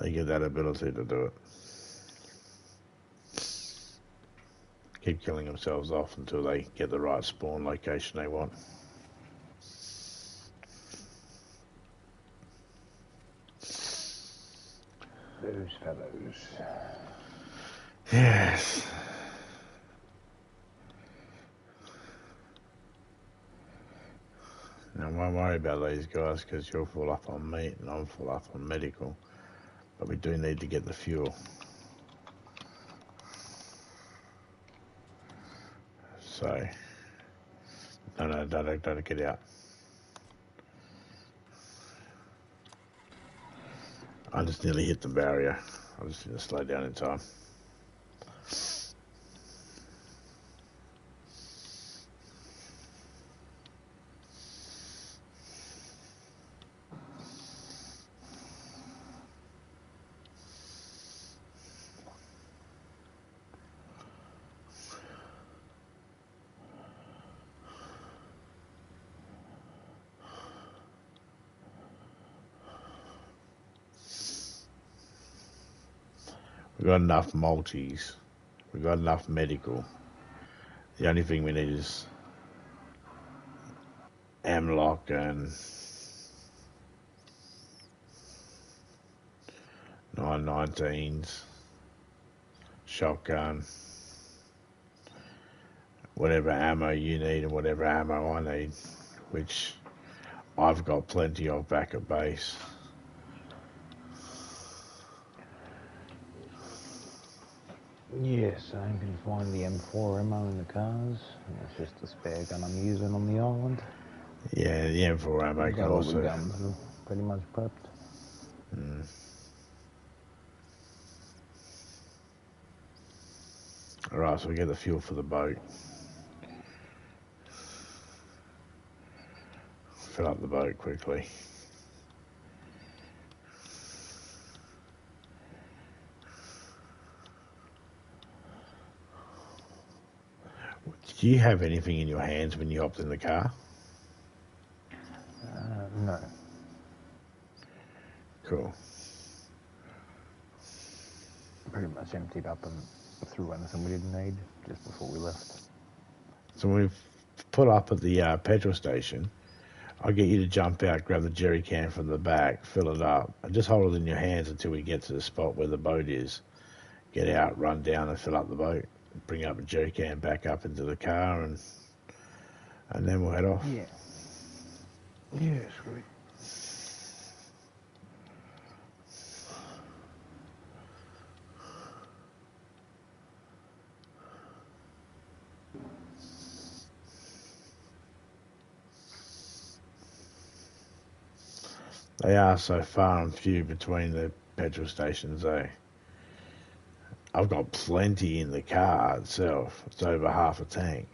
They get that ability to do it. Keep killing themselves off until they get the right spawn location they want. Those fellows. Yes. Now, I won't worry about these guys because you're full up on meat and I'm full up on medical. But we do need to get the fuel. So, no, don't get out. I just nearly hit the barrier. I just need to slow down in time. We've got enough multis. We've got enough medical. The only thing we need is amlock and 919s, shotgun, whatever ammo you need and whatever ammo I need, which I've got plenty of back at base. Yes, I can find the M4 ammo in the cars. It's just the spare gun I'm using on the island. Yeah, the M4 ammo can all also... the guns are pretty much prepped. Alright, so we get the fuel for the boat. Fill up the boat quickly. Do you have anything in your hands when you hopped in the car? No. Cool. Pretty much emptied up and threw anything we didn't need just before we left. So when we put up at the petrol station, I'll get you to jump out, grab the jerry can from the back, fill it up, and just hold it in your hands until we get to the spot where the boat is. Get out, run down and fill up the boat. Bring up a jerry can back up into the car and then we'll head off. Yeah. Yeah, sweet. They are so far and few between the petrol stations, though. I've got plenty in the car itself. It's over half a tank.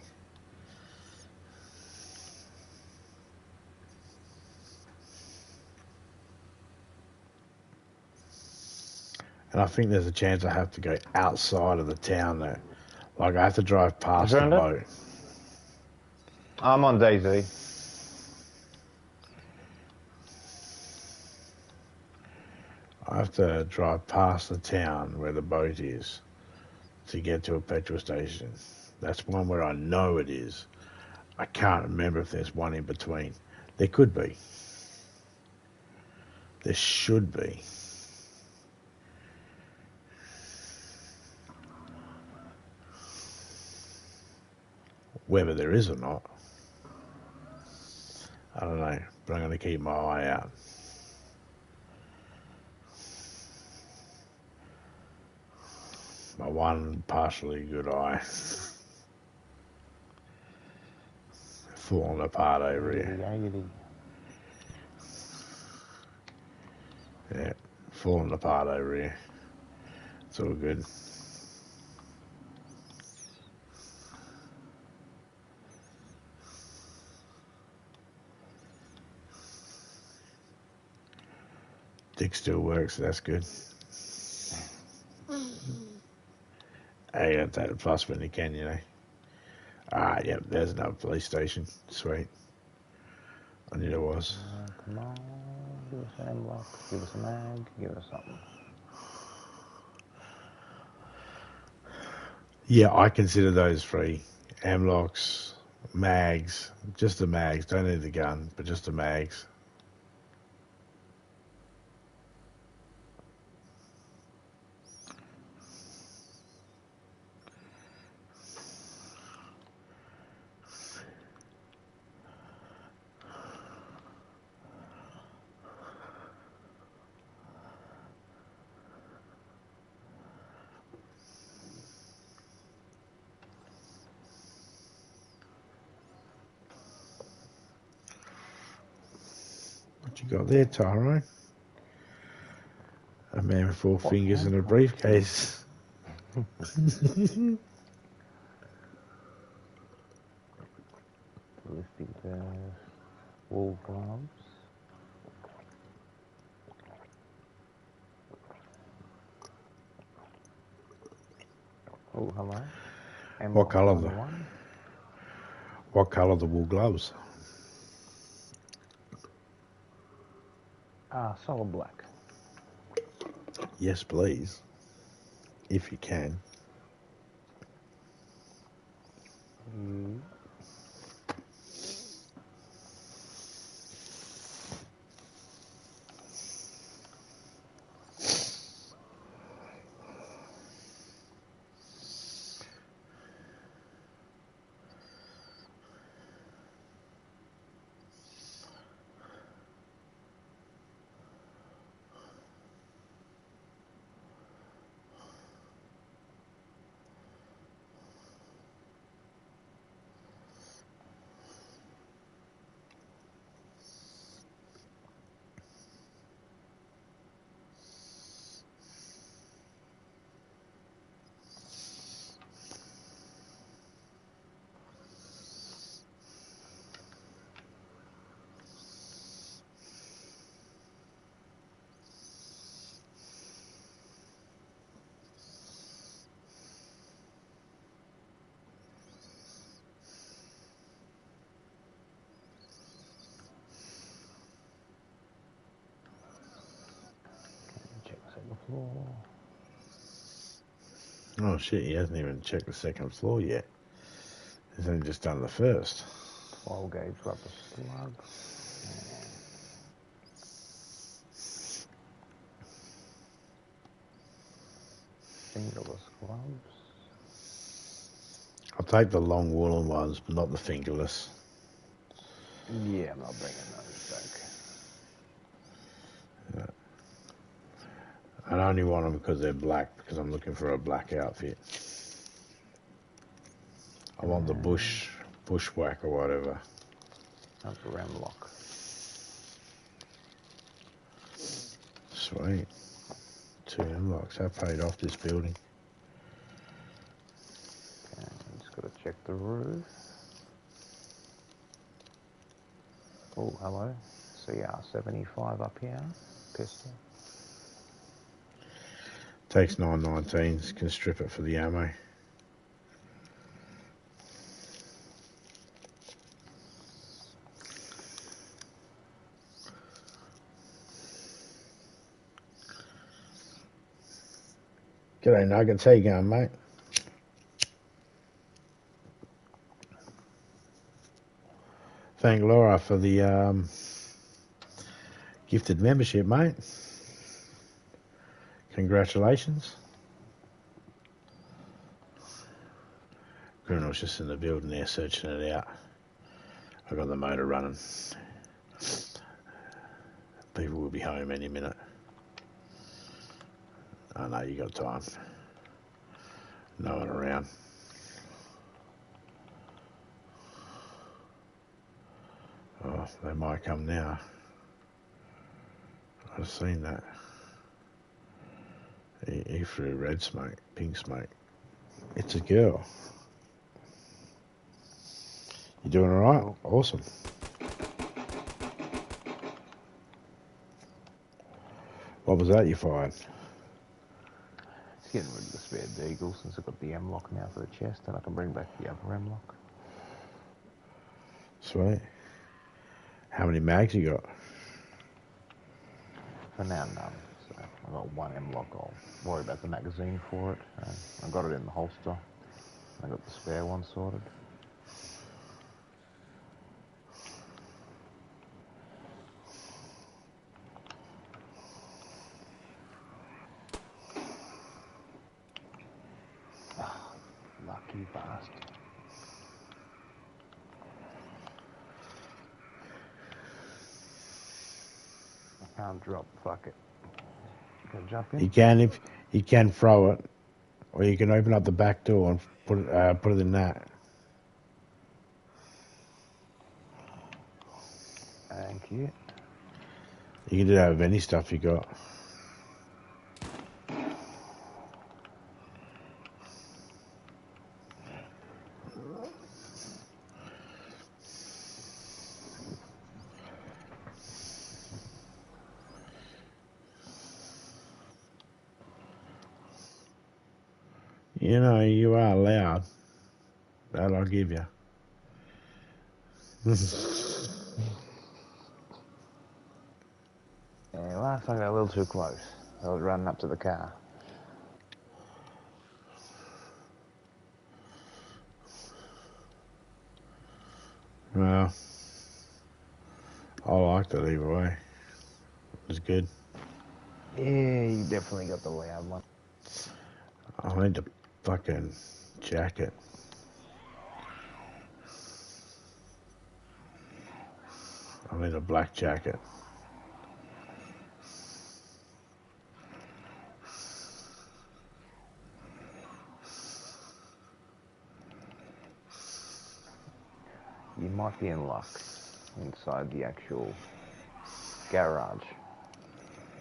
And I think there's a chance I have to go outside of the town, though. Like, I have to drive past the boat. I'm on DayZ. I have to drive past the town where the boat is to get to a petrol station. That's one where I know it is. I can't remember if there's one in between. There could be. There should be. Whether there is or not, I don't know, but I'm going to keep my eye out. My one partially good eye. Falling apart over here. Yeah, falling apart over here. It's all good. Dick still works, that's good. Hey, you have to take the plus when you can, you know. Ah, yep, there's another police station. Sweet. I knew there was. Come on, give us an M-lock, give us a mag, give us something. Yeah, I consider those free. Amlocks, mags, just the mags. Don't need the gun, but just the mags. What you got there, Tyrone? A man with four fingers and a briefcase. Ballistic wool gloves. Oh, hello. What colour the the? one? What colour the wool gloves? Solid black. Yes, please. If you can. Oh shit, he hasn't even checked the second floor yet. He's only just done the first. 12 gauge rubber slug. Fingerless gloves. I'll take the long woolen ones, but not the fingerless. Yeah, I'm not bringing those back. I only want them because they're black, because I'm looking for a black outfit. I want the bushwhack or whatever. That's a Remlock. Sweet. 2 unlocks. I paid off this building. Okay, just got to check the roof. Oh, hello. CR75 up here. Pistol. Takes 919s. Can strip it for the ammo. G'day Nuggets, how you going, mate? Thank Laura for the gifted membership, mate. Congratulations. Criminal's just in the building there searching it out. I got the motor running. People will be home any minute. Oh no, you got time. No one around. Oh, they might come now. I've seen that. He threw red smoke, pink smoke. It's a girl. You doing all right? Oh. Awesome. What was that you fired? Just getting rid of the spare deagle since I've got the M-lock now for the chest, and I can bring back the other M-lock. Sweet. How many mags you got? For now, none. So I've got one M-lock. I'll worry about the magazine for it. I got it in the holster. I got the spare one sorted. Oh, lucky bastard. I can't drop. Fuck it. Can I jump in? You can if you can throw it, or you can open up the back door and put it in that. Thank you. You can do that with any stuff you got. You know, you are loud. That I'll give you. Yeah, last time I got a little too close. I was running up to the car. Well, I liked it either way. It was good. Yeah, you definitely got the loud one. I need the fucking jacket. I need a black jacket. You might be in luck inside the actual garage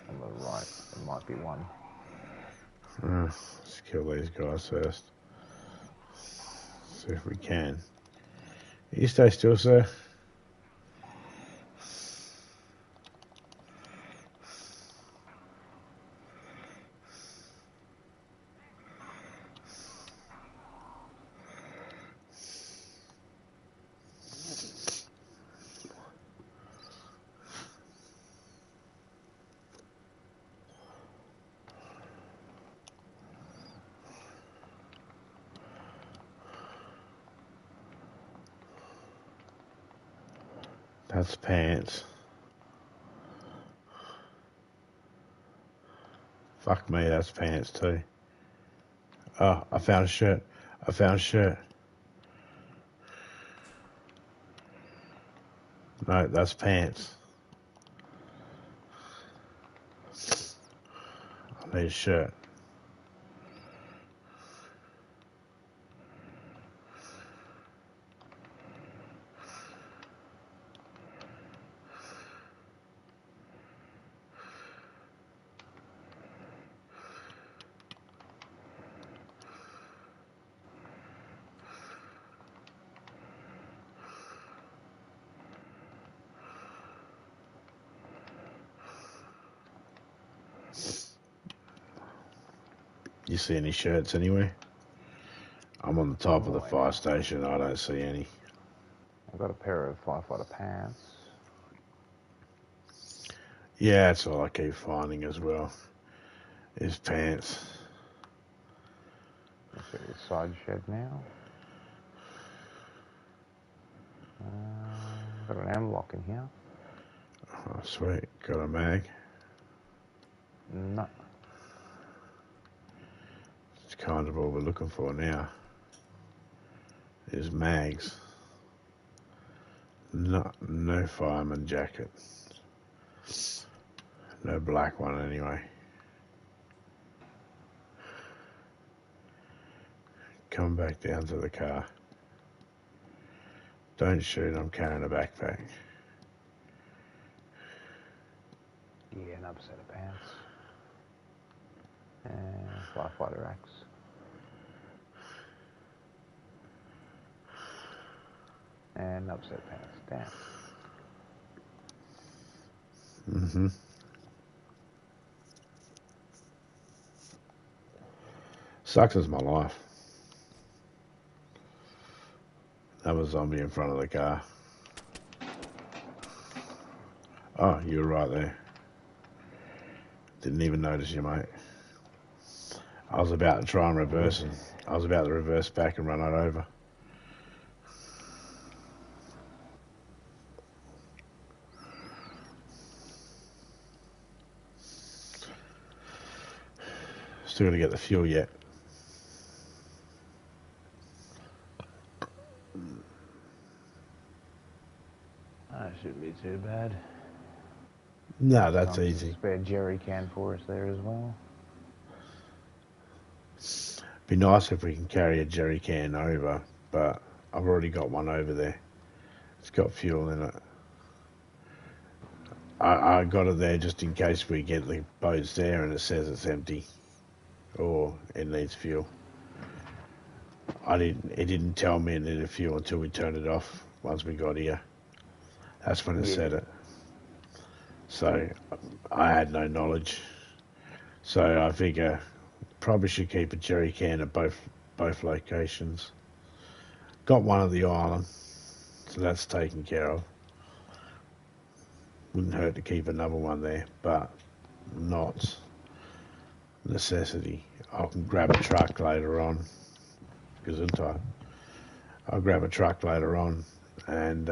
on the right. There might be one. Let's kill these guys first. See if we can. You stay still, sir. That's pants. Fuck me, that's pants too. Oh, I found a shirt. I found a shirt. No, that's pants. I need a shirt. You see any shirts anywhere? I'm on the top of the fire station. I don't see any. I've got a pair of firefighter pants. Yeah, that's all I keep finding as well. Is pants. Let's go to the side shed now. Got an ammo lock in here. Oh, sweet. Got a mag. No. It's kind of all we're looking for now. Is mags. No fireman jacket. No black one anyway. Come back down to the car. Don't shoot, I'm carrying a backpack. Yeah, another set of pants. And firefighter axe. And another set of pants. Damn. Mm-hmm. Sucks as my life. Another zombie in front of the car. Oh, you were right there. Didn't even notice you, mate. I was about to try and reverse it. I was about to reverse back and run it over. Still got to get the fuel yet. That shouldn't be too bad. No, that's easy. Spare jerry can for us there as well. Be nice if we can carry a jerry can over, but I've already got one over there. It's got fuel in it. I got it there just in case we get the boats there and it says it's empty or it needs fuel. It didn't tell me it needed fuel until we turned it off once we got here. That's when it said it. So I had no knowledge. So I figure probably should keep a jerry can at both locations. Got one at the island, so that's taken care of. Wouldn't hurt to keep another one there, but not necessity. I can grab a truck later on. Gesundheit. I'll grab a truck later on, and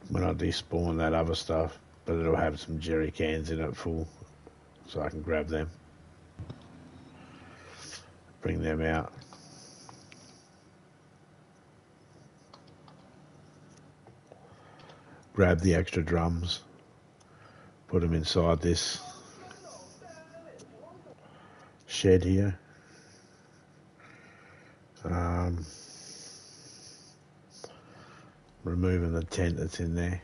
when I despawn that other stuff, but it'll have some jerry cans in it full, so I can grab them, bring them out. Grab the extra drums, put them inside this shed here. Removing the tent that's in there.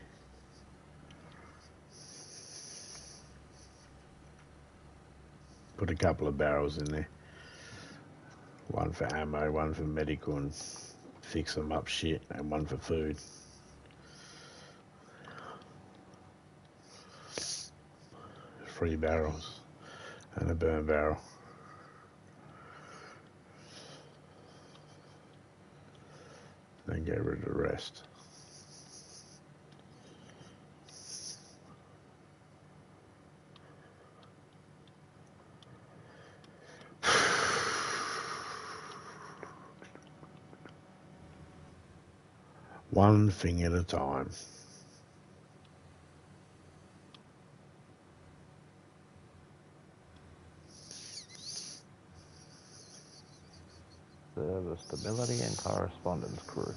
Put a couple of barrels in there. One for ammo, one for medical and fix them up shit, and one for food. 3 barrels and a burn barrel. Then get rid of the rest. One thing at a time. Server stability and correspondence crew.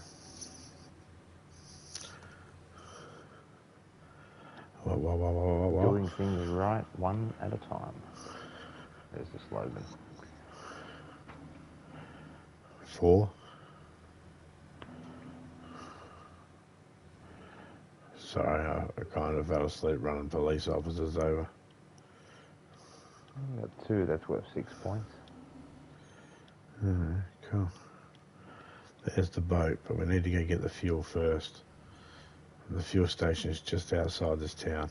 Whoa. Doing things right, one at a time. There's the slogan. 4. Sorry, I kind of fell asleep running police officers over. Got 2, that's worth 6 points. Alright, cool. There's the boat, but we need to go get the fuel first. The fuel station is just outside this town.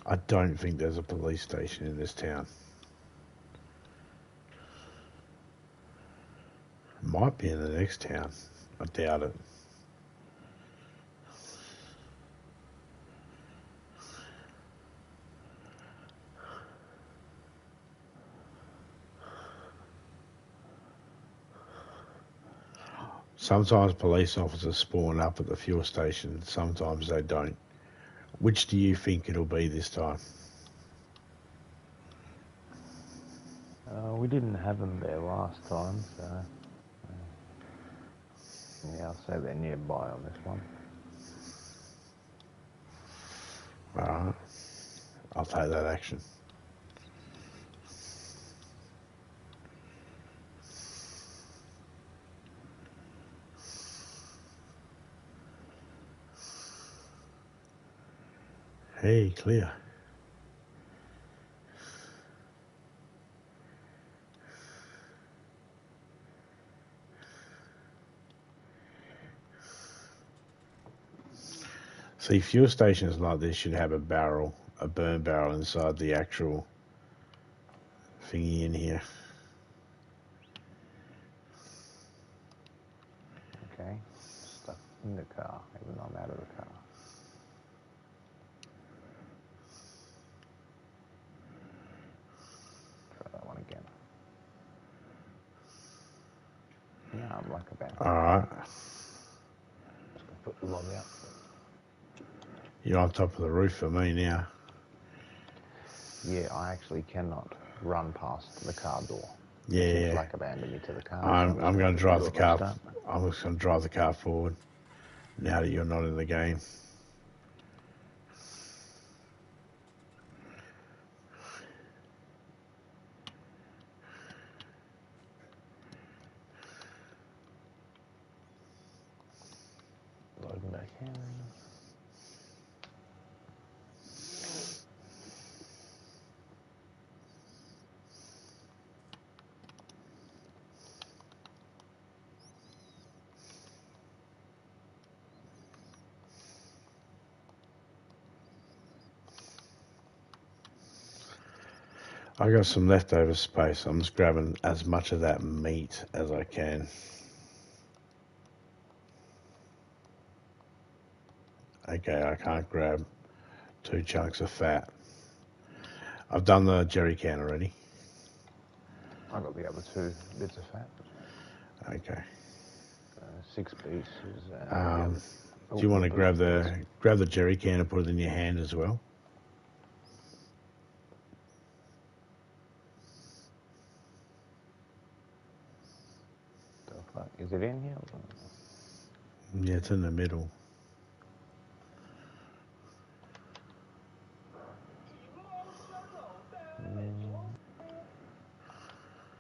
I don't think there's a police station in this town. Might be in the next town. I doubt it. Sometimes police officers spawn up at the fuel station, sometimes they don't. Which do you think it'll be this time? We didn't have them there last time, so... yeah, I'll say they're nearby on this one. Alright. I'll take that action. Hey, clear. See, fuel stations like this should have a barrel, a burn barrel inside the actual thingy in here. Okay, stuck in the car, even though I'm out of the car. Try that one again. Yeah, I'm like a bad. Alright. Just gonna put the log out. You're on top of the roof for me now. Yeah, I actually cannot run past the car door. Yeah. Like abandon me to the car. I'm going to drive the car. Start. I'm just going to drive the car forward now that you're not in the game. Loading back in. I got some leftover space. I'm just grabbing as much of that meat as I can. Okay, I can't grab 2 chunks of fat. I've done the jerry can already. I got the other 2 bits of fat. Okay. 6 pieces. Do you want to grab the jerry can and put it in your hand as well? Is it in here? Yeah, it's in the middle.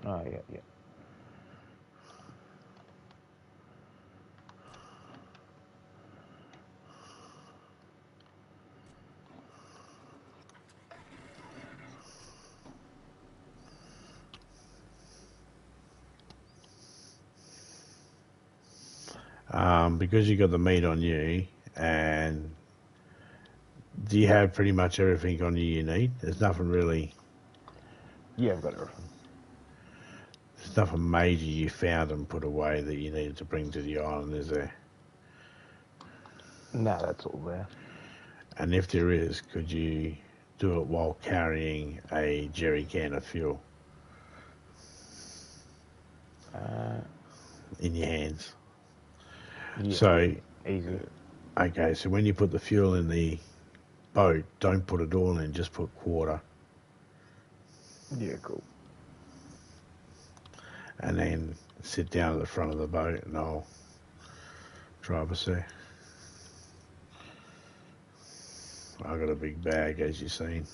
Oh, yeah. Because you got the meat on you, and do you have pretty much everything on you need? There's nothing really... Yeah, I've got everything. There's nothing major you found and put away that you needed to bring to the island, is there? No, that's all there. And if there is, could you do it while carrying a jerry can of fuel? in your hands. Yeah, So, easy. okay, so when you put the fuel in the boat, don't put it all in, just put quarter. Yeah, cool. And then sit down at the front of the boat and I'll drive us there. I got a big bag, as you've seen.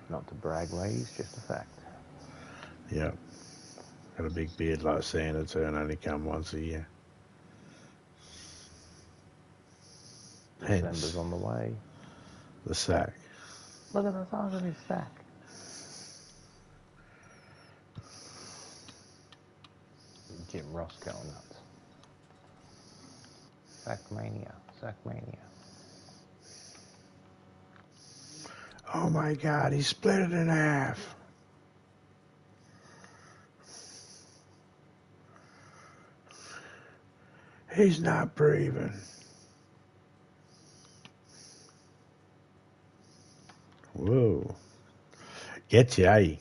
Not to brag, ladies, just a fact. Yeah. Got a big beard like Santa too, and only come once a year. December's Hence on the way. the sack. Look at the size of his sack. Jim Ross going nuts. Sackmania, Sackmania. Oh my God, he split it in half. He's not breathing. Whoa. Gets you, eh?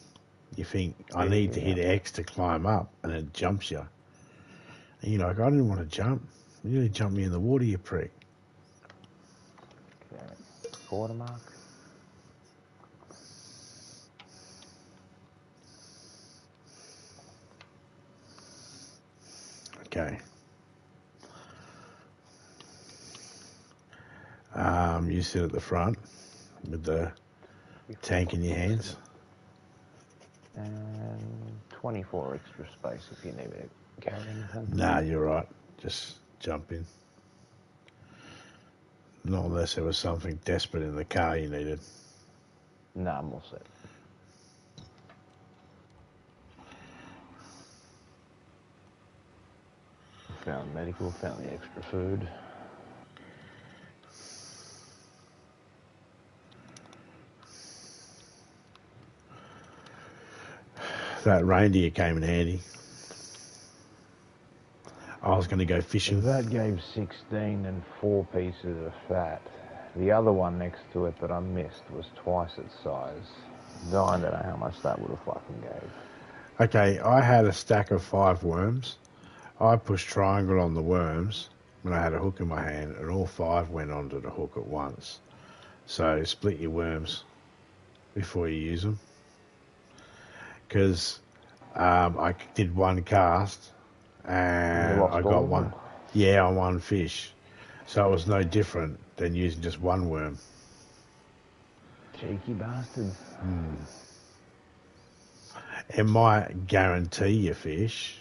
You think, I need to hit X to climb up, and it jumps you. And you're like, I didn't want to jump. You nearly jumped me in the water, you prick. Okay. Quarter mark. Okay. You sit at the front with the tank in your hands. And 24 extra space if you need me to carry anything. Nah, you're right. Just jump in. Not unless there was something desperate in the car you needed. Nah, I'm all set. Found medical, found the extra food. That reindeer came in handy. I was going to go fishing. That gave 16 and 4 pieces of fat. The other one next to it that I missed was twice its size. No, I don't know how much that would have fucking gave. Okay, I had a stack of 5 worms. I pushed triangle on the worms when I had a hook in my hand, and all 5 went onto the hook at once. So split your worms before you use them. Because I did one cast and I got one. Yeah, on one fish. So it was no different than using just one worm. Cheeky bastards. It might guarantee your fish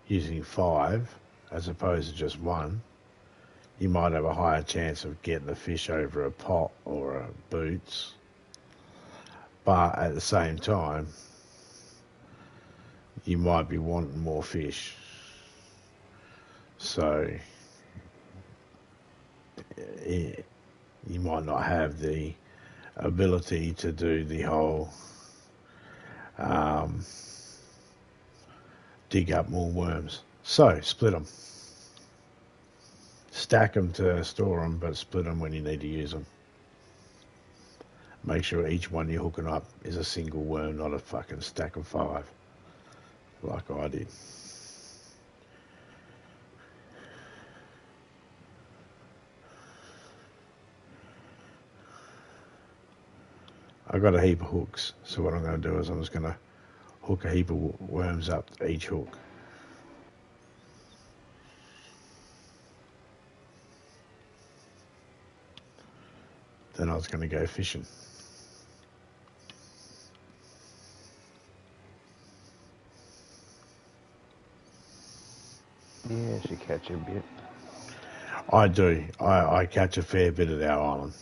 using 5 as opposed to just one. You might have a higher chance of getting the fish over a pot or a boots. But at the same time, you might be wanting more fish. So you might not have the ability to do the whole dig up more worms. So split them. Stack them to store them, but split them when you need to use them. Make sure each one you're hooking up is a single worm, not a fucking stack of 5, like I did. I got a heap of hooks, so what I'm going to do is I'm just going to hook a heap of worms up to each hook. Then I was going to go fishing. Yeah, she catch a bit. I do. I catch a fair bit at our island.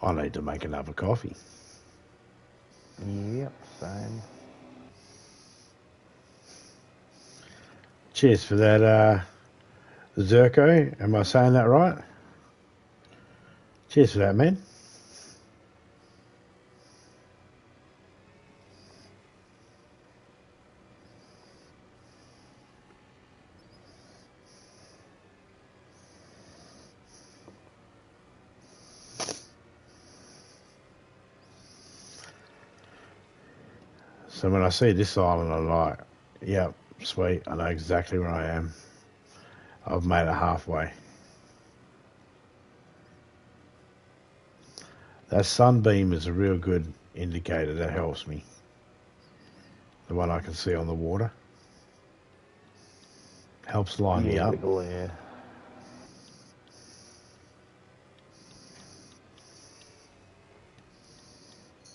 I need to make another coffee. Yep, same. Cheers for that, Zerko. Am I saying that right? Cheers for that, man. So when I see this island, I'm like, yep, sweet, I know exactly where I am. I've made it halfway. That sunbeam is a real good indicator that helps me. The one I can see on the water. Helps line me up. Glare.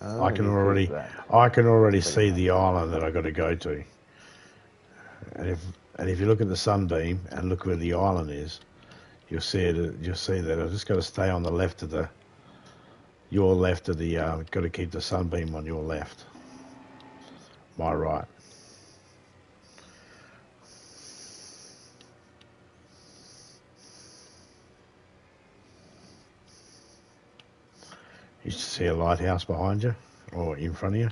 I can already see the island that I got to go to. And if you look at the sunbeam and look where the island is, you'll see it. You'll see that I've just got to stay on the left of your left of the. Got to keep the sunbeam on your left. My right. You should see a lighthouse behind you or in front of you.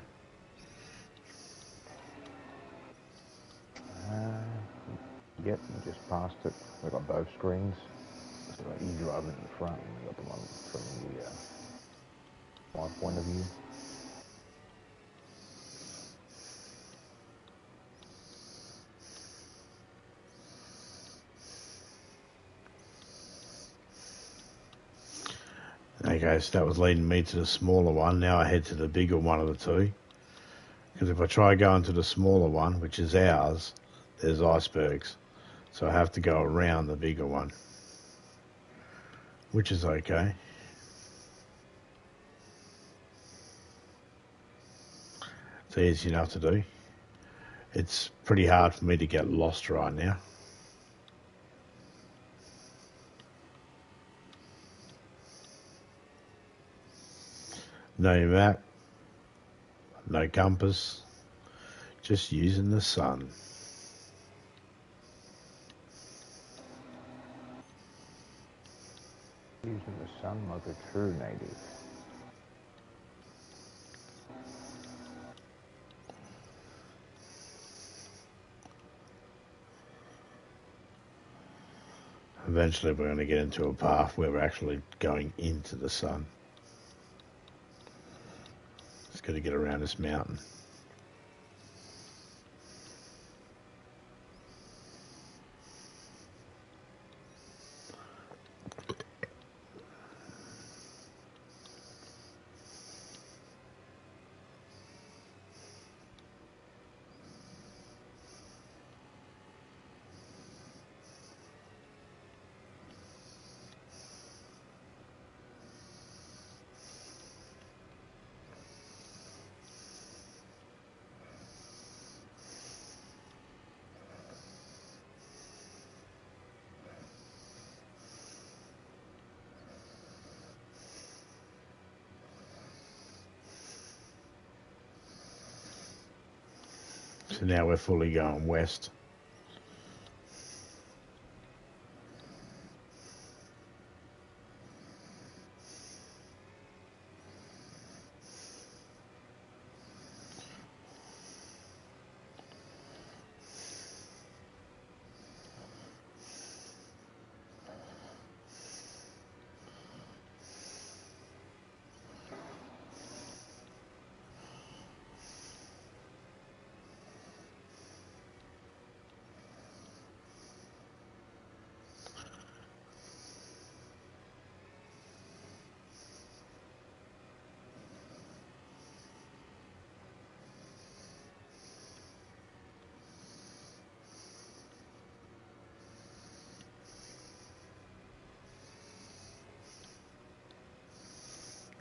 Yep, we just passed it. We've got both screens. So you drive in the front and we've got the one from the my point of view. Okay, so that was leading me to the smaller one. Now I head to the bigger one of the two. Because if I try going to the smaller one, which is ours, there's icebergs. So I have to go around the bigger one. Which is okay. It's easy enough to do. It's pretty hard for me to get lost right now. No map, no compass, just using the sun. Using the sun like a true native. Eventually we're going to get into a path where we're actually going into the sun. Just got to get around this mountain. So now we're fully going west.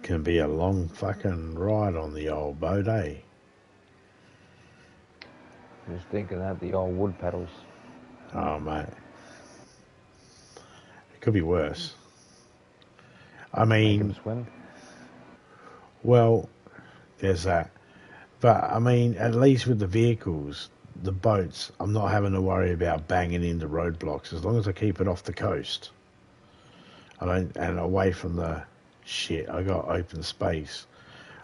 Can be a long fucking ride on the old boat, eh? Just thinking that the old wood pedals. Oh, mate. It could be worse. I Make mean, them swim. well, there's that. But, I mean, at least with the vehicles, the boats, I'm not having to worry about banging into roadblocks as long as I keep it off the coast. And away from the shit. I got open space.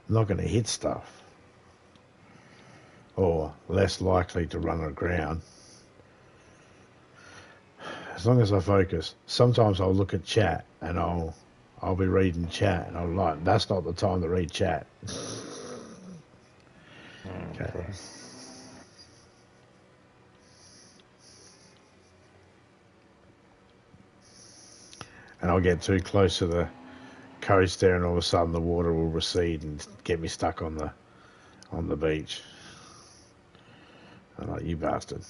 I'm not going to hit stuff, or less likely to run aground. As long as I focus. Sometimes I'll look at chat and I'll be reading chat and I'm like, that's not the time to read chat. Okay. And I'll get too close to the coast there and all of a sudden the water will recede and get me stuck on the beach. I'm like, you bastard.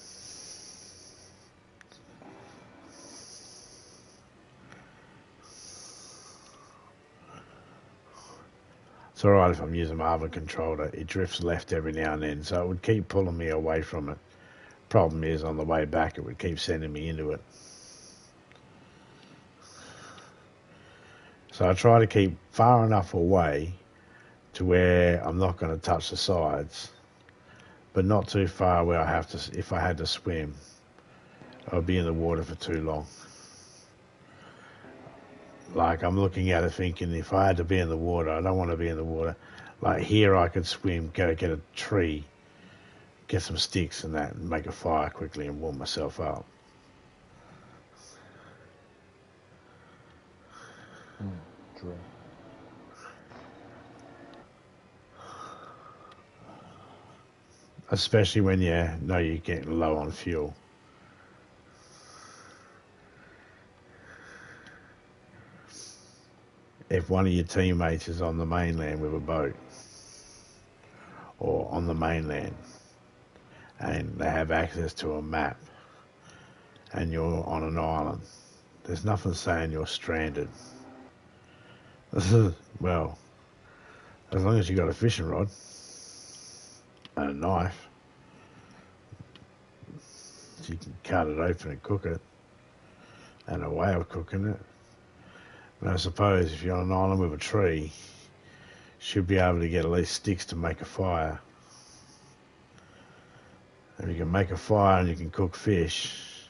It's alright if I'm using my other controller. It drifts left every now and then, so it would keep pulling me away from it. Problem is, on the way back, it would keep sending me into it. So I try to keep far enough away to where I'm not going to touch the sides, but not too far where I have to. If I had to swim, I'd be in the water for too long. Like, I'm looking at it thinking, if I had to be in the water, I don't want to be in the water. Like, here I could swim, go get a tree, get some sticks and that, and make a fire quickly and warm myself up. True. Especially when you know you're getting low on fuel. If one of your teammates is on the mainland with a boat, or on the mainland, and they have access to a map, and you're on an island, there's nothing saying you're stranded. Well, as long as you got a fishing rod and a knife, so you can cut it open and cook it, and a way of cooking it. But I suppose if you're on an island with a tree, you should be able to get at least sticks to make a fire. If you can make a fire and you can cook fish,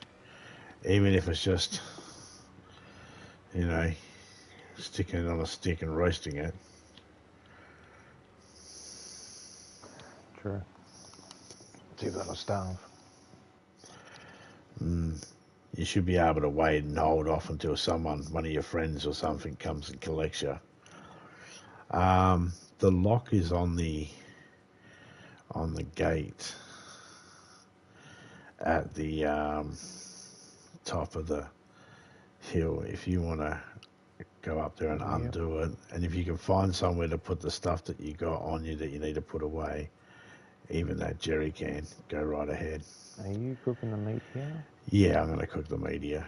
even if it's just, sticking it on a stick and roasting it. True. Too gonna starve. You should be able to wait and hold off until one of your friends or something comes and collects you. The lock is on the gate at the top of the hill. If you want to go up there and undo it, and if you can find somewhere to put the stuff that you got on you that you need to put away, even that jerry can, go right ahead. Are you cooking the meat here? Yeah, I'm going to cook the meat here.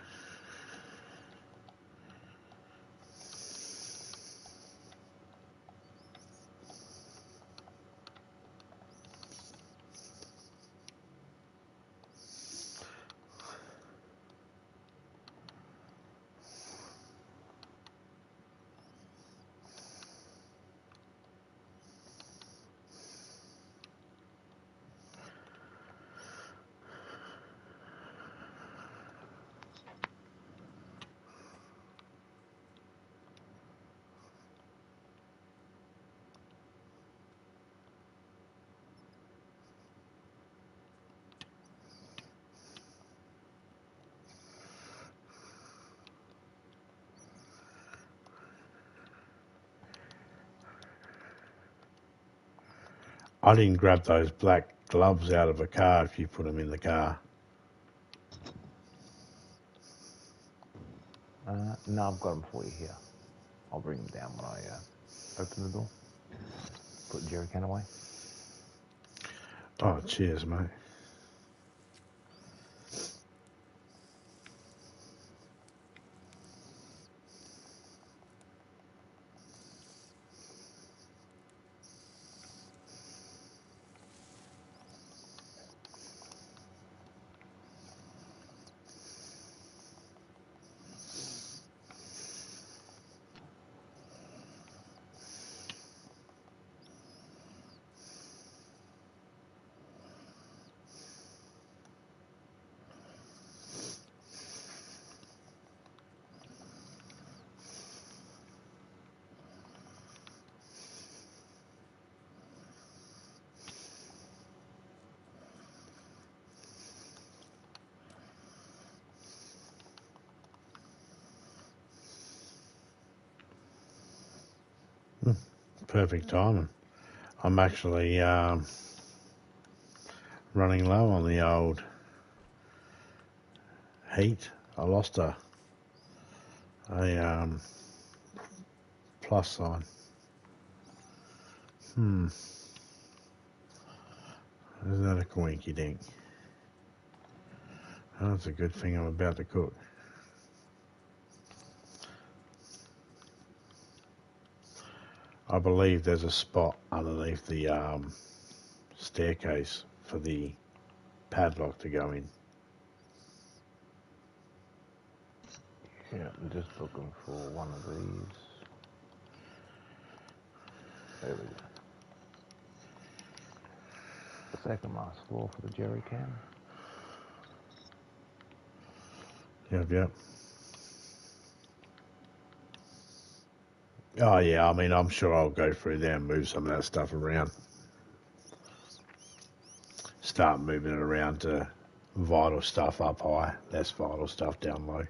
I didn't grab those black gloves out of a car if you put them in the car. No, I've got them for you here. I'll bring them down when I open the door. Put the jerry can away. Oh, cheers, mate. Perfect timing. I'm actually running low on the old heat. I lost a plus sign. Isn't that a coinky dink? Oh, that's a good thing I'm about to cook. I believe there's a spot underneath the staircase for the padlock to go in. Yeah, I'm just looking for one of these. There we go. The second last floor for the jerry can. Yep. Oh yeah, I mean, I'm sure I'll go through there and move some of that stuff around. Start moving it around to vital stuff up high, less vital stuff down low.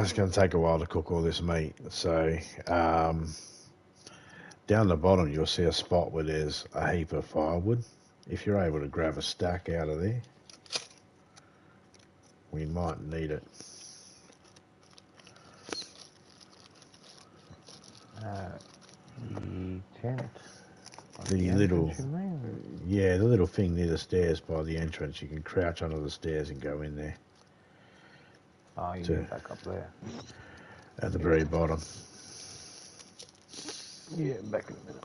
It's going to take a while to cook all this meat. So down the bottom, you'll see a spot where there's a heap of firewood. If you're able to grab a stack out of there, we might need it. The tent. The little, yeah, the little thing near the stairs by the entrance. You can crouch under the stairs and go in there. Oh, you get back up there. At the very bottom. Yeah, back in a minute.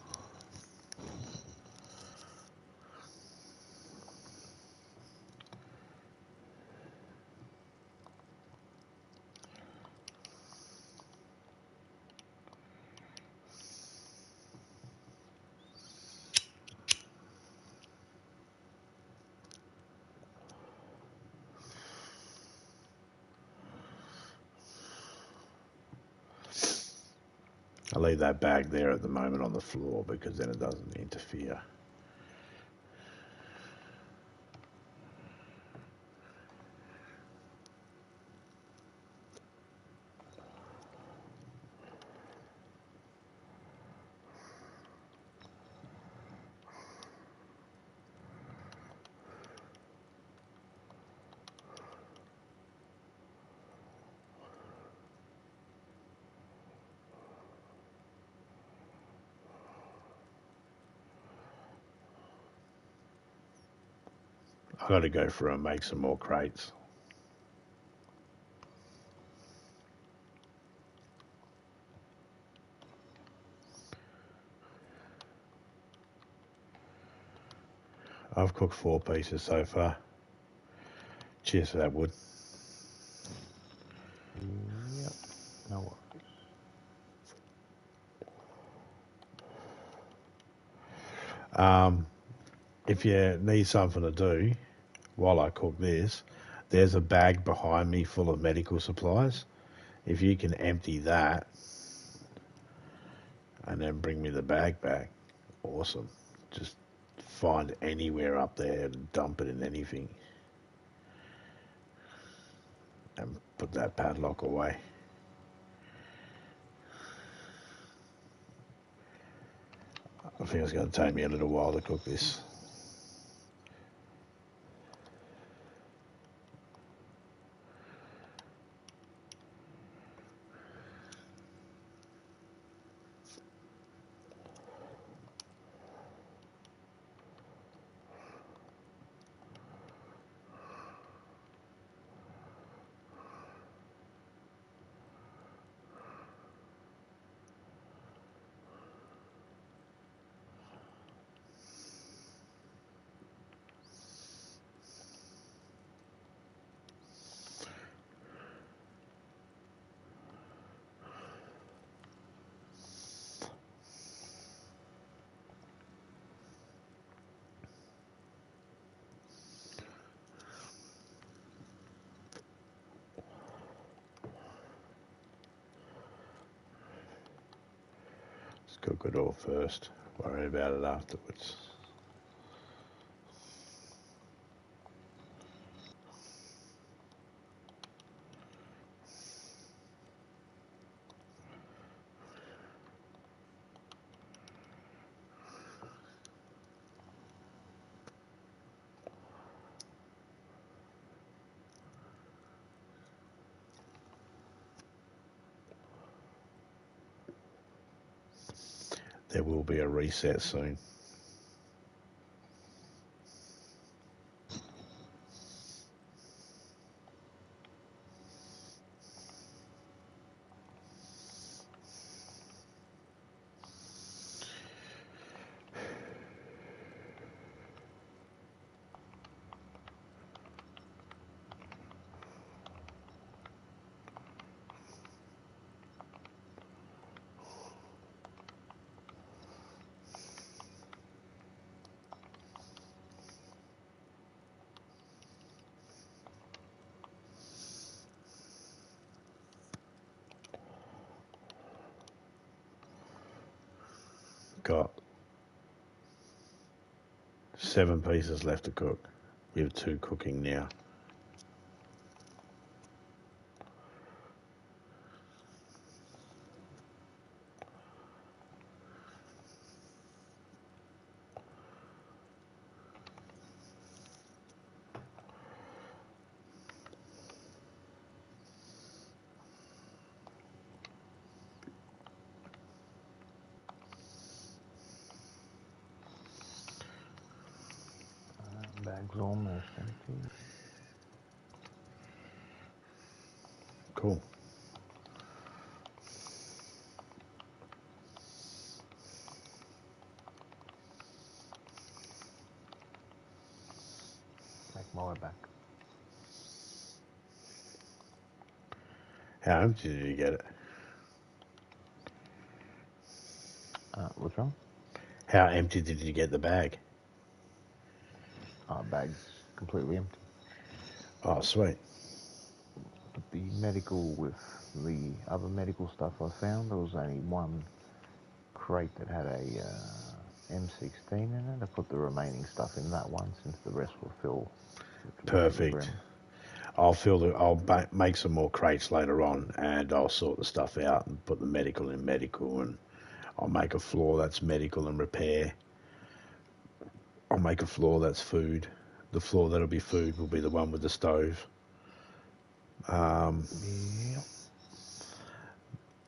I leave that bag there at the moment on the floor because then it doesn't interfere. I've got to go through and make some more crates. I've cooked 4 pieces so far. Cheers for that wood. Yep, no worries. If you need something to do while I cook this, there's a bag behind me full of medical supplies. If you can empty that and then bring me the bag back, awesome. Just find anywhere up there and dump it in anything. And put that padlock away. I think it's going to take me a little while to cook this. Cook it all first, worry about it afterwards. There will be a reset soon. Got 7 pieces left to cook. We have 2 cooking now. Bag's almost empty. Cool. Make my way back. How empty did you get it? What's wrong? How empty did you get the bag? Bag's completely empty. Oh, sweet. But the medical with the other medical stuff I found, there was only one crate that had a M16 in it. I put the remaining stuff in that one since the rest were filled. Perfect. I'll make some more crates later on, and I'll sort the stuff out and put the medical in medical, and I'll make a floor that's medical and repair. I'll make a floor that's food. The floor that'll be food will be the one with the stove. Yeah.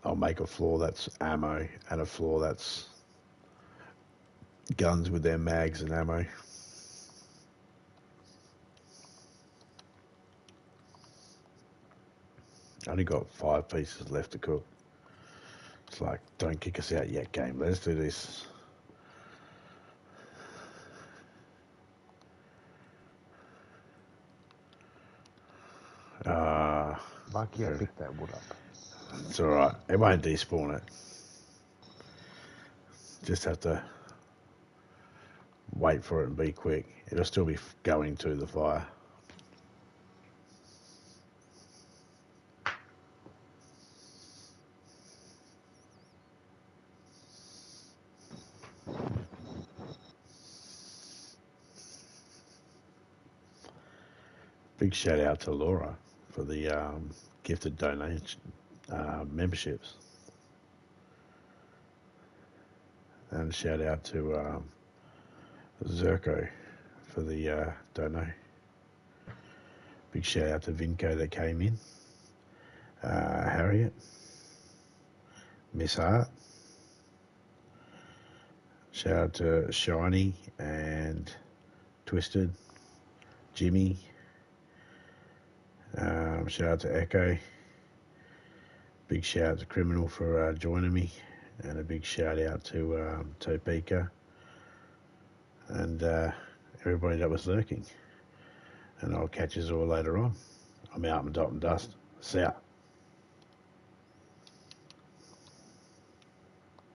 I'll make a floor that's ammo and a floor that's guns with their mags and ammo. I only got 5 pieces left to cook. It's like, don't kick us out yet, game. Let's do this. Lucky I picked that wood up. It's alright. It won't despawn it. Just have to wait for it and be quick. It'll still be going to the fire. Big shout out to Laura for the gifted donation memberships. And shout out to Zerko for the dono. Big shout out to Vinco that came in. Harriet. Miss Hart. Shout out to Shiny and Twisted. Jimmy. Shout out to Echo. Big shout out to Criminal for joining me. And a big shout out to Topeka. And everybody that was lurking. And I'll catch you all later on. I'm out and dot and dust. See ya.